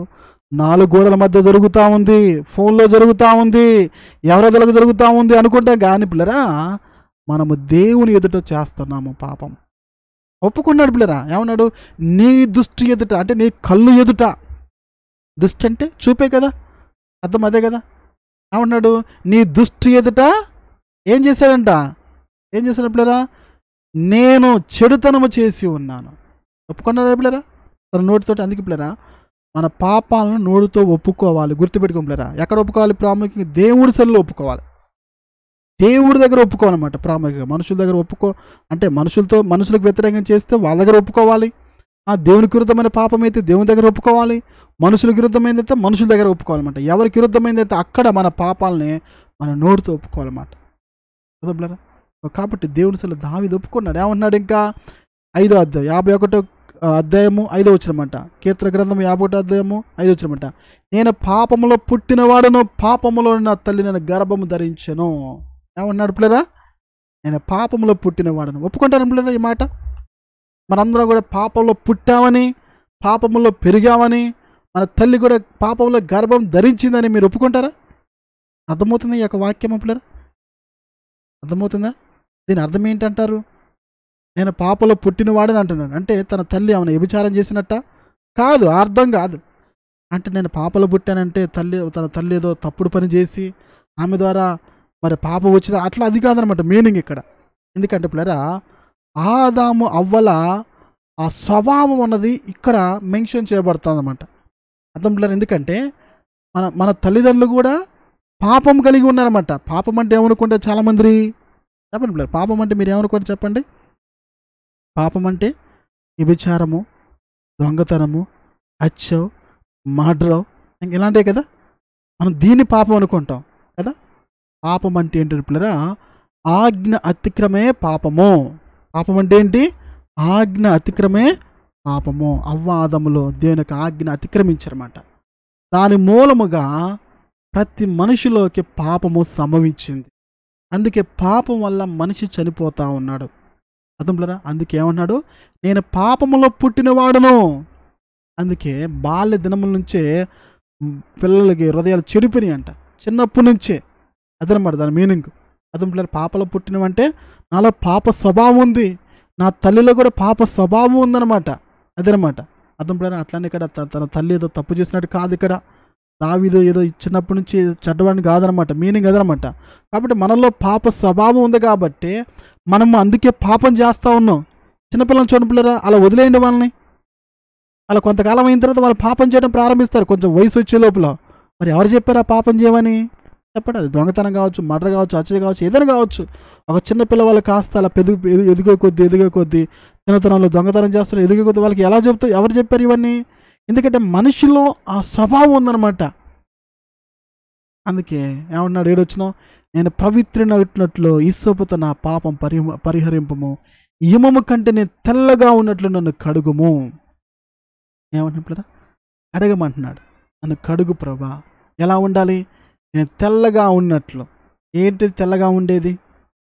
4 గోడల మధ్య జరుగుతూ ఉంది, ఫోన్లో జరుగుతూ ఉంది, ఎవరెదలకు జరుగుతూ ఉంది అనుకుంటాం కానీ పిల్లరా, మనము దేవుని ఎదుట చేస్తున్నాము పాపం. ఒప్పుకున్నాడు పిల్లరా, ఏమన్నాడు? నీ దృష్టి ఎదుట, అంటే నీ కళ్ళు ఎదుట. దృష్టి అంటే చూపే కదా, అర్థం అదే కదా. ఏమన్నాడు? నీ దృష్టి ఎదుట ఏం చేశాడంట? ఏం చేశాడు పిల్లరా? నేను చెడుతనము చేసి ఉన్నాను. ఒప్పుకున్నారా పిల్లరా? తన నోటితోటి. అందుకే పిల్లరా, మన పాపాలను నోటితో ఒప్పుకోవాలి. గుర్తుపెట్టుకోం పిల్లరా. ఎక్కడ ఒప్పుకోవాలి? ప్రాముఖ్యంగా దేవుడి సన్నిధిలో ఒప్పుకోవాలి. దేవుడి దగ్గర ఒప్పుకోవాలన్నమాట ప్రాముఖ్యంగా. మనుషుల దగ్గర అంటే మనుషులకు వ్యతిరేకంగా చేస్తే వాళ్ళ దగ్గర ఒప్పుకోవాలి. దేవునికి విరుద్ధమైన పాపం అయితే దేవుని దగ్గర ఒప్పుకోవాలి. మనుషులకు విరుద్ధమైందైతే మనుషుల దగ్గర ఒప్పుకోవాలన్నమాట. ఎవరికి విరుద్ధమైందైతే అక్కడ మన పాపాలని మన నోటితో ఒప్పుకోవాలన్నమాట. పిల్లరా, కాబట్టి దేవుని అసలు దావీదు ఒప్పుకున్నాడు. ఏమన్నాడు? ఇంకా 5వ అధ్యాయం 51వ అధ్యాయము 5వ వచనమంట. కీర్తన గ్రంథం 51వ అధ్యాయము 5వ వచనమంట. నేను పాపములో పుట్టినవాడను, పాపములో నా తల్లి నన్ను గర్భము ధరించెను. ఏమన్నాడు పిల్లరా? నేను పాపంలో పుట్టినవాడను. ఒప్పుకుంటారు పిల్లరా ఈ మాట? మనందరం కూడా పాపంలో పుట్టామని, పాపంలో పెరిగామని, మన తల్లి కూడా పాపంలో గర్భం ధరించిందని మీరు ఒప్పుకుంటారా? అర్థమవుతుంది ఈ యొక్క వాక్యము పిల్లరా? అర్థమవుతుందా? దీని అర్థం ఏంటంటారు? నేను పాపంలో పుట్టినవాడని అంటున్నాడు. అంటే తన తల్లి ఏమైనా వ్యభిచారం చేసినట్ట? కాదు, అర్థం కాదు. అంటే నేను పాపంలో పుట్టానంటే తన తల్లి ఏదో తప్పుడు పని చేసి ఆమె ద్వారా మరి పాపం వచ్చింది అట్లా, అది కాదనమాట మీనింగ్ ఇక్కడ. ఎందుకంటే పిల్లరా, ఆదాము అవ్వల ఆ స్వభావం అన్నది ఇక్కడ మెన్షన్ చేయబడుతుంది అనమాట. అర్థం పిల్లలు? ఎందుకంటే మన తల్లిదండ్రులు కూడా పాపం కలిగి ఉన్నారన్నమాట. పాపం అంటే ఏమనుకుంటే చాలామంది చెప్పండి పిల్లలు, పాపం అంటే మీరు ఏమనుకోండి చెప్పండి. పాపం అంటే వ్యభిచారము, దొంగతనము, హత్య, మర్డర్, ఇంక ఇలాంటివి కదా. మనం దీన్ని పాపం అనుకుంటాం కదా. పాపం అంటే ఏంటి పిల్లరా? ఆజ్ఞ అతిక్రమే పాపము. పాపం అంటే ఏంటి? ఆజ్ఞ అతిక్రమే పాపము. అవ్వ ఆదములో దేవుని యొక్క ఆజ్ఞ అతిక్రమించారన్నమాట. దాని మూలముగా ప్రతి మనిషిలోకి పాపము సంభవించింది. అందుకే పాపం వల్ల మనిషి చనిపోతా ఉన్నాడు. అర్థంలేరా? అందుకే ఏమన్నాడు? నేను పాపములో పుట్టినవాడును. అందుకే బాల్య దినముల నుంచే పిల్లలకి హృదయాలు చెడిపోయినాయి అంట, చిన్నప్పటి నుంచే. అదనమాట దాని మీనింగ్. అర్థంలేరా? పాపలో పుట్టినవంటే నాలో పాప స్వభావం ఉంది, నా తల్లిలో కూడా పాప స్వభావం ఉందన్నమాట. అదనమాట. అర్థంలేరా? అట్లానే ఇక్కడ తన తల్లి ఏదో తప్పు చేసినట్టు కాదు. ఇక్కడ దావీదు ఏదో చిన్నప్పటి నుంచి చెడ్డవాడిని కాదనమాట. మీనింగ్ అదనమాట. కాబట్టి మనలో పాప స్వభావం ఉంది కాబట్టి మనం అందుకే పాపం చేస్తూ ఉన్నాం. చిన్నపిల్లలు చూడండి పిల్లరా, అలా వదిలేయండి వాళ్ళని. అలా కొంతకాలం అయిన తర్వాత వాళ్ళు పాపం చేయడం ప్రారంభిస్తారు, కొంచెం వయసు వచ్చే లోపల. మరి ఎవరు చెప్పారు ఆ పాపం చేయమని? చెప్పండి. అది దొంగతనం కావచ్చు, మర్డర్ కావచ్చు, హత్య కావచ్చు, ఏదైనా కావచ్చు. ఒక చిన్న పిల్లవాళ్ళు కాస్త అలా ఎదిగే కొద్దీ చిన్నతనంలో దొంగతనం చేస్తారు, ఎదిగే కొద్దీ వాళ్ళకి ఎలా చెప్తారు? ఎవరు చెప్పారు ఇవన్నీ? ఎందుకంటే మనిషిలో ఆ స్వభావం ఉందన్నమాట. అందుకే ఏమన్నాడు? ఏడొచ్చినా, నేను పవిత్రనట్లు ఇస్సోపుతో నా పాపం పరిహరింపము, హిమము కంటే నేను తెల్లగా ఉన్నట్లు నన్ను కడుగుము. ఏమంటున్నా? అడగమంటున్నాడు. నన్ను కడుగు ప్రభా. ఎలా ఉండాలి? నేను తెల్లగా ఉన్నట్లు. ఏంటి తెల్లగా ఉండేది?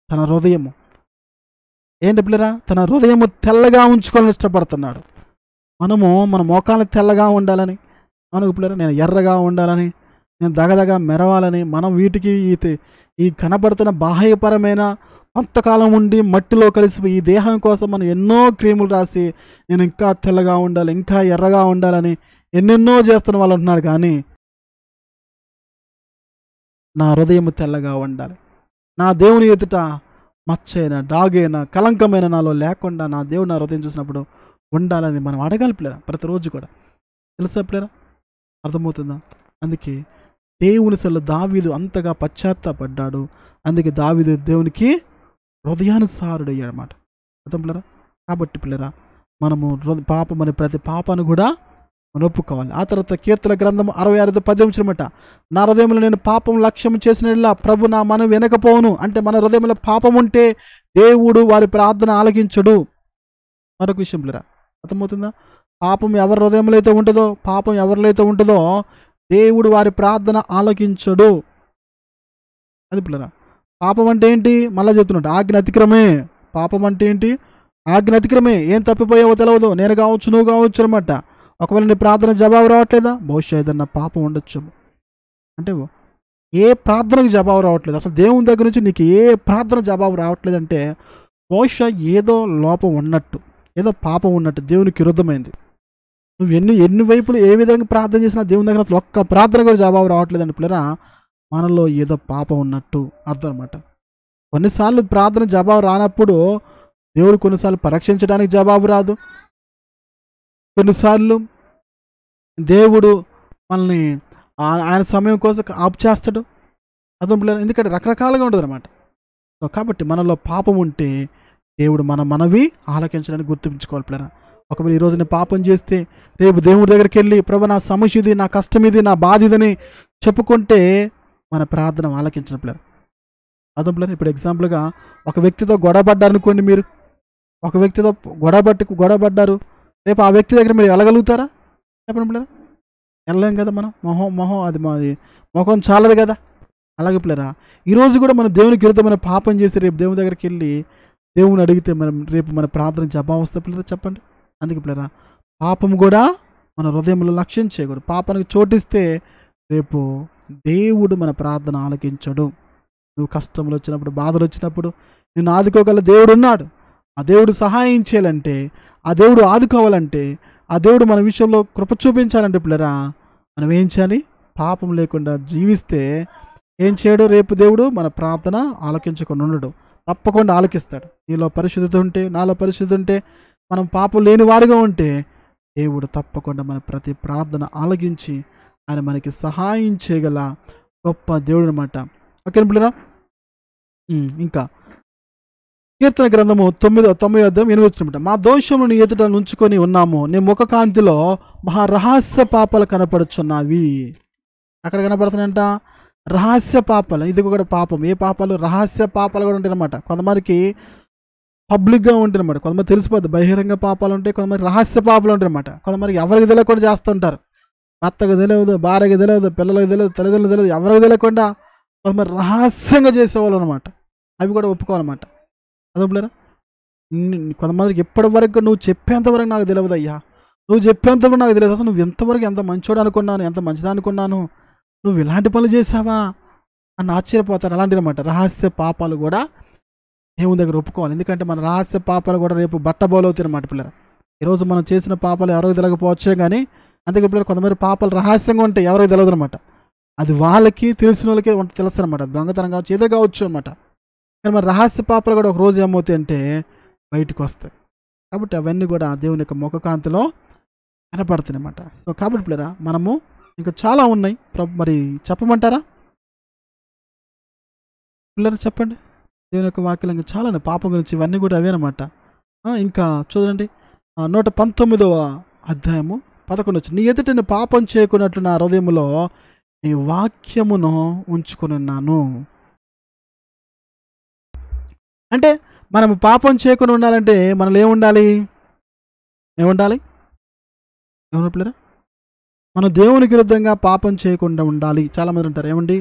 తన హృదయము. ఏంటి పిల్లరా? తన హృదయము తెల్లగా ఉంచుకోవాలని ఇష్టపడుతున్నాడు. మన మోకాలు తెల్లగా ఉండాలని, మనకు పిల్లరా నేను ఎర్రగా ఉండాలని, నేను దగదగా మెరవాలని, మనం వీటికి ఈ కనబడుతున్న బాహ్యపరమైన కొంతకాలం ఉండి మట్టిలో కలిసిపోయి ఈ దేహం కోసం మనం ఎన్నో క్రీములు రాసి నేను ఇంకా తెల్లగా ఉండాలి, ఇంకా ఎర్రగా ఉండాలని ఎన్నెన్నో చేస్తున్న వాళ్ళు ఉంటున్నారు. కానీ నా హృదయం తెల్లగా ఉండాలి. నా దేవుని ఎదుట మచ్చైన, డాగైన, కలంకమైన నాలో లేకుండా నా దేవుడు నా హృదయం చూసినప్పుడు ఉండాలని మనం అడగాలి పిల్లరా, ప్రతిరోజు కూడా. తెలుసా పిల్లరా? అర్థమవుతుందా? అందుకే దేవుని అసలు దావీదు అంతగా పశ్చాత్తాపడ్డాడు. అందుకే దావీదు దేవునికి హృదయానుసారుడయ్యాడు అన్నమాట. అర్థం పిల్లరా? కాబట్టి పిల్లరా, మనము పాపం అనే ప్రతి పాపాన్ని కూడా మనం ఒప్పుకోవాలి. ఆ తర్వాత కీర్తన గ్రంథం 66:10 నా హృదయంలో నేను పాపం లక్ష్యం చేసిన ప్రభు నా మనం వినకపోవును. అంటే మన హృదయంలో పాపం ఉంటే దేవుడు వారి ప్రార్థన ఆలకించడు. మరొక విషయం పిల్లరా, అర్థమవుతుందా? పాపం ఎవరి హృదయంలో అయితే ఉంటుందో, పాపం ఎవరిలో అయితే ఉంటుందో దేవుడు వారి ప్రార్థన ఆలకించడు. అది పిల్లరా. పాపం అంటే ఏంటి? మళ్ళీ చెప్తున్నట్టు ఆజ్ఞ అతిక్రమే. పాపం అంటే ఏంటి? ఆజ్ఞ అతిక్రమే. ఏం తప్పిపోయావో తెలియదు, నేను కావచ్చు, నువ్వు కావచ్చు అనమాట. ఒకవేళ నీ ప్రార్థన జవాబు రావట్లేదా? బహుశా ఏదన్నా పాపం ఉండొచ్చు. అంటే ఏ ప్రార్థనకు జవాబు రావట్లేదు, అసలు దేవుని దగ్గర నుంచి నీకు ఏ ప్రార్థన జవాబు రావట్లేదంటే బహుశా ఏదో లోపం ఉన్నట్టు, ఏదో పాపం ఉన్నట్టు, దేవునికి విరుద్ధమైంది. నువ్వు ఎన్ని వైపులు ఏ విధంగా ప్రార్థన చేసినా దేవుని దగ్గర అసలు ఒక్క ప్రార్థన కూడా జవాబు రావట్లేదండి పిల్లరా, మనలో ఏదో పాపం ఉన్నట్టు అర్థం అనమాట. కొన్నిసార్లు ప్రార్థన జవాబు రానప్పుడు దేవుడు కొన్నిసార్లు పరీక్షించడానికి జవాబు రాదు. కొన్నిసార్లు దేవుడు మనల్ని ఆయన సమయం కోసం ఆపు చేస్తాడు అర్థం పిల్లలు, ఎందుకంటే రకరకాలుగా ఉంటుంది అనమాట. సో కాబట్టి మనలో పాపం ఉంటే దేవుడు మన మనవి ఆలకించడానికి గుర్తుంచుకోవాలి పిల్లరా. ఒకవేళ ఈరోజు నేను పాపం చేస్తే రేపు దేవుడి దగ్గరికి వెళ్ళి ప్రభు నా సమస్య ఇది, నా కష్టం ఇది, నా బాధ ఇదని చెప్పుకుంటే మన ప్రార్థన ఆలకించిన పిల్లలు అర్థం పిల్లలు. ఇప్పుడు ఎగ్జాంపుల్గా ఒక వ్యక్తితో గొడవపడ్డారు అనుకోండి, మీరు ఒక వ్యక్తితో గొడవపడ్డారు, రేపు ఆ వ్యక్తి దగ్గర మీరు వెళ్ళగలుగుతారా? చెప్పండి పిల్లరా, వెళ్ళలేం కదా. మనం మొహం అది మాది మొహం చాలదు కదా. అలాగే పిల్లరా, ఈరోజు కూడా మనం దేవునికి విరుద్ధమైన పాపం చేసి రేపు దేవుని దగ్గరికి వెళ్ళి దేవుని అడిగితే మనం రేపు మన ప్రార్థన జవాబు వస్తే పిల్లరా చెప్పండి. అందుకే పిల్లరా, పాపం కూడా మన హృదయంలో లక్ష్యం చేయకూడదు. పాపానికి చోటిస్తే రేపు దేవుడు మన ప్రార్థన ఆలకించడు. నువ్వు కష్టములు వచ్చినప్పుడు, బాధలు వచ్చినప్పుడు నిన్ను ఆదుకోగల దేవుడు ఉన్నాడు. ఆ దేవుడు సహాయం చేయాలంటే, ఆ దేవుడు ఆదుకోవాలంటే, ఆ దేవుడు మన విషయంలో కృప చూపించాలంటే పిల్లరా మనం ఏం చేయాలి? పాపం లేకుండా జీవిస్తే ఏం చేయడు? రేపు దేవుడు మన ప్రార్థన ఆలకించకుండా ఉండడు, తప్పకుండా ఆలకిస్తాడు. నీలో పరిశుద్ధత ఉంటే, నాలో పరిశుద్ధత ఉంటే, మనం పాపం లేని వారిగా ఉంటే దేవుడు తప్పకుండా మన ప్రతి ప్రార్థన ఆలకించి ఆయన మనకి సహాయం చేయగల గొప్ప దేవుడు అనమాట. ఓకేనా పిల్లరా? ఇంకా కీర్తన గ్రంథము 9:8 మా దోషములను ఎదుట నుంచుకొని ఉన్నాము, నీ ముఖ కాంతిలో మహా రహస్య పాపాలు కనపడుచున్నవి. అక్కడ కనపడుతున్నాయంట రహస్య పాపాలు. ఇది కూడా పాపం. ఏ పాపాలు? రహస్య పాపాలు కూడా ఉంటాయి అన్నమాట. కొంతమందికి పబ్లిక్గా ఉంటుంది అన్నమాట, కొంతమంది తెలిసిపోద్ది. బహిరంగ పాపాలు ఉంటాయి, కొంతమంది రహస్య పాపాలు ఉంటాయి అన్నమాట. కొంతమందికి ఎవరికి తెలియకుండా చేస్తుంటారు. భర్తకు తెలియదు, భార్యకి తెలియదు, పిల్లలకు తెలియదు, తల్లిదండ్రులకు తెలియదు, ఎవరికి తెలియకుండా కొంతమంది రహస్యంగా చేసేవాళ్ళు అనమాట. అవి కూడా ఒప్పుకోవాలన్నమాట. అదే పిల్లరా, కొంతమందికి ఎప్పటి వరకు నువ్వు చెప్పేంతవరకు నాకు తెలియదు అయ్యా, నువ్వు చెప్పేంతవరకు నాకు తెలియదు, అసలు నువ్వు ఎంతవరకు ఎంత మంచోడు అనుకున్నాను, ఎంత మంచిదా అనుకున్నాను, నువ్వు ఇలాంటి పనులు చేసావా అని ఆశ్చర్యపోతారు. అలాంటివి అనమాట. రహస్య పాపాలు కూడా దేవుని దగ్గర ఒప్పుకోవాలి. ఎందుకంటే మన రహస్య పాపాలు కూడా రేపు బట్టబోలవుతాయి అన్నమాట పిల్లలు. ఈరోజు మనం చేసిన పాపాలు ఎవరికి తెలియకపోవచ్చే కానీ, అందుకే పిల్లలు కొంతమంది పాపాలు రహస్యంగా ఉంటాయి, ఎవరికి తెలియదు అనమాట. అది వాళ్ళకి తెలిసిన వాళ్ళకి తెలుసు అనమాట. దొంగతనం కావచ్చు, ఏదో కావచ్చు అనమాట. కానీ మన రహస్య పాపాలు కూడా ఒక రోజు ఏమవుతాయి అంటే బయటకు వస్తాయి. కాబట్టి అవన్నీ కూడా దేవుని యొక్క ముఖకాంతిలో కనపడుతున్నాయి అన్నమాట. సో కాబట్టి పిల్లరా, మనము ఇంకా చాలా ఉన్నాయి, మరి చెప్పమంటారా పిల్లలు? చెప్పండి. దేవుని యొక్క వాక్యాలు ఇంకా చాలా ఉన్నాయి పాపం గురించి, ఇవన్నీ కూడా అవేనమాట. ఇంకా చూడండి 119వ అధ్యాయము 11 నీ ఎదుట నేను పాపం చేయకున్నట్లు నా హృదయములో నీ వాక్యమును ఉంచుకున్నాను. అంటే మనం పాపం చేయకుండా ఉండాలంటే మనలో ఏముండాలి? ఏముండాలి పిల్లరా? మనం దేవునికి విరుద్ధంగా పాపం చేయకుండా ఉండాలి. చాలామంది ఉంటారు, ఏమండి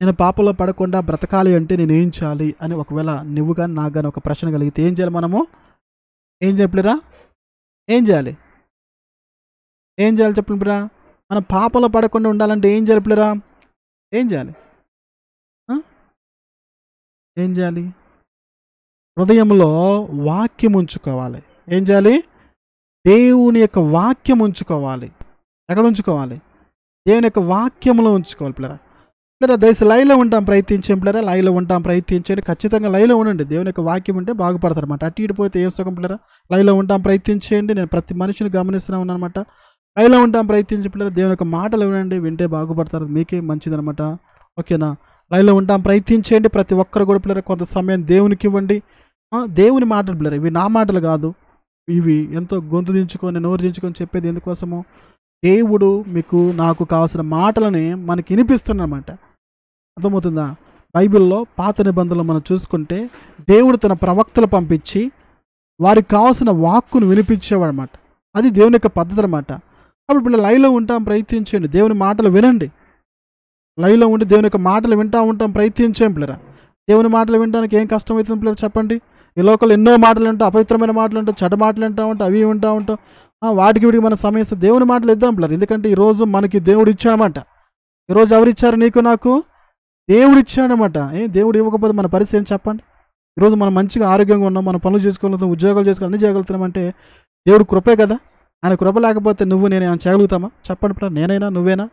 నేను పాపంలో పడకుండా బ్రతకాలి అంటే నేను ఏం చేయాలి అని ఒకవేళ నువ్వు కానీ నాకు కానీ ఒక ప్రశ్న కలిగితే ఏం చేయాలి? మనము ఏం చెప్పలేరా? ఏం చేయాలి చెప్పలేరా? మనం పాపంలో పడకుండా ఉండాలంటే ఏం చెప్పలేరా? ఏం చేయాలి? ఏం చేయాలి? హృదయంలో వాక్యం ఉంచుకోవాలి. ఏం చేయాలి? దేవుని యొక్క వాక్యం ఉంచుకోవాలి. ఎక్కడ ఉంచుకోవాలి? దేవుని యొక్క వాక్యంలో ఉంచుకోవాలి పిల్లరా. దయచేసి లైవ్లో ఉంటాం ప్రయత్నించాం పిల్లరా, లైవ్లో ఉంటాం ప్రయత్నించండి. ఖచ్చితంగా లైవ్లో ఉండండి. దేవుని యొక్క వాక్యం ఉంటే బాగుపడతారు అనమాట. అటు ఇటు పోతే ఏం సుఖం పిల్లరా. లైవ్లో ఉంటాం ప్రయత్నించేయండి. నేను ప్రతి మనిషిని గమనిస్తూనే ఉన్నాను అనమాట. లైవ్లో ఉంటాం ప్రయత్నించి పిల్లరా, దేవుని యొక్క మాటలు వినండి, వింటే బాగుపడతారు, మీకే మంచిదనమాట. ఓకేనా? లైవ్లో ఉంటాం ప్రయత్నించేయండి. ప్రతి ఒక్కరు కూడా పిల్లరా కొంత సమయం దేవునికి ఇవ్వండి. దేవుని మాటలు పిల్లరా, ఇవి నా మాటలు కాదు, ఇవి ఎంతో గొంతు దించుకొని నోరు దించుకొని చెప్పేది ఎందుకోసమో దేవుడు మీకు నాకు కావాల్సిన మాటలని మనకి వినిపిస్తున్నమాట. అర్థమవుతుందా? బైబిల్లో పాత నిబంధనలు మనం చూసుకుంటే దేవుడు తన ప్రవక్తలు పంపించి వారికి కావాల్సిన వాక్కును వినిపించేవాడు అనమాట. అది దేవుని యొక్క పద్ధతి అనమాట. కాబట్టి ఇప్పుడు లైవ్లో ఉంటాం ప్రయత్నించండి, దేవుని మాటలు వినండి. లైవ్లో ఉండి దేవుని యొక్క మాటలు వింటూ ఉంటాం ప్రయత్నించాం పిల్లరా. దేవుని మాటలు వినడానికి ఏం కష్టం అవుతుంది పిల్లలు చెప్పండి? ఈ లోకల్ ఎన్నో మాటలు ఉంటాం, అపవిత్రమైన మాటలు ఉంటాం, చెడ్డ మాటలు వింటూ ఉంటాం, అవి వింటూ ఉంటాం. వాటికి వీటికి మన సమయం దేవుని మాటలు ఇద్దాం పిల్లలు. ఎందుకంటే ఈరోజు మనకి దేవుడు ఇచ్చాడనమాట. ఈరోజు ఎవరిచ్చారు నీకు నాకు? దేవుడు ఇచ్చాడనమాట. దేవుడు ఇవ్వకపోతే మన పరిస్థితి ఏంటి చెప్పండి? ఈరోజు మనం మంచిగా ఆరోగ్యంగా ఉన్నాం, మన పనులు చేసుకోగలుగుతాం, ఉద్యోగాలు చేసుకోవాలి, అన్నీ చేయగలుగుతామంటే దేవుడు కృపే కదా. ఆయన కృప లేకపోతే నువ్వు నేను ఏమైనా చేయగలుగుతామా చెప్పండి పిల్లలు? నేనైనా నువ్వేనా?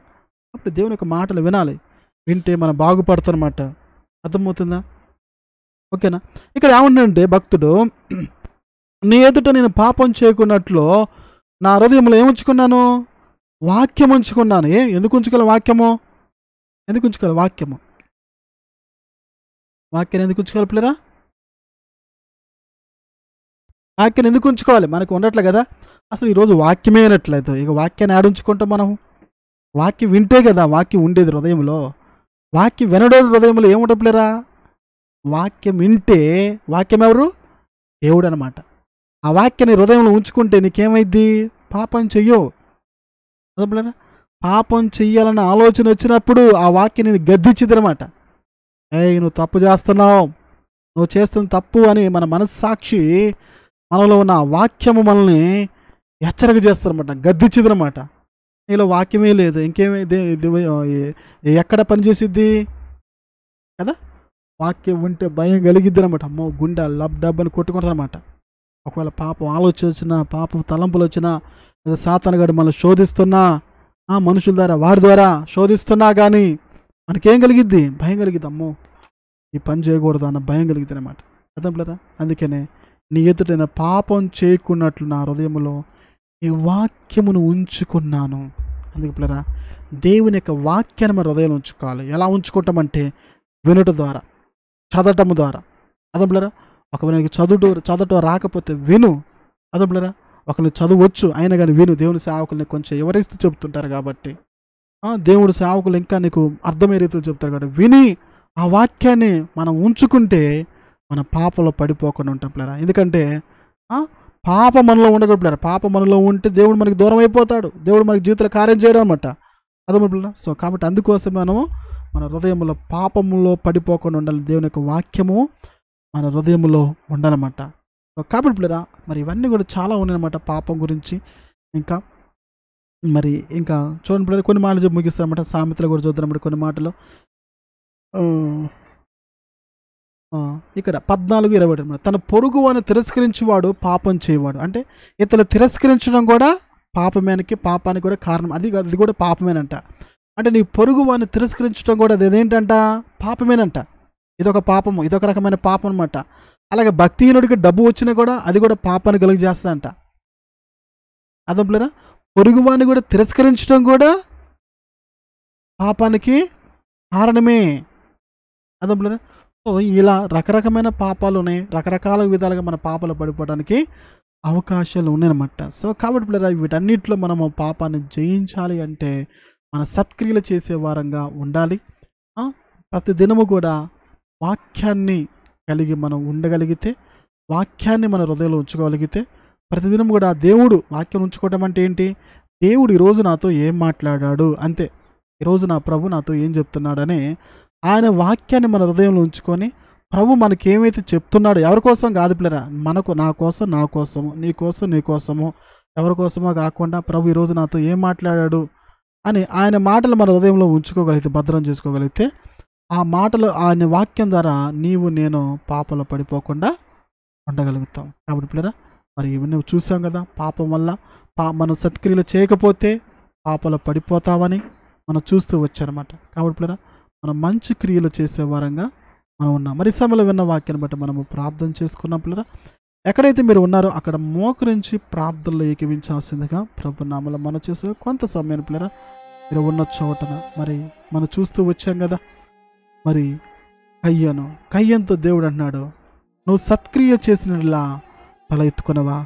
అప్పుడు దేవుని యొక్క మాటలు వినాలి. వింటే మనం బాగుపడతామన్నమాట. అర్థమవుతుందా? ఓకేనా? ఇక్కడ ఏమన్నాడంటే భక్తుడు, నీ ఎదుట నేను పాపం చేయకున్నట్లు నా హృదయంలో ఏముంచుకున్నాను? వాక్యం ఉంచుకున్నాను. ఎందుకు ఉంచుకోవాలి వాక్యము? ఎందుకు ఉంచుకోవాలి వాక్యము? వాక్యాన్ని ఎందుకు ఉంచుకోవాలి పిల్లరా? వాక్యాన్ని ఎందుకు ఉంచుకోవాలి? మనకు ఉండట్లే కదా అసలు. ఈరోజు వాక్యమే అయినట్లేదు. ఇక వాక్యాన్ని ఆడుంచుకుంటాం మనం. వాక్యం వింటే కదా వాక్యం ఉండేది హృదయంలో. వాక్యం వినడం హృదయంలో ఏముంటుంది పిల్లరా? వాక్యం వింటే, వాక్యం ఎవరు? దేవుడు అనమాట. ఆ వాక్యాన్ని హృదయంలో ఉంచుకుంటే నీకేమైద్ది? పాపం చెయ్యవు. అదే పిల్లరా, పాపం చెయ్యాలన్న ఆలోచన వచ్చినప్పుడు ఆ వాక్యం నేను గద్దించిదనమాట. నువ్వు తప్పు చేస్తున్నావు, నువ్వు చేస్తున్న తప్పు అని మన మనస్సాక్షి, మనలో ఉన్న వాక్యము మనల్ని హెచ్చరిక చేస్తారన్నమాట, గద్దించిదనమాట. నీలో వాక్యమే లేదు, ఇంకేమీ ఎక్కడ పనిచేసిద్ది కదా. వాక్యం ఉంటే భయం కలిగిద్ది అనమాట. అమ్మో గుండె లబ్ డబ్ అని కొట్టుకుంటారనమాట. ఒకవేళ పాపం ఆలోచన వచ్చినా, పాపం తలంపులు వచ్చినా, లేదా సాతానుగాడు మనల్ని శోధిస్తున్నా, మనుషుల ద్వారా వారి ద్వారా శోధిస్తున్నా కానీ మనకేం కలిగిద్ది? భయం కలిగిద్ది. అమ్మో ఈ పని చేయకూడదు అన్న భయం కలిగిద్ది అనమాట. అర్థం పిల్లరా? అందుకనే నీ ఎదుటైన పాపం చేయకున్నట్లు నా హృదయంలో ఈ వాక్యమును ఉంచుకున్నాను. అందుకు పిల్లరా, దేవుని యొక్క వాక్యాన్ని మన హృదయంలో ఉంచుకోవాలి. ఎలా ఉంచుకుంటామంటే వినుట ద్వారా, చదవటం ద్వారా. అర్థం పిల్లరా? ఒకవేళ నీకు చదవటం రాకపోతే విను. అర్థం పిల్లరా? ఒకరిని చదవచ్చు అయినా కానీ విను. దేవుని సేవకుల్ని కొంచెం ఎవరిస్తూ చెప్తుంటారు కాబట్టి, దేవుడు సేవకులు ఇంకా నీకు అర్థమయ్యే రీతిలో చెప్తారు కాబట్టి విని ఆ వాక్యాన్ని మనం ఉంచుకుంటే మన పాపంలో పడిపోకుండా ఉంటాం పిల్లరా. ఎందుకంటే పాప మనలో ఉండకూడదు పిల్లరా. పాప మనలో ఉంటే దేవుడు మనకి దూరం అయిపోతాడు. దేవుడు మనకి జీవితంలో కార్యం చేయడం అనమాట. అర్థం పిల్లరా? సో కాబట్టి అందుకోసం మనము మన హృదయంలో పాపంలో పడిపోకుండా ఉండాలి. దేవుని యొక్క వాక్యము మన హృదయంలో ఉండాలన్నమాట. కాబట్టి పిల్లరా, మరి ఇవన్నీ కూడా చాలా ఉన్నాయన్నమాట పాపం గురించి. ఇంకా చూడండి పిల్లలు, కొన్ని మాటలు చెప్పి ముగిస్తారన్నమాట. సామెతలు కూడా చూద్దామన్నమాట కొన్ని మాటలు. ఇక్కడ 14:20 అనమాట. తన పొరుగు అని తిరస్కరించేవాడు పాపం చేయవాడు. అంటే ఇతను తిరస్కరించడం కూడా పాపానికి కూడా కారణం. అది కూడా పాపమేనంట. అంటే నీ పొరుగు అని తిరస్కరించడం కూడా అదేంటంట? పాపమేనంట. ఇదొక పాపము, ఇదొక రకమైన పాపం అనమాట. అలాగే భక్తిహీనుడికి డబ్బు వచ్చినా కూడా అది కూడా పాపాన్ని కలుగు చేస్తుందంట. అర్థం పిల్లరా? పొరుగువాన్ని కూడా తిరస్కరించడం కూడా పాపానికి కారణమే. అర్థం పిల్లరా? సో ఇలా రకరకమైన పాపాలు ఉన్నాయి. రకరకాల విధాలుగా మన పాపాలు పడిపోవడానికి అవకాశాలు ఉన్నాయన్నమాట. సో కాబట్టి పిల్లరా, వీటన్నిటిలో మనము పాపాన్ని జయించాలి అంటే మన సత్క్రియలు చేసే వారంగా ఉండాలి. ప్రతి దినము కూడా వాక్యాన్ని కలిగి మనం ఉండగలిగితే, వాక్యాన్ని మన హృదయంలో ఉంచుకోగలిగితే, ప్రతిదినం కూడా దేవుడు వాక్యం ఉంచుకోవటం అంటే ఏంటి? దేవుడు ఈరోజు నాతో ఏం మాట్లాడాడు అంతే. ఈరోజు నా ప్రభు నాతో ఏం చెప్తున్నాడని ఆయన వాక్యాన్ని మన హృదయంలో ఉంచుకొని, ప్రభు మనకి ఏమైతే చెప్తున్నాడో, ఎవరి కోసం కాదు పిల్లరా, మనకు, నా కోసం, నా కోసము, నీ కోసం, నీ కోసము, ఎవరి కోసమో కాకుండా ప్రభు ఈరోజు నాతో ఏం మాట్లాడాడు అని ఆయన మాటలు మన హృదయంలో ఉంచుకోగలిగితే, భద్రం చేసుకోగలిగితే, ఆ మాటలు ఆయన వాక్యం ద్వారా నీవు నేను పాపంలో పడిపోకుండా ఉండగలుగుతాం. కాబట్టి పిల్లరా, మరి ఇవన్నీ చూసాం కదా. పాపం వల్ల మనం సత్క్రియలు చేయకపోతే పాపంలో పడిపోతామని మనం చూస్తూ వచ్చారన్నమాట. కాబట్టి పిల్లరా, మనం మంచి క్రియలు చేసే వారంగా మనం ఉన్నాం. మరి సమయంలో విన్న వాక్యాన్ని బట్టి మనము ప్రార్థన చేసుకున్నాం పిల్లరా. ఎక్కడైతే మీరు ఉన్నారో అక్కడ మోకరించి ప్రార్థనలో ఏకీవించాల్సిందిగా ప్రభు నామములో మనం చేసే కొంత సమయాన్ని పిల్లరా మీరు ఉన్న చోటన మరి మనం చూస్తూ వచ్చాం కదా. మరి కయ్యంతో దేవుడు అన్నాడు, నువ్వు సత్క్రియ చేసినట్లా తల ఎత్తుకునవా,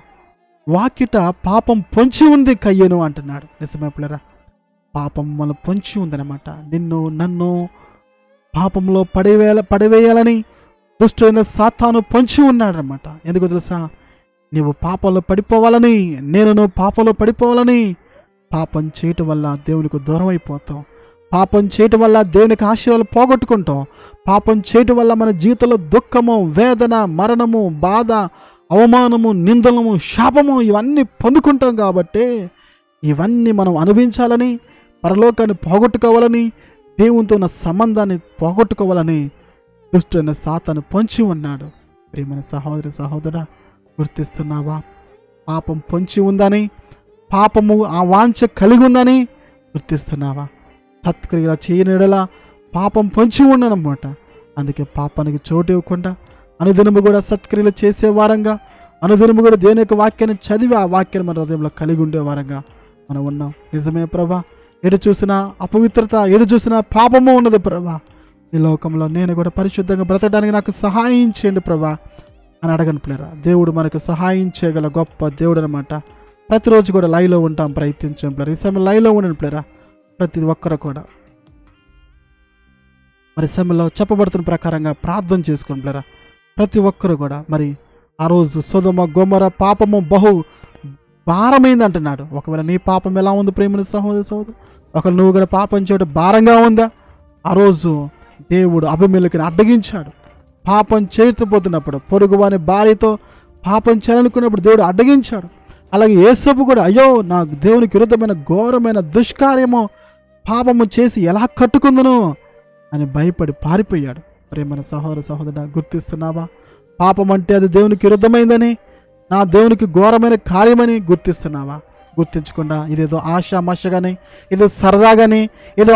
వాకిట పాపం పొంచి ఉంది కయ్యను అంటున్నాడు. నిజమే పిల్లరా, పాపం మన పొంచి ఉందన్నమాట. నన్ను పాపంలో పడివేయాలని దుష్టుడైన సాతాను పొంచి ఉన్నాడనమాట. ఎందుకు తెలుసా? నీవు పాపంలో పడిపోవాలని, నువ్వు పాపంలో పడిపోవాలని. పాపం చేయటం వల్ల దేవునికి దూరం అయిపోతాం. పాపం చేయటం వల్ల దేవునికి ఆశీర్వాదాలు పోగొట్టుకుంటాం. పాపం చేయటం వల్ల మన జీవితంలో దుఃఖము, వేదన, మరణము, బాధ, అవమానము, నిందలము, శాపము ఇవన్నీ పొందుకుంటాం కాబట్టి ఇవన్నీ మనం అనుభవించాలని, పరలోకాన్ని పోగొట్టుకోవాలని, దేవునితో ఉన్న సంబంధాన్ని పోగొట్టుకోవాలని దుష్టుడైన సాతాను పొంచి ఉన్నాడు. ప్రియమైన సహోదరి సహోదరా, గుర్తిస్తున్నావా? పాపం పొంచి ఉందని, పాపము ఆ వాంఛ కలిగి ఉందని గుర్తిస్తున్నావా? సత్క్రియల చేయని యెడల పాపం పొంచి ఉండనమాట. అందుకే పాపానికి చోటు ఇవ్వకుండా అనుదినము కూడా సత్క్రియలు చేసే వారంగా, అనుదినము కూడా దేవుని యొక్క వాక్యాన్ని చదివి ఆ వాక్యాన్ని మన హృదయంలో కలిగి ఉండే వారంగా మనం ఉన్నాం. నిజమే ప్రభా, ఎటు చూసినా అపవిత్రత, ఎటు చూసినా పాపము ఉన్నది ప్రభా. ఈ లోకంలో నేను కూడా పరిశుద్ధంగా బ్రతకడానికి నాకు సహాయం చేయండి ప్రభా అని అడగను పిల్లరా. దేవుడు మనకు సహాయం చేయగల గొప్ప దేవుడు అనమాట. ప్రతిరోజు కూడా లైవ్లో ఉంటాం, ప్రయత్నించాం పిల్లరా. ఈ సమయంలో లైవ్లో ఉండండి పిల్లరా. ప్రతి ఒక్కరు కూడా మరి సమయంలో చెప్పబడుతున్న ప్రకారంగా ప్రార్థన చేసుకోండి పిల్లరా. ప్రతి ఒక్కరు కూడా మరి ఆ రోజు సొదొమ గొమొర పాపము బహు భారమైంది అంటున్నాడు. ఒకవేళ నీ పాపం ఎలా ఉంది ప్రేమని సహోదరి సహోదరు? ఒకవేళ నువ్వు కూడా పాపం చేయడం భారంగా ఉందా? ఆ రోజు దేవుడు అబీమెలెకుని అడ్డగించాడు. పాపం చేయకపోతున్నప్పుడు, పొరుగువాని భార్యతో పాపం చేయాలనుకున్నప్పుడు దేవుడు అడ్డగించాడు. అలాగే యేసపు కూడా అయ్యో నా దేవునికి విరుద్ధమైన ఘోరమైన దుష్కార్యము పాపము చేసి ఎలా కట్టుకుందును అని భయపడి పారిపోయాడు. ప్రేమన సహోదర సహోదరుడా, గుర్తిస్తున్నావా? పాపం అంటే అది దేవునికి విరుద్ధమైందని, నా దేవునికి ఘోరమైన కార్యమని గుర్తిస్తున్నావా? గుర్తించకుండా ఇదేదో ఆశామాషగాని, ఏదో సరదాగాని, ఏదో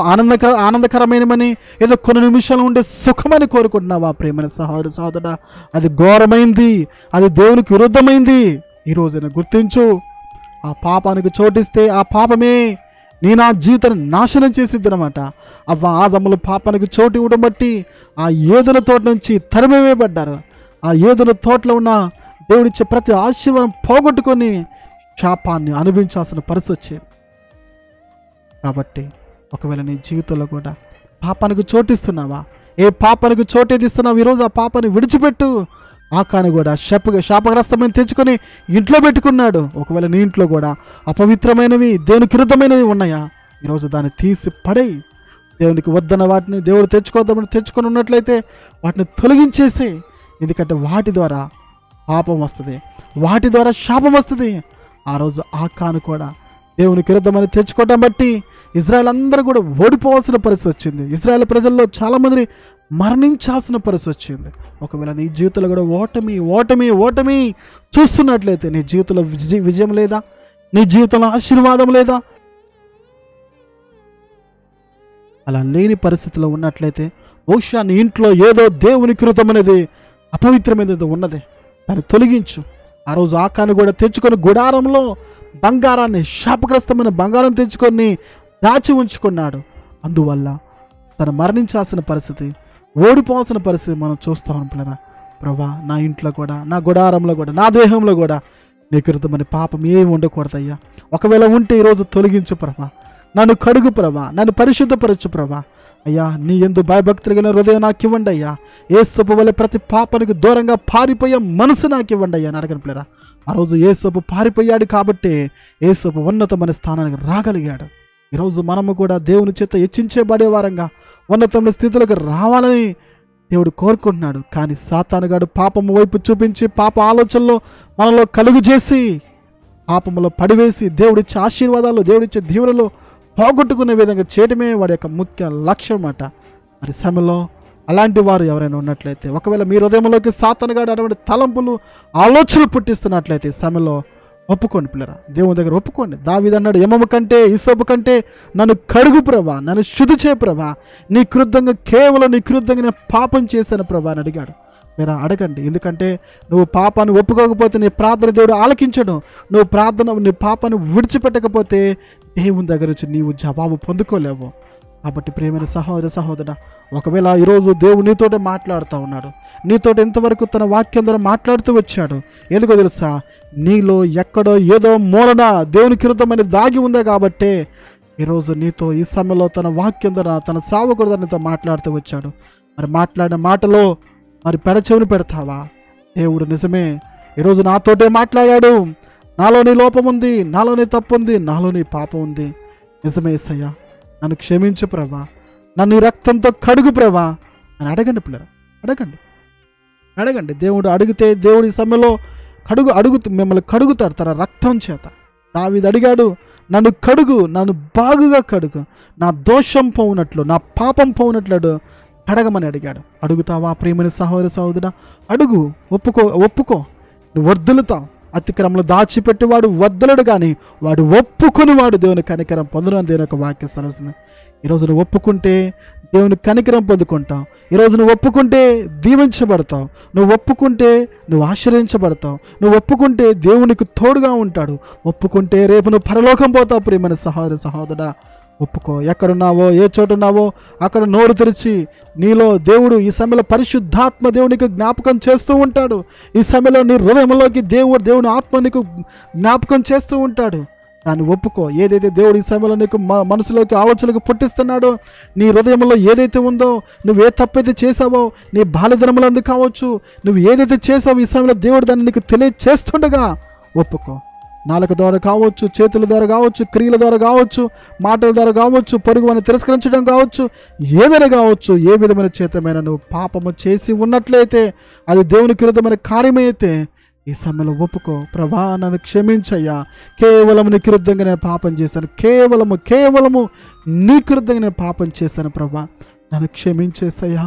ఆనందకరమైనమని, ఏదో కొన్ని నిమిషాలు ఉండే సుఖమని కోరుకుంటున్నావా? ప్రేమన సహోదర సహోదరుడా, అది ఘోరమైంది, అది దేవునికి విరుద్ధమైంది. ఈ రోజున గుర్తించు. ఆ పాపానికి చోటిస్తే ఆ పాపమే నా జీవితాన్ని నాశనం చేసిద్ది అనమాట. ఆదములు పాపానికి చోటు ఇవ్వడం బట్టి ఆ ఏదెను తోట నుంచి తరిమివేయబడ్డారు. ఆ ఏదెను తోటలో ఉన్న దేవుడిచ్చే ప్రతి ఆశీర్వాదం పోగొట్టుకొని శాపాన్ని అనుభవించాల్సిన పరిస్థితి వచ్చేది. కాబట్టి ఒకవేళ నీ జీవితంలో కూడా పాపానికి చోటిస్తున్నావా? ఏ పాపానికి చోటేది ఇస్తున్నావు? ఈరోజు ఆ పాపాన్ని విడిచిపెట్టు. ఆకాను కూడా శాపగ్రస్తమైన తెచ్చుకొని ఇంట్లో పెట్టుకున్నాడు. ఒకవేళ నీ ఇంట్లో కూడా అపవిత్రమైనవి, దేవునికి విరుద్ధమైనవి ఉన్నాయా? ఈరోజు దాన్ని తీసి పడేయి. దేవునికి వద్దన్న వాటిని దేవుడు తెచ్చుకోద్దామని తెచ్చుకొని ఉన్నట్లయితే వాటిని తొలగించేసే. ఎందుకంటే వాటి ద్వారా పాపం వస్తుంది, వాటి ద్వారా శాపం వస్తుంది. ఆ రోజు ఆకాను కూడా దేవునికి విరుద్ధమని తెచ్చుకోవడం బట్టి ఇజ్రాయెల్ అందరూ కూడా ఓడిపోవాల్సిన పరిస్థితి వచ్చింది. ఇజ్రాయెల్ ప్రజల్లో చాలామంది మరణించాల్సిన పరిస్థితి వచ్చింది. ఒకవేళ నీ జీవితంలో కూడా ఓటమి ఓటమి ఓటమి చూస్తున్నట్లయితే నీ జీవితంలో విజయం లేదా? నీ జీవితంలో ఆశీర్వాదం లేదా? అలా లేని పరిస్థితిలో ఉన్నట్లయితే బహుశా నీ ఇంట్లో ఏదో దేవునికి విరుద్ధమైనది, అపవిత్రమైనది ఉన్నది. దాన్ని తొలగించు. ఆ రోజు ఆకాను కూడా తెచ్చుకొని గుడారంలో బంగారాన్ని, శాపగ్రస్తమైన బంగారం తెచ్చుకొని దాచి ఉంచుకున్నాడు. అందువల్ల తను మరణించాల్సిన పరిస్థితి, ఓడిపోవాల్సిన పరిస్థితి మనం చూస్తూ ఉంటాం. ప్రభా, నా ఇంట్లో కూడా, నా గుడారంలో కూడా, నా దేహంలో కూడా నీకు విరుద్ధమైన పాపం ఏమి ఉండకూడదయ్యా. ఒకవేళ ఉంటే ఈరోజు తొలగించు ప్రభా. నన్ను కడుగు ప్రభా, నన్ను పరిశుద్ధపరచు ప్రభా. అయ్యా, నీ యందు భయభక్తులు కలిగిన హృదయం నాకు ఇవ్వండి అయ్యా. యేసపు వలె ప్రతి పాపానికి దూరంగా పారిపోయే మనసు నాకు ఇవ్వండి అయ్యా అని అడగను పిల్లరా. ఆ రోజు యేసపు పారిపోయాడు కాబట్టి యేసపు ఉన్నతమైన స్థానానికి రాగలిగాడు. ఈరోజు మనము కూడా దేవుని చేత హెచ్చించబడే వారంగా ఉన్నతమైన స్థితిలోకి రావాలని దేవుడు కోరుకుంటున్నాడు. కానీ సాతానుగాడు పాపము వైపు చూపించి పాప ఆలోచనలో మనలో కలుగు చేసి పాపములో పడివేసి దేవుడిచ్చే ఆశీర్వాదాలు, దేవుడిచ్చే దీవెనలు పోగొట్టుకునే విధంగా చేయడమే వాడి యొక్క ముఖ్య లక్ష్యం అన్నమాట. మరి సమయంలో అలాంటి వారు ఎవరైనా ఉన్నట్లయితే, ఒకవేళ మీ హృదయంలోకి సాతానుగాడు అటువంటి తలంపులు, ఆలోచనలు పుట్టిస్తున్నట్లయితే సమయంలో ఒప్పుకోండి పిల్లరా. దేవుని దగ్గర ఒప్పుకోండి. దావీదు అన్నాడు, యెమము కంటే హిస్సోపు కంటే నన్ను కడుగు ప్రభా, నన్ను శుద్ధి చేయ ప్రభా. నీ క్రుద్ధంగా, కేవలం నీ క్రుద్ధంగా నేను పాపం చేశాను ప్రభా అని అడిగాడు. మీరు అడగండి. ఎందుకంటే నువ్వు పాపాన్ని ఒప్పుకోకపోతే నీ ప్రార్థన దేవుడు ఆలకించడు. నువ్వు నీ పాపాన్ని విడిచిపెట్టకపోతే దేవుని దగ్గర నుంచి నీవు జవాబు పొందుకోలేవు. కాబట్టి ప్రియమైన సహోదర సహోదరుడా, ఒకవేళ ఈరోజు దేవుడు నీతోటే మాట్లాడుతూ ఉన్నాడు, నీతోటి ఇంతవరకు తన వాక్యం ద్వారా మాట్లాడుతూ వచ్చాడు. ఎందుకో తెలుసా? నీలో ఎక్కడో ఏదో మూలన దేవునికి విరుద్ధమైన దాగి ఉందే కాబట్టి ఈరోజు నీతో ఈ సమయంలో తన వాక్యం ద్వారా, తన సేవకుడి ద్వారా నీతో మాట్లాడుతూ వచ్చాడు. మరి మాట్లాడిన మాటలో మరి పెడచెవిని పెడతావా? దేవుడు నిజమే ఈరోజు నాతోటే మాట్లాడాడు. నాలోని లోపం ఉంది, నాలోని తప్పు ఉంది, నాలోని పాపం ఉంది. నిజమే యేసయ్యా, నన్ను క్షమించు ప్రభా, నన్ను రక్తంతో కడుగు ప్రభా అని అడగండి పిల్లరా. అడగండి. దేవుడు అడిగితే దేవుడి సమయంలో మిమ్మల్ని కడుగుతాడు తన రక్తం చేత. దావీదు అడిగాడు, నన్ను కడుగు, నన్ను బాగుగా కడుగు, నా దోషం పోవునట్లు, నా పాపం పోవునట్లు కడగమని అడిగాడు. అడుగుతావా ప్రియమైన సహోదర సహోదరుడా? అడుగు, ఒప్పుకో. నువ్వు వర్ధలుతావు. అతిక్రమలు దాచిపెట్టేవాడు వర్ధలుడు, కానీ వాడు ఒప్పుకునివాడు దేవుని కనికరం పొందును అని దేవుని యొక్క వాక్యం సరవస్తుంది. ఈరోజు నువ్వు ఒప్పుకుంటే దేవుని కనికరం పొందుకుంటావు. ఈరోజు నువ్వు ఒప్పుకుంటే దీవించబడతావు. నువ్వు ఒప్పుకుంటే నువ్వు ఆశ్రయించబడతావు. నువ్వు ఒప్పుకుంటే దేవునికి తోడుగా ఉంటాడు. ఒప్పుకుంటే రేపు నువ్వు పరలోకం పోతావు. ప్రియమైన సహోదర సహోదరుడా, ఒప్పుకో. ఎక్కడున్నావో, ఏ చోటున్నావో అక్కడ నోరు తెరిచి నీలో దేవుడు ఈ సమయంలో పరిశుద్ధాత్మ దేవునికి జ్ఞాపకం చేస్తూ ఉంటాడు. ఈ సమయంలో నీ హృదయంలోకి దేవుని ఆత్మ నీకు జ్ఞాపకం చేస్తూ ఉంటాడు. దాన్ని ఒప్పుకో. ఏదైతే దేవుడు ఈ సమయంలో నీకు మనసులోకి ఆలోచనలకు పుట్టిస్తున్నాడో, నీ హృదయంలో ఏదైతే ఉందో, నువ్వు ఏ తప్పైతే చేసావో, నీ బాల్యదినములందు కావచ్చు, నువ్వు ఏదైతే చేసావో ఈ సమయంలో దేవుడు దాన్ని నీకు తెలియచేస్తుండగా ఒప్పుకో. నాలుక ద్వారా కావచ్చు, చేతుల ద్వారా కావచ్చు, క్రియల ద్వారా కావచ్చు, మాటల ద్వారా కావచ్చు, పొరుగువాన్ని తిరస్కరించడం కావచ్చు, ఏదైనా కావచ్చు, ఏ విధమైన చేతమైన నువ్వు పాపము చేసి ఉన్నట్లయితే, అది దేవునికి విరుద్ధమైన కార్యమైతే ఈ సమయంలో ఒప్పుకో. ప్రభా, నన్ను క్షమించయ్యా, కేవలం నీకు విరుద్ధంగా నేను పాపం చేశాను, కేవలము నీకు విరుద్ధంగా నేను పాపం చేశాను ప్రభా, నన్ను క్షమించేసయ్యా,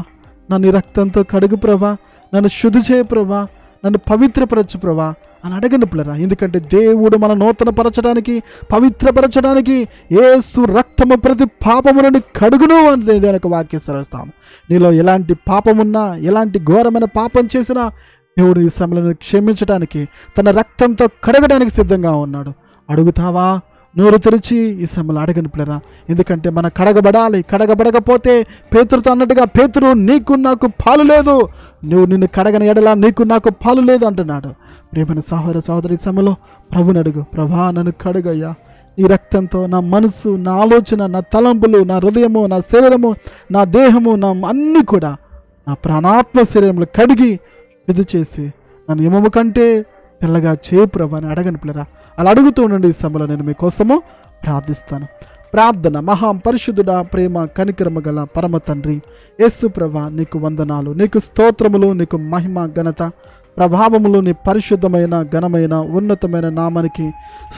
నన్ను రక్తంతో కడుగు ప్రభా, నన్ను శుద్ధి చేయ ప్రభా, నన్ను పవిత్రపరచు ప్రభా అని అడగండి పిల్లరా. ఎందుకంటే దేవుడు మన నూతనపరచడానికి, పవిత్రపరచడానికి యేసు రక్తము ప్రతి పాపము నుండి కడుగును అని దేవునికి వాక్యం సరస్తాము. నీలో ఎలాంటి పాపమున్నా, ఎలాంటి ఘోరమైన పాపం చేసినా దేవుడు ఈ సమయంలో క్షమించడానికి, తన రక్తంతో కడగడానికి సిద్ధంగా ఉన్నాడు. అడుగుతావా? నోరు తెరిచి ఈ సమయంలో అడగండి పిల్లరా. ఎందుకంటే మనం కడగబడాలి. కడగబడకపోతే పేతురుతో అన్నట్టుగా, పేతురు నీకు నాకు పాలు లేదు, నువ్వు నిన్ను కడగని ఎడలా నీకు నాకు పాలు లేదు అంటున్నాడు. ప్రియమైన సహోదర సహోదరి సమయంలో ప్రభుని అడుగు. ప్రభా, నన్ను కడుగయ్యా, నీ రక్తంతో నా మనసు, నా ఆలోచన, నా తలంపులు, నా హృదయము, నా శరీరము, నా దేహము, నా అన్నీ కూడా నా ప్రాణాత్మ శరీరంలో కడిగి శుద్ధి చేసి నన్ను యమము కంటే తెల్లగా చేయి ప్రభా అని అడగని పిల్లరా. అలా అడుగుతూ ఉండండి. ఈ సమయంలో నేను మీకోసము ప్రార్థిస్తాను. ప్రార్థన. మహాపరిశుద్ధుడా, ప్రేమ కనికరమ గల పరమ తండ్రి యేసు ప్రభా, నీకు వందనాలు, నీకు స్తోత్రములు, నీకు మహిమ ఘనత ప్రభావములు నీ పరిశుద్ధమైన ఘనమైన ఉన్నతమైన నామానికి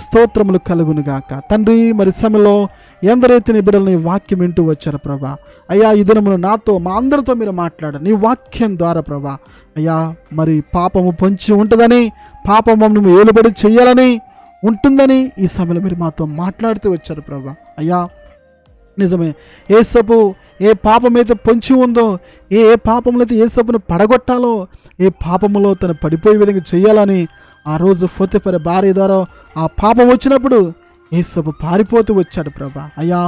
స్తోత్రములు కలుగునుగాక. తండ్రి, మరి సమయంలో ఎందరైతే నీ బిడ్డలు నీ వాక్యం వింటూ వచ్చారు ప్రభా, అయ్యా ఈ దినమును నాతో మా అందరితో మీరు మాట్లాడారు నీ వాక్యం ద్వారా ప్రభా. అయ్యా, మరి పాపము పొంచి ఉంటుందని, పాపము నువ్వు ఏలుబడి చెయ్యాలని ఉంటుందని ఈ సమయంలో మీరు మాతో మాట్లాడుతూ వచ్చారు ప్రభా. అయ్యా నిజమే, యేసపు ఏ పాపమైతే పొంచి ఉందో, ఏ పాపములు అయితే యేసపును పడగొట్టాలో, ఏ పాపములో తను పడిపోయే విధంగా చేయాలని ఆ రోజు పోతీఫరు భార్య ద్వారా ఆ పాపం వచ్చినప్పుడు యేసపు పారిపోతూ వచ్చాడు ప్రభా. అయ్యా,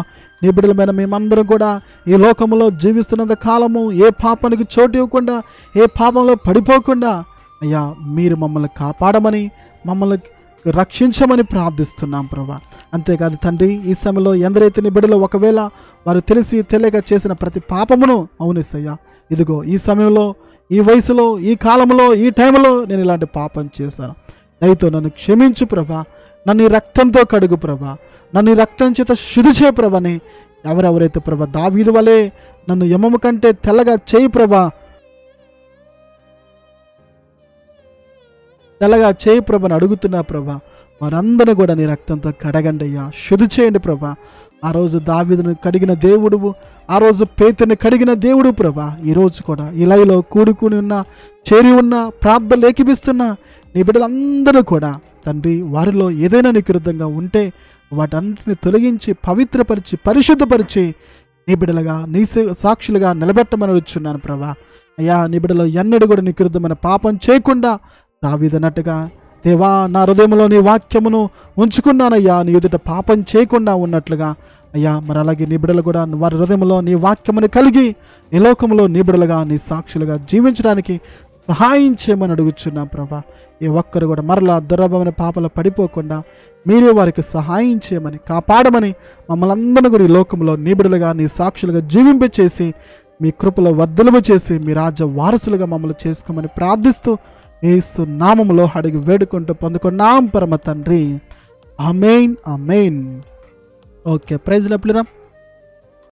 నీ బిడ్డలమైన మేమందరం కూడా ఈ లోకంలో జీవిస్తున్నంత కాలము ఏ పాపానికి చోటు ఇవ్వకుండా, ఏ పాపంలో పడిపోకుండా అయ్యా మీరు మమ్మల్ని కాపాడమని, మమ్మల్ని రక్షించమని ప్రార్థిస్తున్నాం ప్రభా. అంతేకాదు తండ్రి, ఈ సమయంలో ఎందరైతే నీ బిడ్డలో ఒకవేళ వారు తెలిసి తెలియక చేసిన ప్రతి పాపమును అవునేసయ్యా, ఇదిగో ఈ సమయంలో, ఈ వయసులో, ఈ కాలంలో, ఈ టైంలో నేను ఇలాంటి పాపం చేశాను, దయతో నన్ను క్షమించు ప్రభా, నన్ను ఈ రక్తంతో కడుగు ప్రభా, నన్ను ఈ రక్తం చేత శుద్ధి చేయ ప్రభని ఎవరెవరైతే ప్రభా దావీదు వలె నన్ను యమము కంటే తెల్లగా చేయి ప్రభా, తెల్లగా చేయి ప్రభని అడుగుతున్నా ప్రభా, వారందరినీ కూడా నీ రక్తంతో కడగండి అయ్యా, శుద్ధి చేయండి ప్రభా. ఆ రోజు దావీదును కడిగిన దేవుడు, ఆ రోజు పేతుని కడిగిన దేవుడు ప్రభా, ఈరోజు కూడా ఇలాలో కూడుకుని ఉన్న, చేరి ఉన్న, ప్రార్థనలు ఏకీపిస్తున్న నీ బిడ్డలందరూ కూడా తండ్రి, వారిలో ఏదైనా నీకు విరుద్ధంగా ఉంటే వాటన్నిటిని తొలగించి, పవిత్రపరిచి, పరిశుద్ధపరిచి నీ బిడ్డలుగా, నీ సాక్షులుగా నిలబెట్టమని వచ్చున్నాను ప్రభా. అయ్యా, నీ బిడ్డలో ఎన్నడూ కూడా నీకు విరుద్ధమైన పాపం చేయకుండా దావీదన్నట్టుగా దేవా, నా హృదయంలో నీ వాక్యమును ఉంచుకున్నానయ్యా, నీ ఎదుట పాపం చేయకుండా ఉన్నట్లుగా అయ్యా, మరి అలాగే నీ బిడ్డలు కూడా వారి హృదయంలో నీ వాక్యమును కలిగి ఈ లోకంలో నీ బిడ్డలుగా, నీ సాక్షులుగా జీవించడానికి సహాయం చేయమని అడుగుచున్నాం ప్రభా. ఏ ఒక్కరు కూడా మరలా దుర్లభమైన పాపలు పడిపోకుండా మీరే వారికి సహాయం చేయమని, కాపాడమని, మమ్మల్ని అందరినీ కూడా ఈ లోకంలో నీ బిడ్డలుగా, నీ సాక్షులుగా జీవింపచేసి మీ కృపలో వర్ధలుము చేసి మీ రాజ్య వారసులుగా మమ్మల్ని చేసుకోమని ప్రార్థిస్తూ యేసు నామములో అడిగి వేడుకుంటూ పొందుకున్నాం పరమ తండ్రి. ఆమేన్, ఆమేన్. ఓకే, ప్రైజ్ లా పిల్లరా.